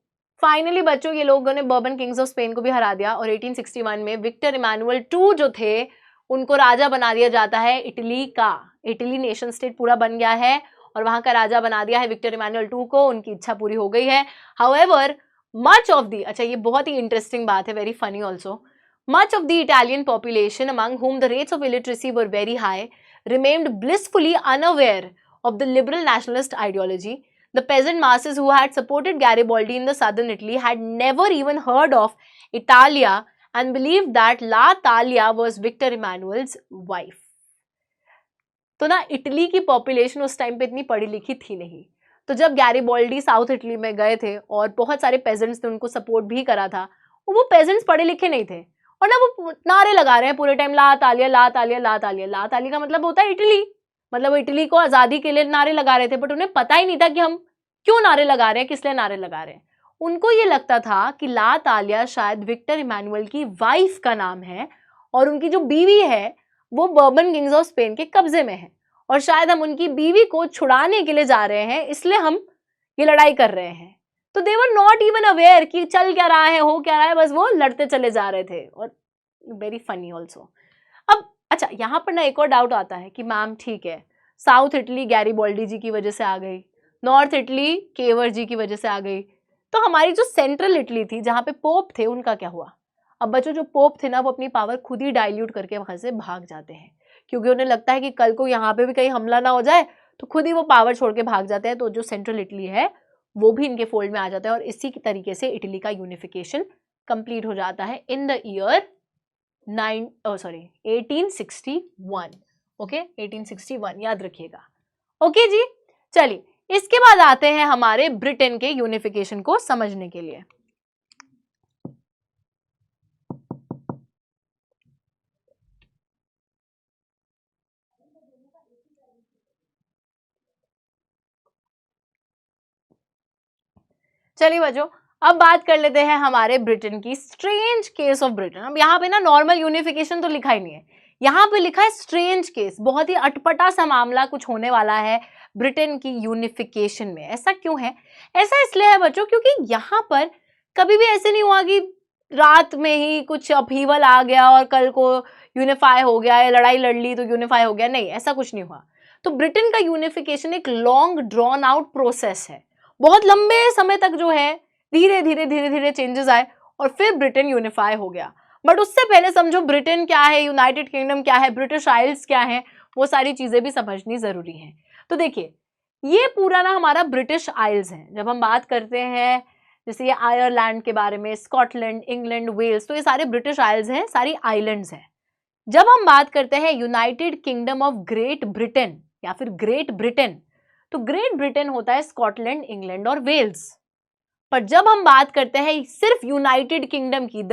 फाइनली बच्चों ये लोगों ने बर्बन किंग्स ऑफ स्पेन को भी हरा दिया, और 1861 में विक्टर इमानुअल टू जो थे उनको राजा बना दिया जाता है इटली का। इटली नेशन स्टेट पूरा बन गया है और वहां का राजा बना दिया है विक्टर इमानुअल टू को, उनकी इच्छा पूरी हो गई है। हाउएवर मच ऑफ दी, अच्छा ये बहुत ही इंटरेस्टिंग बात है, very funny also, much of the Italian population, among whom the rates of illiteracy were very high, remained blissfully unaware of the liberal nationalist ideology. The peasant masses who had supported Garibaldi in the southern Italy had never even heard of Italia and believed that La Talia was Victor Emmanuel's wife. तो ना Italy की population उस time पे इतनी पढ़ी लिखी थी नहीं, तो जब गैरिबोल्डी साउथ इटली में गए थे और बहुत सारे पेजेंट्स ने उनको सपोर्ट भी करा था, वो पेजेंट्स पढ़े लिखे नहीं थे और ना वो नारे लगा रहे हैं पूरे टाइम, ला तालिया ला तालिया ला तालिया। ला तालिया का मतलब होता है इटली, मतलब वो इटली को आज़ादी के लिए नारे लगा रहे थे, बट उन्हें पता ही नहीं था कि हम क्यों नारे लगा रहे हैं, किस लिए नारे लगा रहे हैं। उनको ये लगता था कि ला तालिया शायद विक्टर इमानुअल की वाइफ का नाम है और उनकी जो बीवी है वो बर्बन किंग्स ऑफ स्पेन के कब्जे में है, और शायद हम उनकी बीवी को छुड़ाने के लिए जा रहे हैं, इसलिए हम ये लड़ाई कर रहे हैं। तो दे वर नॉट इवन अवेयर कि चल क्या रहा है, हो क्या रहा है, बस वो लड़ते चले जा रहे थे। और वेरी फनी ऑल्सो। अब अच्छा यहाँ पर ना एक और डाउट आता है कि मैम ठीक है, साउथ इटली गैरिबोल्डी जी की वजह से आ गई, नॉर्थ इटली केवर जी की वजह से आ गई, तो हमारी जो सेंट्रल इटली थी जहाँ पे पोप थे उनका क्या हुआ? अब बच्चों जो पोप थे ना वो अपनी पावर खुद ही डाइल्यूट करके वहां से भाग जाते हैं, क्योंकि उन्हें लगता है कि कल को यहाँ पे भी कहीं हमला ना हो जाए, तो खुद ही वो पावर छोड़ के भाग जाते हैं। तो जो सेंट्रल इटली है वो भी इनके फोल्ड में आ जाता है और इसी की तरीके से इटली का यूनिफिकेशन कंप्लीट हो जाता है इन द ईयर 1861। ओके 1861 याद रखिएगा। ओके जी, चलिए इसके बाद आते हैं हमारे ब्रिटेन के यूनिफिकेशन को समझने के लिए। चलिए बच्चों अब बात कर लेते हैं हमारे ब्रिटेन की, स्ट्रेंज केस ऑफ ब्रिटेन। अब यहाँ पे ना नॉर्मल यूनिफिकेशन तो लिखा ही नहीं है, यहाँ पे लिखा है स्ट्रेंज केस, बहुत ही अटपटा सा मामला कुछ होने वाला है ब्रिटेन की यूनिफिकेशन में। ऐसा क्यों है? ऐसा इसलिए है बच्चों क्योंकि यहाँ पर कभी भी ऐसे नहीं हुआ कि रात में ही कुछ अपहीवल आ गया और कल को यूनिफाई हो गया, या लड़ाई लड़ ली तो यूनिफाई हो गया, नहीं ऐसा कुछ नहीं हुआ। तो ब्रिटेन का यूनिफिकेशन एक लॉन्ग ड्रॉन आउट प्रोसेस है, बहुत लंबे समय तक जो है धीरे धीरे चेंजेस आए और फिर ब्रिटेन यूनिफाई हो गया। बट उससे पहले समझो ब्रिटेन क्या है, यूनाइटेड किंगडम क्या है, ब्रिटिश आइल्स क्या है, वो सारी चीजें भी समझनी जरूरी है। तो देखिए ये पूरा ना हमारा ब्रिटिश आइल्स है। जब हम बात करते हैं जैसे ये आयरलैंड के बारे में, स्कॉटलैंड, इंग्लैंड, वेल्स, तो ये सारे ब्रिटिश आइल्स हैं, सारी आइलैंड्स हैं। जब हम बात करते हैं United Kingdom of Great Britain या फिर ग्रेट ब्रिटेन, तो ग्रेट ब्रिटेन होता है स्कॉटलैंड, इंग्लैंड और वेल्स। पर जब हम बात करते हैं सिर्फ यूनाइटेड किंगडम की, द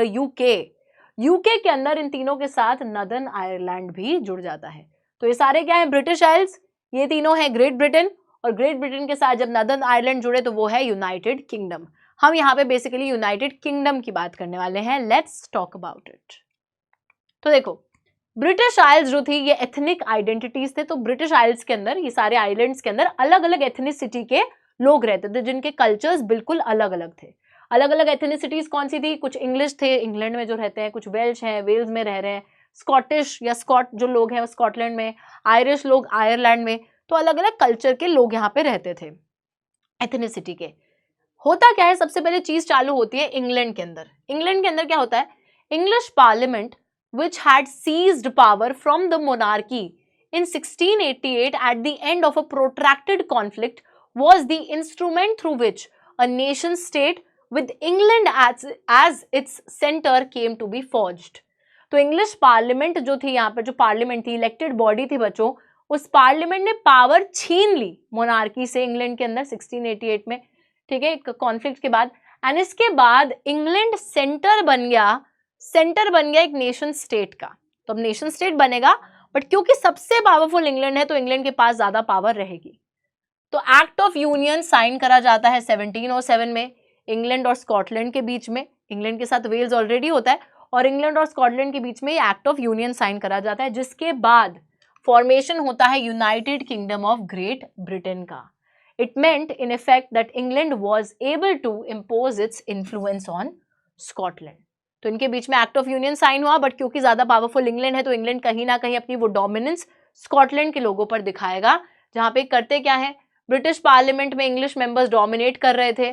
यूके के अंदर इन तीनों के साथ नदर्न आयरलैंड भी जुड़ जाता है। तो ये सारे क्या है? ब्रिटिश आइल्स, ये तीनों है ग्रेट ब्रिटेन, और ग्रेट ब्रिटेन के साथ जब नदर्न आयरलैंड जुड़े तो वो है यूनाइटेड किंगडम। हम यहाँ पे बेसिकली यूनाइटेड किंगडम की बात करने वाले हैं। Let's talk about it. तो देखो ब्रिटिश आइल्स जो थी ये एथनिक आइडेंटिटीज थे। तो ब्रिटिश आइल्स के अंदर, ये सारे आइलैंड्स के अंदर अलग अलग एथनिसिटी के लोग रहते थे जिनके कल्चर्स बिल्कुल अलग अलग थे। अलग अलग एथनिसिटीज कौन सी थी? कुछ इंग्लिश थे, इंग्लैंड में जो रहते हैं, कुछ वेल्श हैं, वेल्स में रह रहे हैं, स्कॉटिश या स्कॉट जो लोग हैं वो स्कॉटलैंड में, आयरिश लोग आयरलैंड में, तो अलग अलग कल्चर के लोग यहाँ पे रहते थे, एथनिसिटी के। होता क्या है, सबसे पहले चीज चालू होती है इंग्लैंड के अंदर। इंग्लैंड के अंदर क्या होता है, English parliament which had seized power from the monarchy in 1688 at the end of a protracted conflict was the instrument through which a nation state with England as its center came to be forged। तो English parliament जो थी, यहाँ पर जो parliament थी, elected body थी बच्चों, उस पार्लियामेंट ने पावर छीन ली मोनार्की से इंग्लैंड के अंदर 1688 में, ठीक है, कॉन्फ्लिक्ट के बाद। एंड इसके बाद इंग्लैंड सेंटर बन गया एक नेशन स्टेट का। तो अब नेशन स्टेट बनेगा, बट क्योंकि सबसे पावरफुल इंग्लैंड है तो इंग्लैंड के पास ज्यादा पावर रहेगी। तो एक्ट ऑफ यूनियन साइन करा जाता है 1707 में इंग्लैंड और स्कॉटलैंड के बीच में। इंग्लैंड के साथ वेल्स ऑलरेडी होता है, और इंग्लैंड और स्कॉटलैंड के बीच में एक्ट ऑफ यूनियन साइन करा जाता है, जिसके बाद फॉर्मेशन होता है United Kingdom of Great Britain का। It meant in effect that England was able to impose its influence on Scotland. तो इनके बीच में एक्ट ऑफ यूनियन साइन हुआ, बट क्योंकि ज्यादा पावरफुल इंग्लैंड है तो इंग्लैंड कहीं ना कहीं अपनी वो डोमिनेंस स्कॉटलैंड के लोगों पर दिखाएगा। जहां पे करते क्या है, ब्रिटिश पार्लियामेंट में इंग्लिश मेंबर्स डोमिनेट कर रहे थे।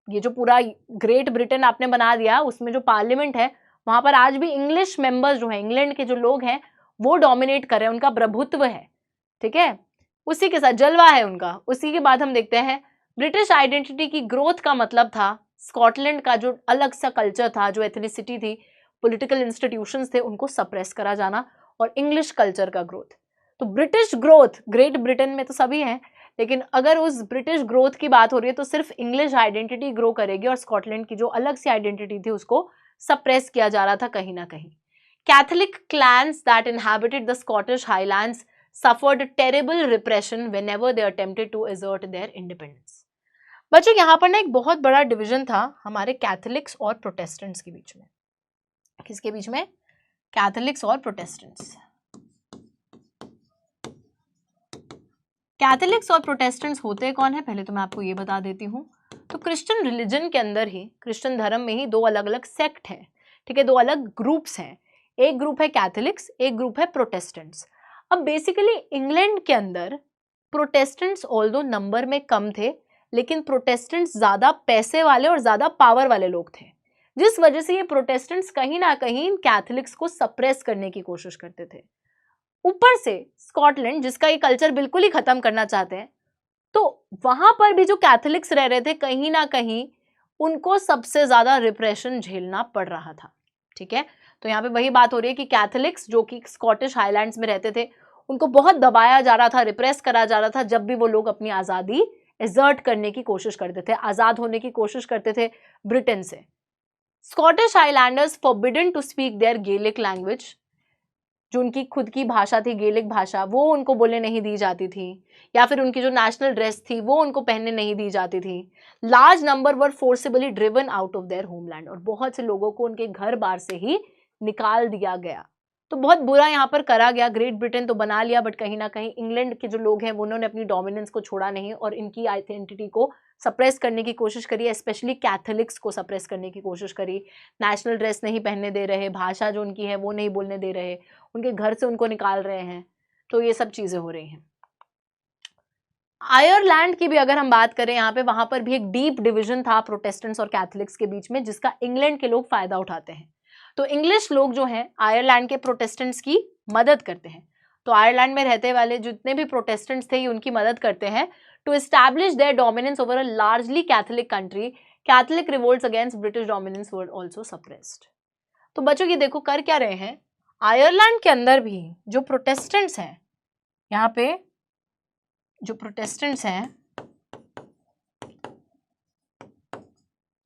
ये जो पूरा ग्रेट ब्रिटेन आपने बना दिया, उसमें जो पार्लियामेंट है वहां पर आज भी इंग्लिश मेंबर्स जो है, इंग्लैंड के जो लोग हैं वो डोमिनेट कर रहे हैं, उनका प्रभुत्व है, ठीक है, उसी के साथ जलवा है उनका। उसी के बाद हम देखते हैं ब्रिटिश आइडेंटिटी की ग्रोथ का मतलब था स्कॉटलैंड का जो अलग सा कल्चर था, जो एथनिसिटी थी, पॉलिटिकल इंस्टीट्यूशंस थे, उनको सप्रेस करा जाना, और इंग्लिश कल्चर का ग्रोथ। तो ब्रिटिश ग्रोथ, ग्रेट ब्रिटेन में तो सभी हैं, लेकिन अगर उस ब्रिटिश ग्रोथ की बात हो रही है तो सिर्फ इंग्लिश आइडेंटिटी ग्रो करेगी, और स्कॉटलैंड की जो अलग सी आइडेंटिटी थी उसको सप्रेस किया जा रहा था कहीं ना कहीं। Catholic clans that inhabited the Scottish highlands suffered terrible repression whenever they attempted to assert their independence। बच्चों यहाँ पर ना एक बहुत बड़ा डिवीजन था हमारे कैथोलिक्स और प्रोटेस्टेंट्स के बीच में। किसके बीच में? कैथोलिक्स और प्रोटेस्टेंट्स। कैथोलिक्स और प्रोटेस्टेंट्स होते कौन है, पहले तो मैं आपको ये बता देती हूँ। तो क्रिश्चियन रिलीजन के अंदर ही, क्रिश्चियन धर्म में ही दो अलग अलग सेक्ट हैं, ठीक है, दो अलग ग्रुप्स हैं। एक ग्रुप है कैथोलिक्स, एक ग्रुप है प्रोटेस्टेंट्स। अब बेसिकली इंग्लैंड के अंदर प्रोटेस्टेंट्स ऑल्दो नंबर में कम थे, लेकिन प्रोटेस्टेंट्स ज्यादा पैसे वाले और ज्यादा पावर वाले लोग थे, जिस वजह से ये प्रोटेस्टेंट्स कहीं ना कहीं कैथोलिक्स को सप्रेस करने की कोशिश करते थे। ऊपर से स्कॉटलैंड, जिसका ये कल्चर बिल्कुल ही खत्म करना चाहते हैं, तो वहां पर भी जो कैथोलिक्स रह रहे थे कहीं ना कहीं उनको सबसे ज्यादा रिप्रेशन झेलना पड़ रहा था, ठीक है। तो यहाँ पे वही बात हो रही है कि कैथोलिक्स जो कि स्कॉटिश हाईलैंड्स में रहते थे उनको बहुत दबाया जा रहा था, रिप्रेस करा जा रहा था, जब भी वो लोग अपनी आज़ादी एजर्ट करने की कोशिश करते थे, आज़ाद होने की कोशिश करते थे ब्रिटेन से। Scottish highlanders forbidden to speak their Gaelic language, जो उनकी खुद की भाषा थी गेलिक भाषा, वो उनको बोलने नहीं दी जाती थी, या फिर उनकी जो नेशनल ड्रेस थी वो उनको पहनने नहीं दी जाती थी। Large number were forcibly driven out of their homeland, और बहुत से लोगों को उनके घर बार से ही निकाल दिया गया। तो बहुत बुरा यहाँ पर करा गया। ग्रेट ब्रिटेन तो बना लिया, बट कहीं ना कहीं इंग्लैंड के जो लोग हैं उन्होंने अपनी डोमिनेंस को छोड़ा नहीं और इनकी आइडेंटिटी को सप्रेस करने की कोशिश करी, स्पेशली कैथोलिक्स को सप्रेस करने की कोशिश करी। नेशनल ड्रेस नहीं पहनने दे रहे, भाषा जो उनकी है वो नहीं बोलने दे रहे, उनके घर से उनको निकाल रहे हैं, तो ये सब चीजें हो रही हैं। आयरलैंड की भी अगर हम बात करें यहाँ पे, वहां पर भी एक डीप डिविजन था प्रोटेस्टेंट्स और कैथोलिक्स के बीच में, जिसका इंग्लैंड के लोग फायदा उठाते हैं। तो इंग्लिश लोग जो हैं आयरलैंड के प्रोटेस्टेंट्स की मदद करते हैं। तो आयरलैंड में रहते वाले जितने भी प्रोटेस्टेंट्स थे ये उनकी मदद करते हैं to establish their dominance over a largely Catholic country. Catholic revolts against British dominance were also suppressed. तो बच्चों ये देखो कर क्या रहे हैं, आयरलैंड के अंदर भी जो प्रोटेस्टेंट्स हैं, यहाँ पे जो प्रोटेस्टेंट्स हैं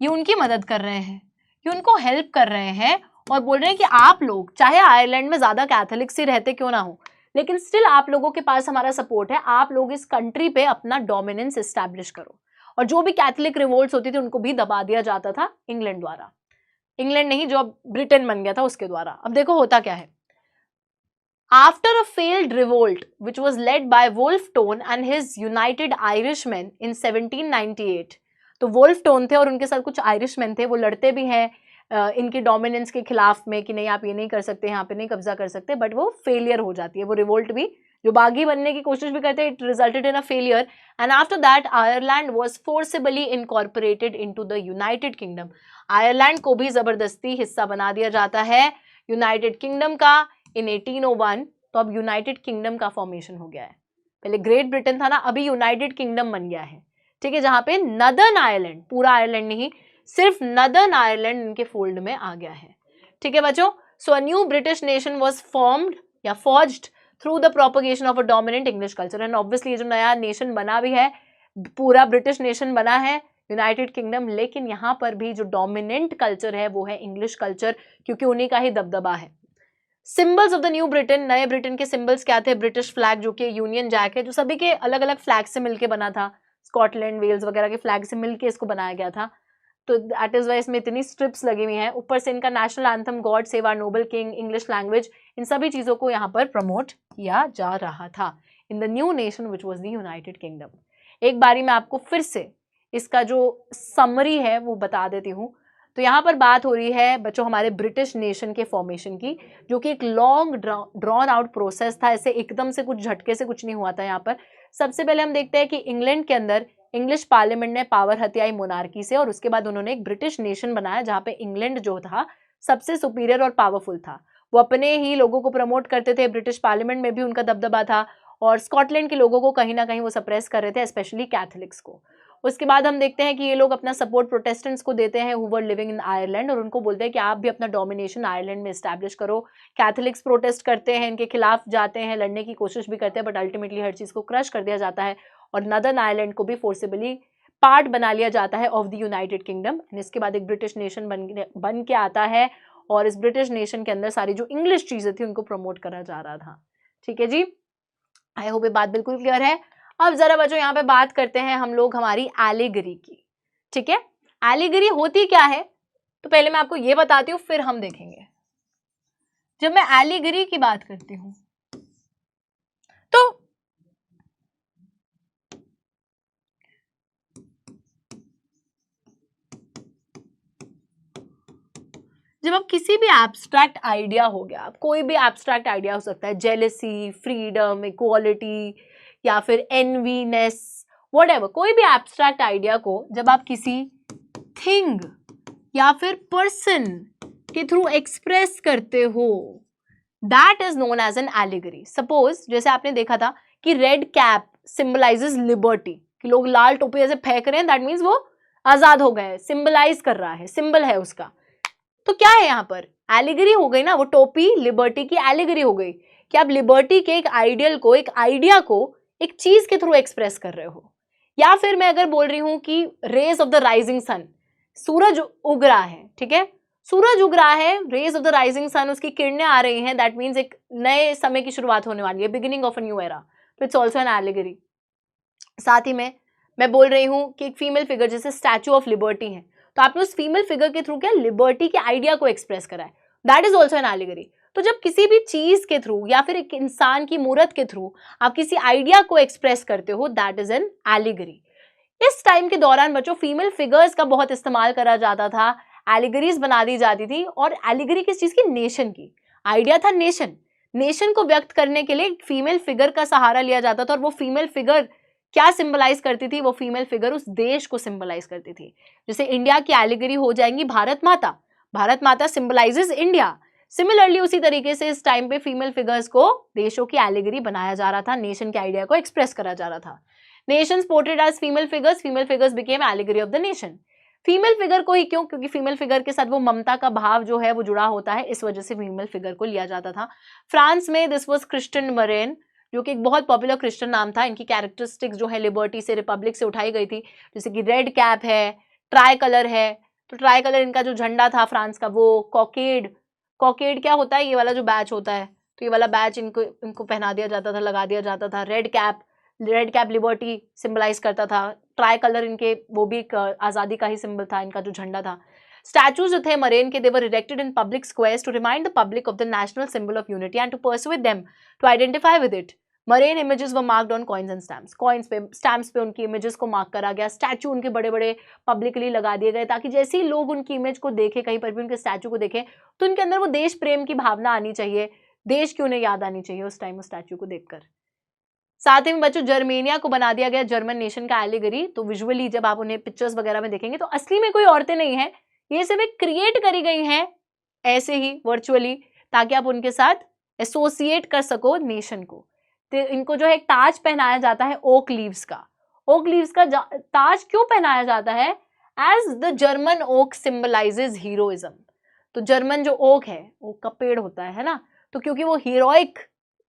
ये उनकी मदद कर रहे हैं, ये उनको हेल्प कर रहे हैं और बोल रहे हैं कि आप लोग चाहे आयरलैंड में ज्यादा कैथोलिक्स ही रहते क्यों ना हो, लेकिन स्टिल आप लोगों के पास हमारा सपोर्ट है, आप लोग इस कंट्री पे अपना डोमिनेंस एस्टैब्लिश करो। और जो भी कैथोलिक रिवोल्ट्स होती थी उनको भी दबा दिया जाता था इंग्लैंड द्वारा, इंग्लैंड नहीं जो अब ब्रिटेन बन गया था उसके द्वारा। अब देखो होता क्या है, after a failed revolt which was led by Wolfe Tone and his United Irishman in 1798, तो वुल्फटोन थे और उनके साथ कुछ आयरिशमैन थे, वो लड़ते भी हैं, इनके डोमिनेंस के खिलाफ में कि नहीं आप ये नहीं कर सकते, यहाँ पे नहीं कब्जा कर सकते, बट वो फेलियर हो जाती है। वो रिवोल्ट भी जो बागी बनने की कोशिश भी करते हैं, it resulted in a failure and after that Ireland was forcibly incorporated into the United kingdom. Ireland को भी जबरदस्ती हिस्सा बना दिया जाता है यूनाइटेड किंगडम का इन 1801। तो अब यूनाइटेड किंगडम का फॉर्मेशन हो गया है। पहले ग्रेट ब्रिटेन था ना, अभी यूनाइटेड किंगडम बन गया है, ठीक है, जहां पे नदर्न आयरलैंड, पूरा आयरलैंड नहीं, सिर्फ नदर्न आयरलैंड इनके फोल्ड में आ गया है, ठीक है बच्चों। So a new British nation was formed या forged through the propagation of a dominant English culture. And obviously ये जो नया नेशन बना भी है, पूरा ब्रिटिश नेशन बना है यूनाइटेड किंगडम, लेकिन यहाँ पर भी जो डोमिनेंट कल्चर है वो है इंग्लिश कल्चर, क्योंकि उन्हीं का ही दबदबा है। Symbols of the new Britain, नए ब्रिटेन के सिंबल्स क्या थे? ब्रिटिश फ्लैग जो कि यूनियन जैक है, जो सभी के अलग अलग फ्लैग से मिलके बना था, स्कॉटलैंड वेल्स वगैरह के फ्लैग से मिलके इसको बनाया गया था। तो दैट इज वाई इसमें इतनी स्ट्रिप्स लगी हुई हैं। ऊपर से इनका national anthem God save our noble king, English language, इन सभी चीज़ों को यहाँ पर प्रमोट किया जा रहा था in the new nation which was the United kingdom. एक बारी मैं आपको फिर से इसका जो समरी है वो बता देती हूँ। तो यहाँ पर बात हो रही है बच्चों हमारे ब्रिटिश नेशन के फॉर्मेशन की, जो कि एक लॉन्ग ड्रॉन आउट प्रोसेस था। ऐसे एकदम से कुछ झटके से कुछ नहीं हुआ था। यहाँ पर सबसे पहले हम देखते हैं कि इंग्लैंड के अंदर इंग्लिश पार्लियामेंट ने पावर हथियाई मोनार्की से, और उसके बाद उन्होंने एक ब्रिटिश नेशन बनाया जहाँ पे इंग्लैंड जो था सबसे सुपीरियर और पावरफुल था। वो अपने ही लोगों को प्रमोट करते थे, ब्रिटिश पार्लियामेंट में भी उनका दबदबा था, और स्कॉटलैंड के लोगों को कहीं ना कहीं वो सप्रेस कर रहे थे, स्पेशली कैथलिक्स को। उसके बाद हम देखते हैं कि ये लोग अपना सपोर्ट प्रोटेस्टेंट्स को देते हैं who were living in Ireland, और उनको बोलते हैं कि आप भी अपना डोमिनेशन आयरलैंड में इस्टेब्लिश करो। कैथलिक्स प्रोटेस्ट करते हैं, इनके खिलाफ जाते हैं, लड़ने की कोशिश भी करते हैं, बट अल्टीमेटली हर चीज़ को क्रश कर दिया जाता है और नदर्न आयरलैंड को भी फोर्सिबली पार्ट बना लिया जाता है ऑफ द यूनाइटेड किंगडम। इसके बाद एक ब्रिटिश नेशन बन के आता है, और इस ब्रिटिश नेशन के अंदर सारी जो इंग्लिश चीज़ें थी उनको प्रमोट करा जा रहा था। ठीक है जी, आई होप ये बात बिल्कुल क्लियर है। अब जरा बच्चों यहाँ पे बात करते हैं हम लोग हमारी एलिगरी की। ठीक है, एलिगरी होती क्या है? तो पहले मैं आपको ये बताती हूँ, फिर हम देखेंगे। जब मैं एलिगरी की बात करती हूँ तो जब आप किसी भी एब्स्ट्रैक्ट आइडिया हो गया, आप कोई भी एब्स्ट्रैक्ट आइडिया हो सकता है, जेलेसी, फ्रीडम, इक्वालिटी, या फिर एनवीनेस, व्हाटएवर, कोई भी एब्स्ट्रैक्ट आइडिया को जब आप किसी थिंग या फिर पर्सन के थ्रू एक्सप्रेस करते हो, that is known as an allegory. Suppose जैसे आपने देखा था कि रेड कैप सिंबलाइजेस लिबर्टी, कि लोग लाल टोपी ऐसे फेंक रहे हैं, दैट मीन्स वो आजाद हो गए, सिंबलाइज कर रहा है, सिंबल है उसका। तो क्या है यहाँ पर? एलिगरी हो गई ना, वो टोपी लिबर्टी की एलिगरी हो गई कि आप लिबर्टी के एक आइडियल को, एक आइडिया को एक चीज के थ्रू एक्सप्रेस कर रहे हो। या फिर मैं अगर बोल रही हूं कि rays of the rising sun, सूरज उग रहा है, ठीक है, सूरज उग रहा है, rays of the rising sun, उसकी किरणें आ रही हैं, दैट मीन्स एक नए समय की शुरुआत होने वाली है, beginning of a new era, तो इट्स ऑल्सो एन एलिगरी। साथ ही में मैं बोल रही हूँ कि एक फीमेल फिगर जैसे स्टैचू ऑफ लिबर्टी है, तो आपने उस फीमेल फिगर के थ्रू क्या लिबर्टी के आइडिया को एक्सप्रेस करा है, that is also an allegory. तो जब किसी भी चीज के थ्रू या फिर एक इंसान की मूर्त के थ्रू आप किसी आइडिया को एक्सप्रेस करते हो, दैट इज एन एलिगरी। इस टाइम के दौरान बच्चों फीमेल फिगर्स का बहुत इस्तेमाल करा जाता था, एलिगरीज बना दी जाती थी। और एलिगरी किस चीज की? नेशन की। आइडिया था नेशन, नेशन को व्यक्त करने के लिए फीमेल फिगर का सहारा लिया जाता था, और वो फीमेल फिगर क्या सिंबलाइज करती थी? वो फीमेल फिगर उस देश को सिंबलाइज करती थी। जैसे इंडिया की एलिगरी हो जाएंगी भारत माता, भारत माता सिंबलाइजेस इंडिया। सिमिलरली उसी तरीके से इस टाइम पे फीमेल फिगर्स को देशों की एलिगरी बनाया जा रहा था, नेशन के आइडिया को एक्सप्रेस करा जा रहा था। Nations portrayed as female figures became allegory of the nation. Female figure को ही क्यों? क्योंकि फीमेल फिगर के साथ वो ममता का भाव जो है वो जुड़ा होता है, इस वजह से फीमेल फिगर को लिया जाता था। फ्रांस में दिस वाज क्रिस्टियन मरेन, जो कि एक बहुत पॉपुलर क्रिश्चियन नाम था। इनकी कैरेक्टरिस्टिक्स जो है लिबर्टी से, रिपब्लिक से उठाई गई थी, जैसे कि रेड कैप है, ट्राई कलर है। तो ट्राई कलर इनका जो झंडा था फ्रांस का, वो कॉकेड, कॉकेड क्या होता है? ये वाला जो बैच होता है, तो ये वाला बैच इनको पहना दिया जाता था, लगा दिया जाता था। रेड कैप लिबर्टी सिंबलाइज करता था। ट्राई कलर इनके वो भी एक आज़ादी का ही सिंबल था, इनका जो झंडा था। स्टैचूज जो थे मरेन के, they were erected in public squares to remind the public of the national symbol of unity and to persuade them to identify with it. Marianne images were marked on coins and stamps, coins पे stamps पे उनकी images को mark करा गया, statue उनके बड़े बड़े publicly लगा दिए गए ताकि जैसे ही लोग उनकी इमेज को देखें, कहीं पर भी उनके स्टैचू को देखें तो उनके अंदर वो देश प्रेम की भावना आनी चाहिए, देश की उन्हें याद आनी चाहिए उस टाइम उस स्टैचू को देखकर। साथ ही में बच्चों जर्मेनिया को बना दिया गया जर्मन नेशन का एलिगरी। तो विजुअली जब आप उन्हें पिक्चर्स वगैरह में देखेंगे तो असली में कोई औरतें नहीं है, ये सिर्फ एक क्रिएट करी गई हैं ऐसे ही वर्चुअली, ताकि आप उनके साथ एसोसिएट कर सको नेशन को। तो इनको जो है एक ताज पहनाया जाता है ओक लीव्स का। ओक लीव्स का ताज क्यों पहनाया जाता है? As the German oak symbolises heroism. तो जर्मन जो ओक है, ओक का पेड़ होता है ना, तो क्योंकि वो हीरोइक,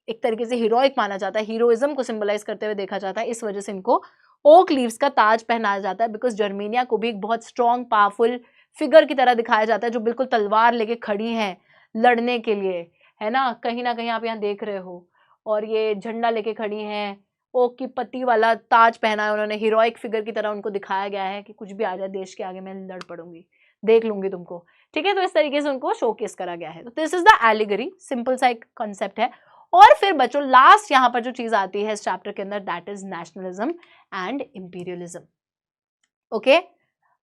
एक तरीके से हीरोइक माना जाता है, हीरोइज्म को सिंबलाइज करते हुए देखा जाता है, इस वजह से इनको ओक लीव्स का ताज पहनाया जाता है। बिकॉज जर्मेनिया को भी एक बहुत स्ट्रॉन्ग पावरफुल फिगर की तरह दिखाया जाता है जो बिल्कुल तलवार लेके खड़ी हैं लड़ने के लिए, है ना कहीं आप यहाँ देख रहे हो, और ये झंडा लेके खड़ी हैं, ओक की पत्ती वाला ताज पहना है उन्होंने, हीरोइक फिगर की तरह उनको दिखाया गया है कि कुछ भी आ जाए देश के आगे मैं लड़ पड़ूंगी, देख लूंगी तुमको, ठीक है। तो इस तरीके से उनको शोकेस करा गया है। तो this is the allegory, simple सा एक कॉन्सेप्ट है। और फिर बच्चों लास्ट यहाँ पर जो चीज आती है इस चैप्टर के अंदर, that is nationalism and imperialism. Okay,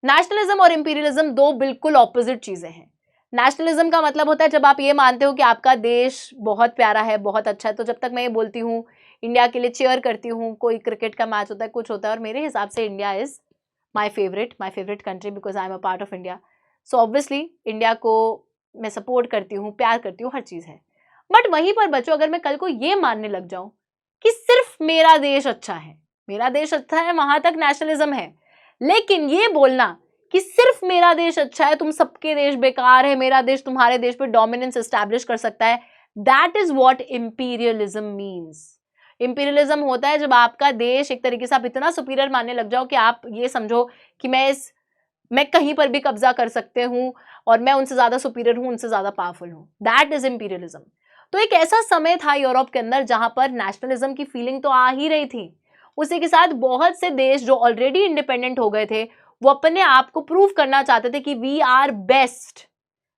nationalism और इंपीरियलिज्म दो बिल्कुल ऑपोजिट चीजें हैं। नेशनलिज्म का मतलब होता है जब आप ये मानते हो कि आपका देश बहुत प्यारा है, बहुत अच्छा है। तो जब तक मैं ये बोलती हूँ, इंडिया के लिए चेयर करती हूँ, कोई क्रिकेट का मैच होता है, कुछ होता है, और मेरे हिसाब से India is my favourite country because I am a part of India. So obviously India को मैं सपोर्ट करती हूँ, प्यार करती हूँ, हर चीज़ है। बट वहीं पर बच्चों अगर मैं कल को ये मानने लग जाऊं कि सिर्फ मेरा देश अच्छा है, मेरा देश अच्छा है, वहां तक नेशनलिज्म है, लेकिन ये बोलना कि सिर्फ मेरा देश अच्छा है, तुम सबके देश बेकार है, मेरा देश तुम्हारे देश पे डोमिनेंस एस्टैब्लिश कर सकता है, that is what imperialism means. Imperialism होता है जब आपका देश एक तरीके से आप इतना सुपीरियर मानने लग जाओ कि आप ये समझो कि मैं कहीं पर भी कब्जा कर सकते हूँ और मैं उनसे ज्यादा सुपीरियर हूँ, उनसे ज्यादा पावरफुल हूँ, दैट इज इंपीरियलिज्म। तो एक ऐसा समय था यूरोप के अंदर जहां पर नेशनलिज्म की फीलिंग तो आ ही रही थी, उसी के साथ बहुत से देश जो ऑलरेडी इंडिपेंडेंट हो गए थे वो अपने आप को प्रूव करना चाहते थे कि we are best,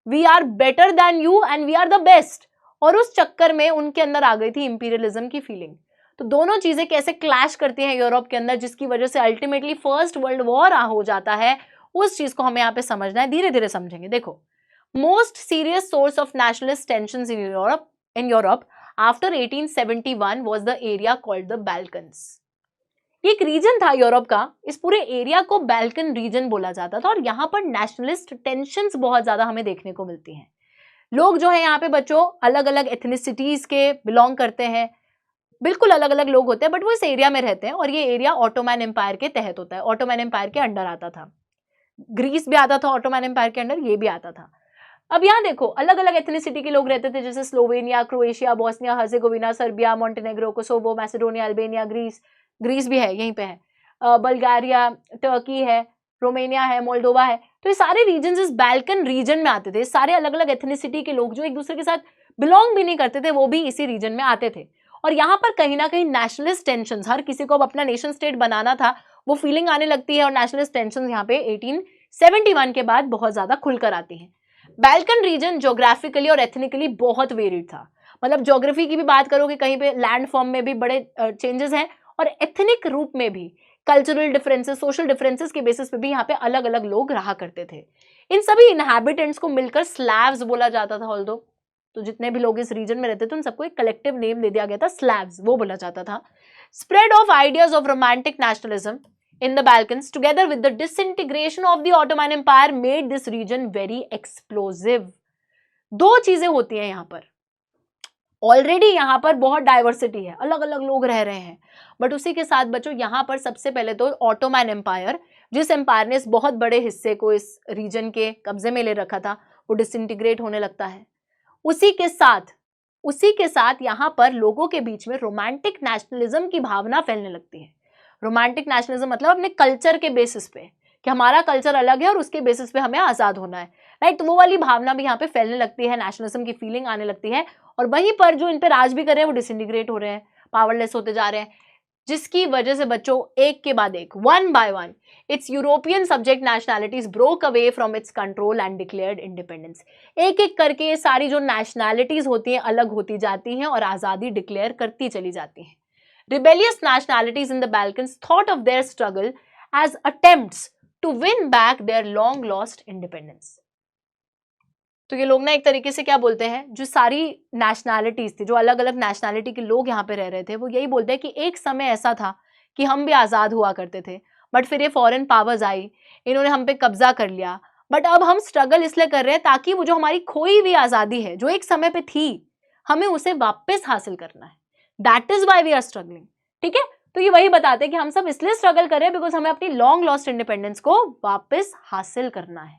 we are better than you and we are the best. और उस चक्कर में उनके अंदर आ गई थी इंपीरियलिज्म की फीलिंग। तो दोनों चीजें कैसे क्लैश करती हैं यूरोप के अंदर, जिसकी वजह से अल्टीमेटली फर्स्ट वर्ल्ड वॉर हो जाता है, उस चीज को हमें यहाँ पे समझना है, धीरे धीरे समझेंगे। देखो, most serious source of nationalist tensions in Europe after 1871 was the area called the Balkans। ये एक रीजन था यूरोप का, इस पूरे एरिया को बैल्कन रीजन बोला जाता था, और यहाँ पर नेशनलिस्ट टेंशंस बहुत ज्यादा हमें देखने को मिलती हैं। लोग जो है यहाँ पे बच्चों अलग अलग एथनिसिटीज के बिलोंग करते हैं, बिल्कुल अलग अलग लोग होते हैं, बट वो इस एरिया में रहते हैं, और ये एरिया ऑटोमैन एम्पायर के तहत होता है, ऑटोमैन एम्पायर के अंडर आता था। ग्रीस भी आता था ऑटोमैन एम्पायर के अंडर, ये भी आता था। अब यहाँ देखो अलग अलग एथनिसिटी के लोग रहते थे, जैसे Slovenia, Croatia, Bosnia Herzegovina, Serbia, Montenegro, Kosovo, Macedonia, Albania, Greece भी है यहीं पे है, बल्गारिया, टर्की है, रोमेनिया है, मोल्डोवा है। तो ये सारे रीजन इस बैल्कन रीजन में आते थे। सारे अलग अलग एथनिसिटी के लोग जो एक दूसरे के साथ बिलोंग भी नहीं करते थे, वो भी इसी रीजन में आते थे। और यहाँ पर कहीं ना कहीं नेशनलिस्ट टेंशन, हर किसी को अब अपना नेशन स्टेट बनाना था, वो फीलिंग आने लगती है, और नेशनलिस्ट टेंशन यहाँ पे 1871 के बाद बहुत ज्यादा खुलकर आती है। बैल्कन रीजन ज्योग्राफिकली और एथनिकली बहुत वेरिड था। मतलब ज्योग्राफी की भी बात करोगे, कहीं पे लैंड फॉर्म में भी बड़े चेंजेस हैं, और एथनिक रूप में भी कल्चरल डिफरेंसेस, सोशल डिफरेंसेस के बेसिस पे भी यहाँ पे अलग अलग लोग रहा करते थे। इन सभी इनहैबिटेंट्स को मिलकर स्लैव्स बोला जाता था। ऑल्दो तो जितने भी लोग इस रीजन में रहते थे उन सबको एक कलेक्टिव नेम दे दिया गया था, स्लैव्स वो बोला जाता था। Spread of ideas of romantic nationalism in the Balkans together with the disintegration of the Ottoman Empire made this region very explosive। दो चीजें होती हैं यहाँ पर, ऑलरेडी यहाँ पर बहुत डाइवर्सिटी है, अलग अलग लोग रह रहे हैं, बट उसी के साथ बच्चों यहाँ पर सबसे पहले तो ऑटोमैन एम्पायर, जिस एम्पायर ने इस बहुत बड़े हिस्से को इस रीजन के कब्जे में ले रखा था, वो डिसइंटीग्रेट होने लगता है। उसी के साथ यहाँ पर लोगों के बीच में रोमांटिक नेशनलिज्म की भावना फैलने लगती है। रोमांटिक नेशनलिज्म मतलब अपने कल्चर के बेसिस पे कि हमारा कल्चर अलग है और उसके बेसिस पे हमें आजाद होना है, राइट। तो वो वाली भावना भी यहाँ पे फैलने लगती है, नेशनलिज्म की फीलिंग आने लगती है, और वहीं पर जो इन पे राज भी कर रहे हैं वो डिसइंटीग्रेट हो रहे हैं, पावरलेस होते जा रहे हैं, जिसकी वजह से बच्चों एक के बाद एक, one by one, it's European subject nationalities broke away from its control and declared independence. एक एक करके ये सारी जो नेशनैलिटीज होती हैं अलग होती जाती हैं और आज़ादी डिक्लेयर करती चली जाती हैं। rebellious nationalities in the Balkans thought of their struggle as attempts to win back their long lost independence. तो ये लोग ना एक तरीके से क्या बोलते हैं, जो सारी नेशनैलिटीज थी, जो अलग अलग नेशनैलिटी के लोग यहाँ पे रह रहे थे, वो यही बोलते हैं कि एक समय ऐसा था कि हम भी आज़ाद हुआ करते थे, बट फिर ये फॉरेन पावर्स आई, इन्होंने हम पे कब्जा कर लिया, बट अब हम स्ट्रगल इसलिए कर रहे हैं ताकि वो जो हमारी खोई हुई आज़ादी है, जो एक समय पे थी, हमें उसे वापस हासिल करना है. That is why we are struggling. ठीक है, तो ये वही बताते हैं कि हम सब इसलिए स्ट्रगल कर रहे हैं बिकॉज हमें अपनी लॉन्ग लॉस्ट इंडिपेंडेंस को वापस हासिल करना है.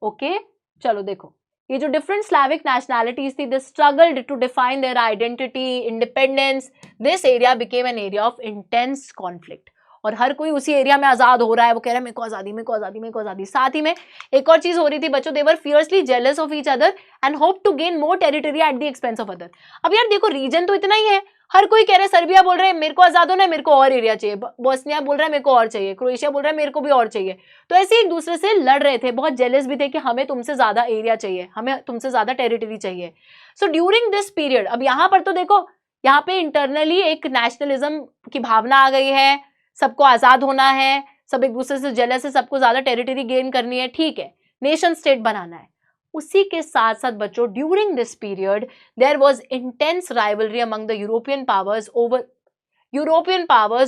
ओके, चलो देखो, ये जो डिफरेंट स्लैविक नेशनैलिटीज थी, they struggled to define their identity, independence. This area became an area of intense conflict. और हर कोई उसी एरिया में आजाद हो रहा है, वो कह रहा है मेरे को आजादी, मेरे को आजादी, मेरे को आजादी. साथ ही में एक और चीज हो रही थी बच्चों, they were fiercely jealous of each other and hope to gain more territory at the expense of other. अब यार देखो, रीजन तो इतना ही है, हर कोई कह रहा है, सर्बिया बोल रहा है मेरे को आजाद होना है, मेरे को और एरिया चाहिए, बोस्निया बोल रहा है मेरे को और चाहिए, क्रोएशिया बोल रहा है मेरे को भी और चाहिए. तो ऐसे एक दूसरे से लड़ रहे थे, बहुत जेलस भी थे कि हमें तुमसे ज्यादा एरिया चाहिए, हमें तुमसे ज्यादा टेरिटरी चाहिए. सो ड्यूरिंग दिस पीरियड, अब यहाँ पर तो देखो, यहाँ पे इंटरनली एक नेशनलिज्म की भावना आ गई है, सबको आजाद होना है, सब एक दूसरे से जेलस है, सबको ज्यादा टेरिटरी गेन करनी है, ठीक है, नेशन स्टेट बनाना है. उसी के साथ साथ बच्चों, during this period there was intense rivalry among the European powers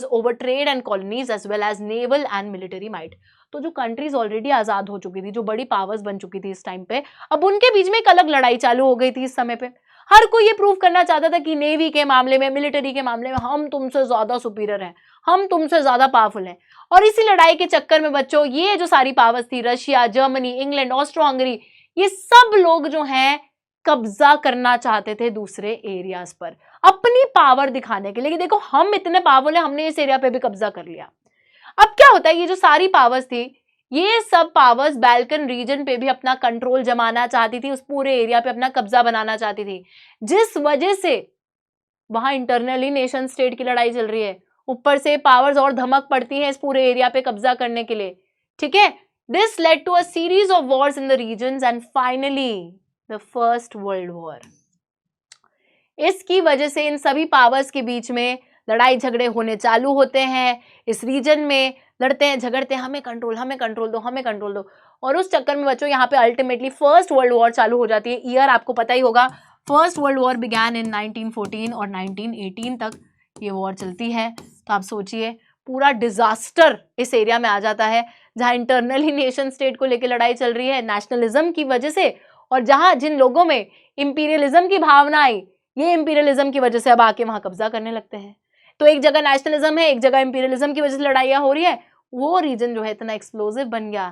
over trade and colonies as well as naval and military might. तो जो कंट्रीज ऑलरेडी आजाद हो चुकी थी, जो बड़ी पावर्स बन चुकी थी इस टाइम पे, अब उनके बीच में एक अलग लड़ाई चालू हो गई थी इस समय पे. हर कोई ये प्रूव करना चाहता था कि नेवी के मामले में, मिलिट्री के मामले में हम तुमसे ज्यादा सुपीरियर हैं, हम तुमसे ज्यादा पावरफुल हैं. और इसी लड़ाई के चक्कर में बच्चों, ये जो सारी पावर्स थी, Russia, Germany, England, Austro Hungary, ये सब लोग जो हैं कब्जा करना चाहते थे दूसरे एरियाज पर अपनी पावर दिखाने के लिए कि देखो हम इतने पावरफुल हैं, हमने इस एरिया पे भी कब्जा कर लिया. अब क्या होता है, ये जो सारी पावर्स थी, ये सब पावर्स बाल्कन रीजन पे भी अपना कंट्रोल जमाना चाहती थी, उस पूरे एरिया पे अपना कब्जा बनाना चाहती थी, जिस वजह से वहां इंटरनली नेशन स्टेट की लड़ाई चल रही है, ऊपर से पावर्स और धमक पड़ती है इस पूरे एरिया पे कब्जा करने के लिए. ठीक है, this led to a series of wars in the regions and finally the first world war. इसकी वजह से इन सभी पावर्स के बीच में लड़ाई झगड़े होने चालू होते हैं, इस रीजन में लड़ते हैं, झगड़ते हैं, हमें कंट्रोल दो, हमें कंट्रोल दो. और उस चक्कर में बच्चों यहाँ पे अल्टीमेटली फर्स्ट वर्ल्ड वॉर चालू हो जाती है. ईयर आपको पता ही होगा, फर्स्ट वर्ल्ड वॉर बिगैन इन 1914 और 1918 तक ये वॉर चलती है. तो आप सोचिए, पूरा डिजास्टर इस एरिया में आ जाता है, जहाँ इंटरनली नेशन स्टेट को लेकर लड़ाई चल रही है नेशनलिज्म की वजह से, और जहाँ जिन लोगों में इंपीरियलिज्म की भावना आई, ये इंपीरियलिज्म की वजह से अब आके वहां कब्जा करने लगते हैं. तो एक जगह नेशनलिज्म है, एक जगह इंपीरियलिज्म की वजह से लड़ाइयाँ हो रही है, वो रीजन जो है इतना एक्सप्लोसिव बन गया,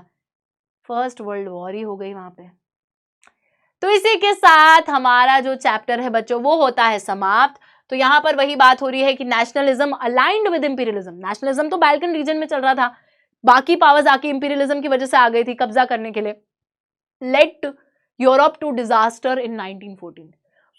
फर्स्ट वर्ल्ड वॉर ही हो गई वहां पे. तो इसी के साथ हमारा जो चैप्टर है बच्चों वो होता है समाप्त. तो यहाँ पर वही बात हो रही है कि nationalism aligned with imperialism. Nationalism तो बाल्कन रीजन में चल रहा था, बाकी पावर्स आके इंपीरियलिज्म की वजह से आ गई थी कब्जा करने के लिए. Led Europe to disaster in 1914.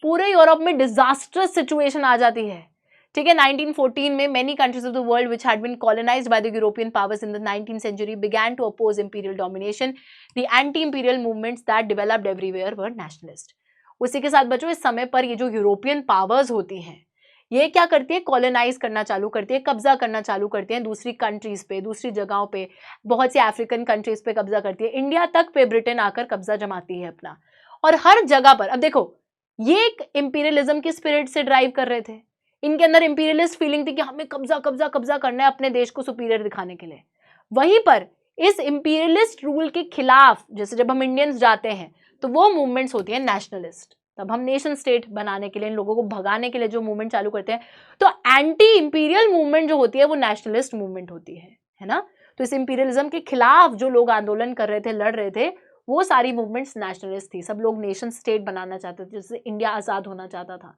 पूरे यूरोप में डिजास्टर्स सिचुएशन आ जाती है. ठीक है, 1914 में many countries of the world which had been colonised by the European powers in the 19th century began to oppose imperial domination. The anti-imperial movements that developed everywhere were nationalist. उसी के साथ बच्चों, इस समय पर ये जो यूरोपियन पावर्स होती हैं, ये क्या करती है, कॉलोनाइज करना चालू करती है, कब्जा करना चालू करती है दूसरी कंट्रीज पे, दूसरी जगहों पे, बहुत सी अफ्रीकन कंट्रीज पे कब्जा करती है, इंडिया तक पे ब्रिटेन आकर कब्जा जमाती है अपना. और हर जगह पर अब देखो, ये एक इंपीरियलिज्म की स्पिरिट से ड्राइव कर रहे थे, इनके अंदर इंपीरियलिस्ट फीलिंग थी कि हमें कब्जा कब्जा कब्जा करना है अपने देश को सुपीरियर दिखाने के लिए. वहीं पर इस इंपीरियलिस्ट रूल के खिलाफ, जैसे जब हम इंडियंस जाते हैं तो वो मूवमेंट्स होती है नेशनलिस्ट, तब हम नेशन स्टेट बनाने के लिए, इन लोगों को भगाने के लिए जो मूवमेंट चालू करते हैं, तो एंटी इंपीरियल मूवमेंट जो होती है वो नेशनलिस्ट मूवमेंट होती है ना. तो इस इंपीरियलिज्म के खिलाफ जो लोग आंदोलन कर रहे थे, लड़ रहे थे, वो सारी मूवमेंट्स नेशनलिस्ट थी. सब लोग नेशन स्टेट बनाना चाहते थे, जैसे इंडिया आजाद होना चाहता था.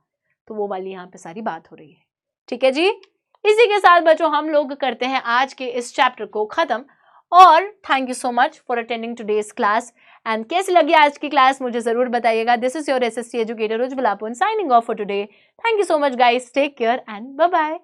तो वो वाली यहाँ पे सारी बात हो रही है. ठीक है जी, इसी के साथ बच्चों हम लोग करते हैं आज के इस चैप्टर को खत्म. और thank you so much for attending today's class. And कैसी लगी आज की क्लास मुझे जरूर बताइएगा. This is your SST educator Ujjwala Pun signing off for today. Thank you so much guys, take care and bye bye.